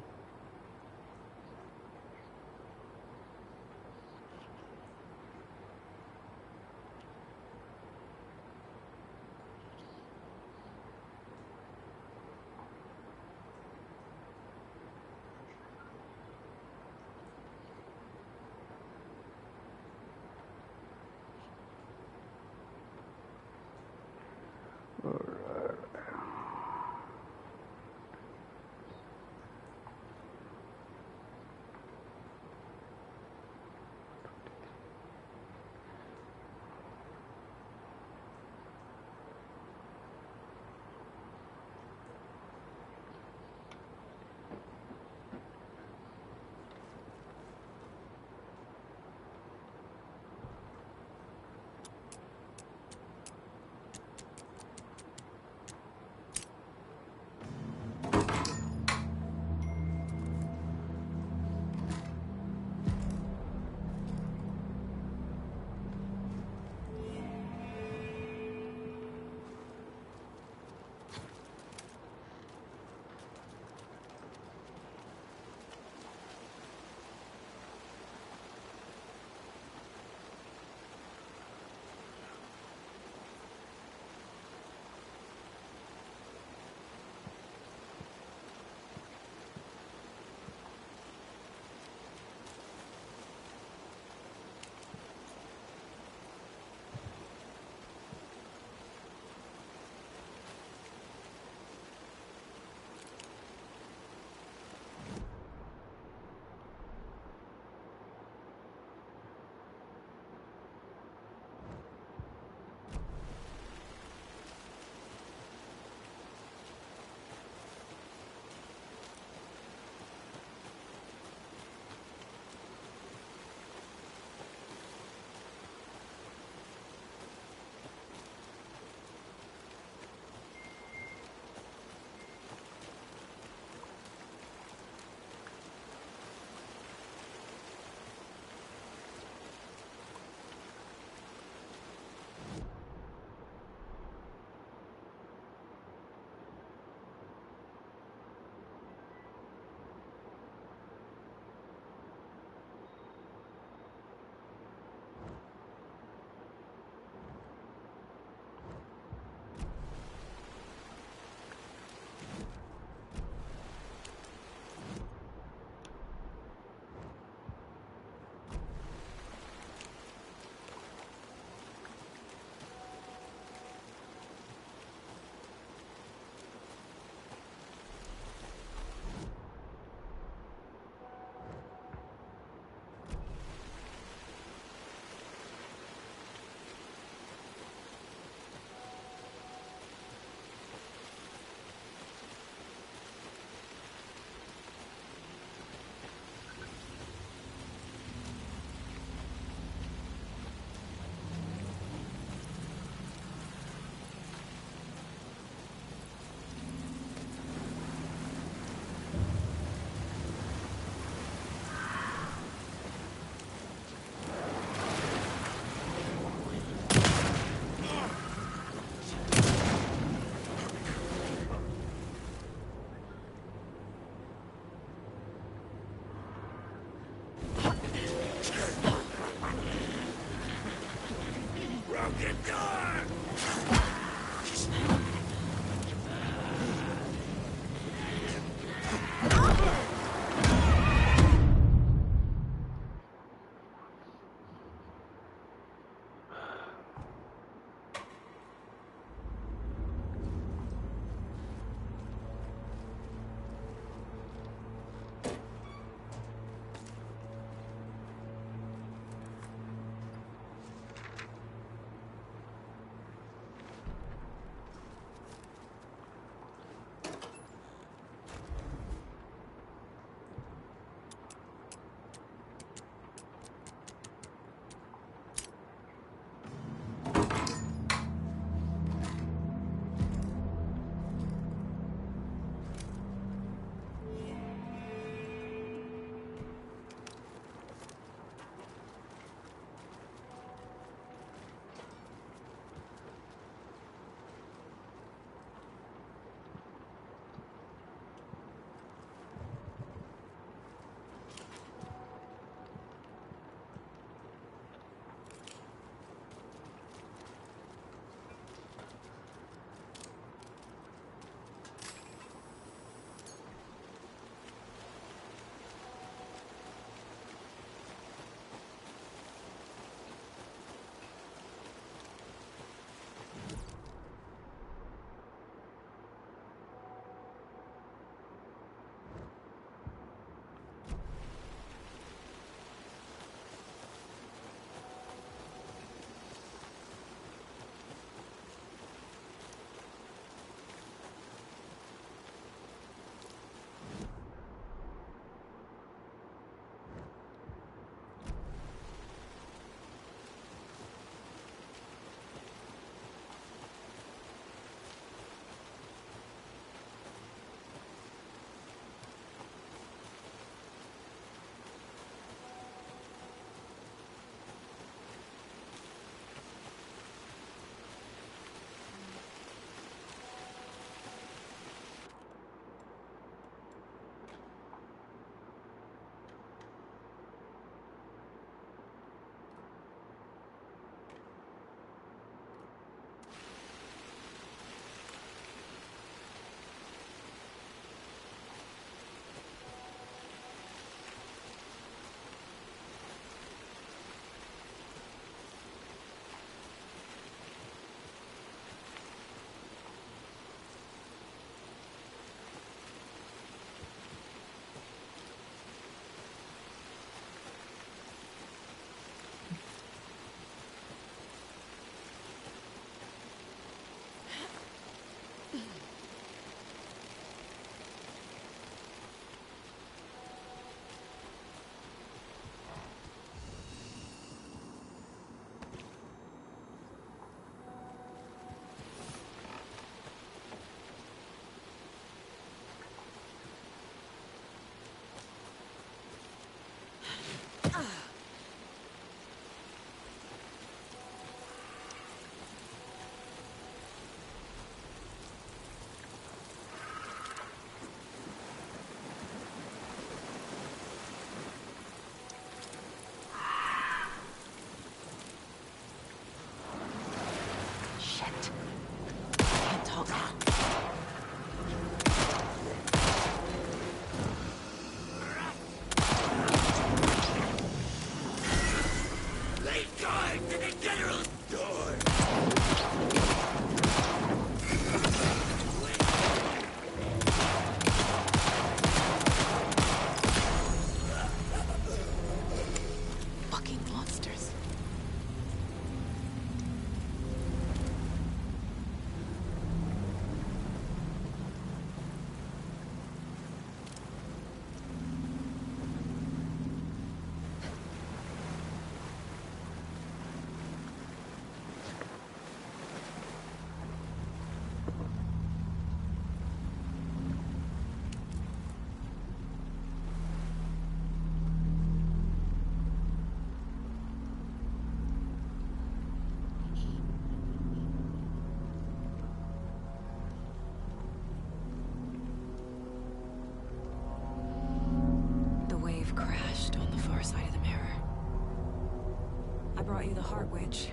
Brought you the Heart Witch.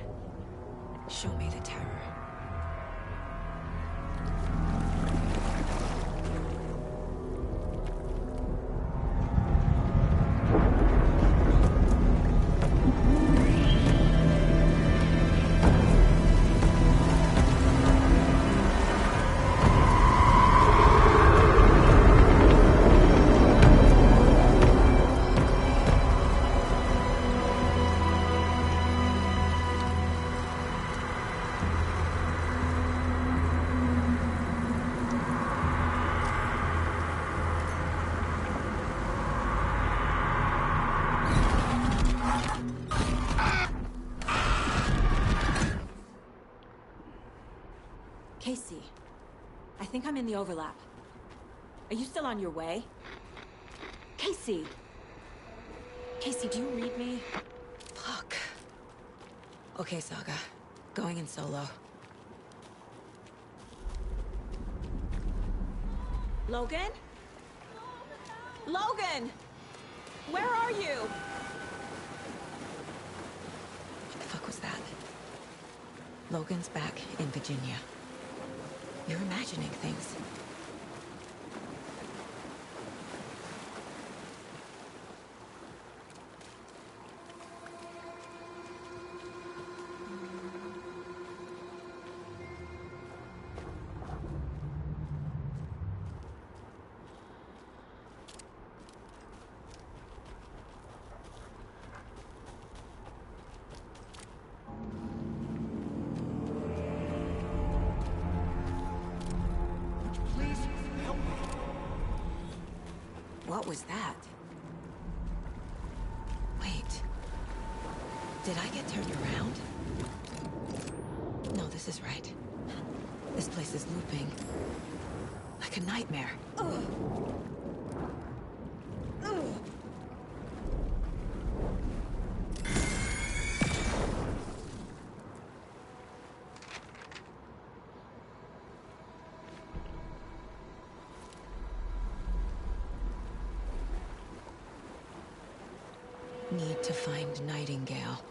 Show me the terror. Casey, I think I'm in the overlap. Are you still on your way? Casey! Casey, do you read me? Fuck. Okay, Saga. Going in solo. Logan? Logan! Where are you? What the fuck was that? Logan's back in Virginia. You're imagining things. What was that? Wait. Did I get turned around? No, this is right. This place is looping. Like a nightmare. Ugh. Need to find Nightingale.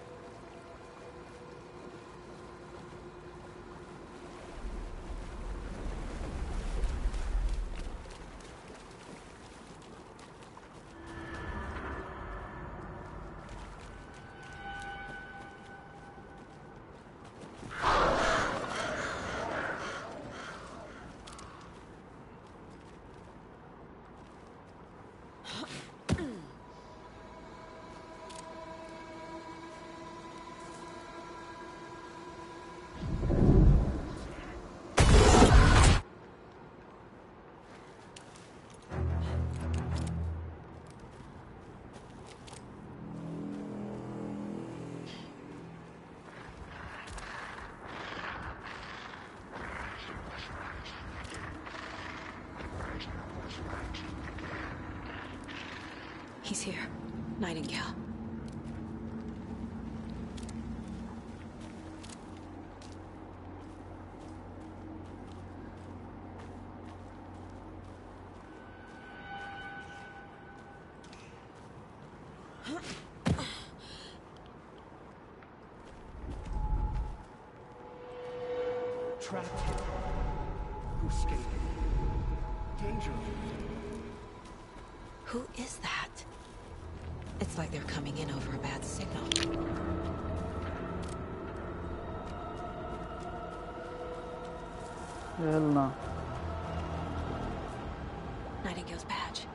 He's here. Nightingale. Trapped here. Who escaped? Danger. Who is that? It's like they're coming in over a bad signal. Hell no. Nightingale's badge.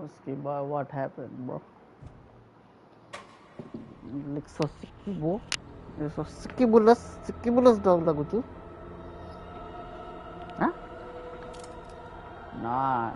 उसके बाद what happened, bro? Like so Sikibo, so Sikibulus dog lagu tu, huh? Nah.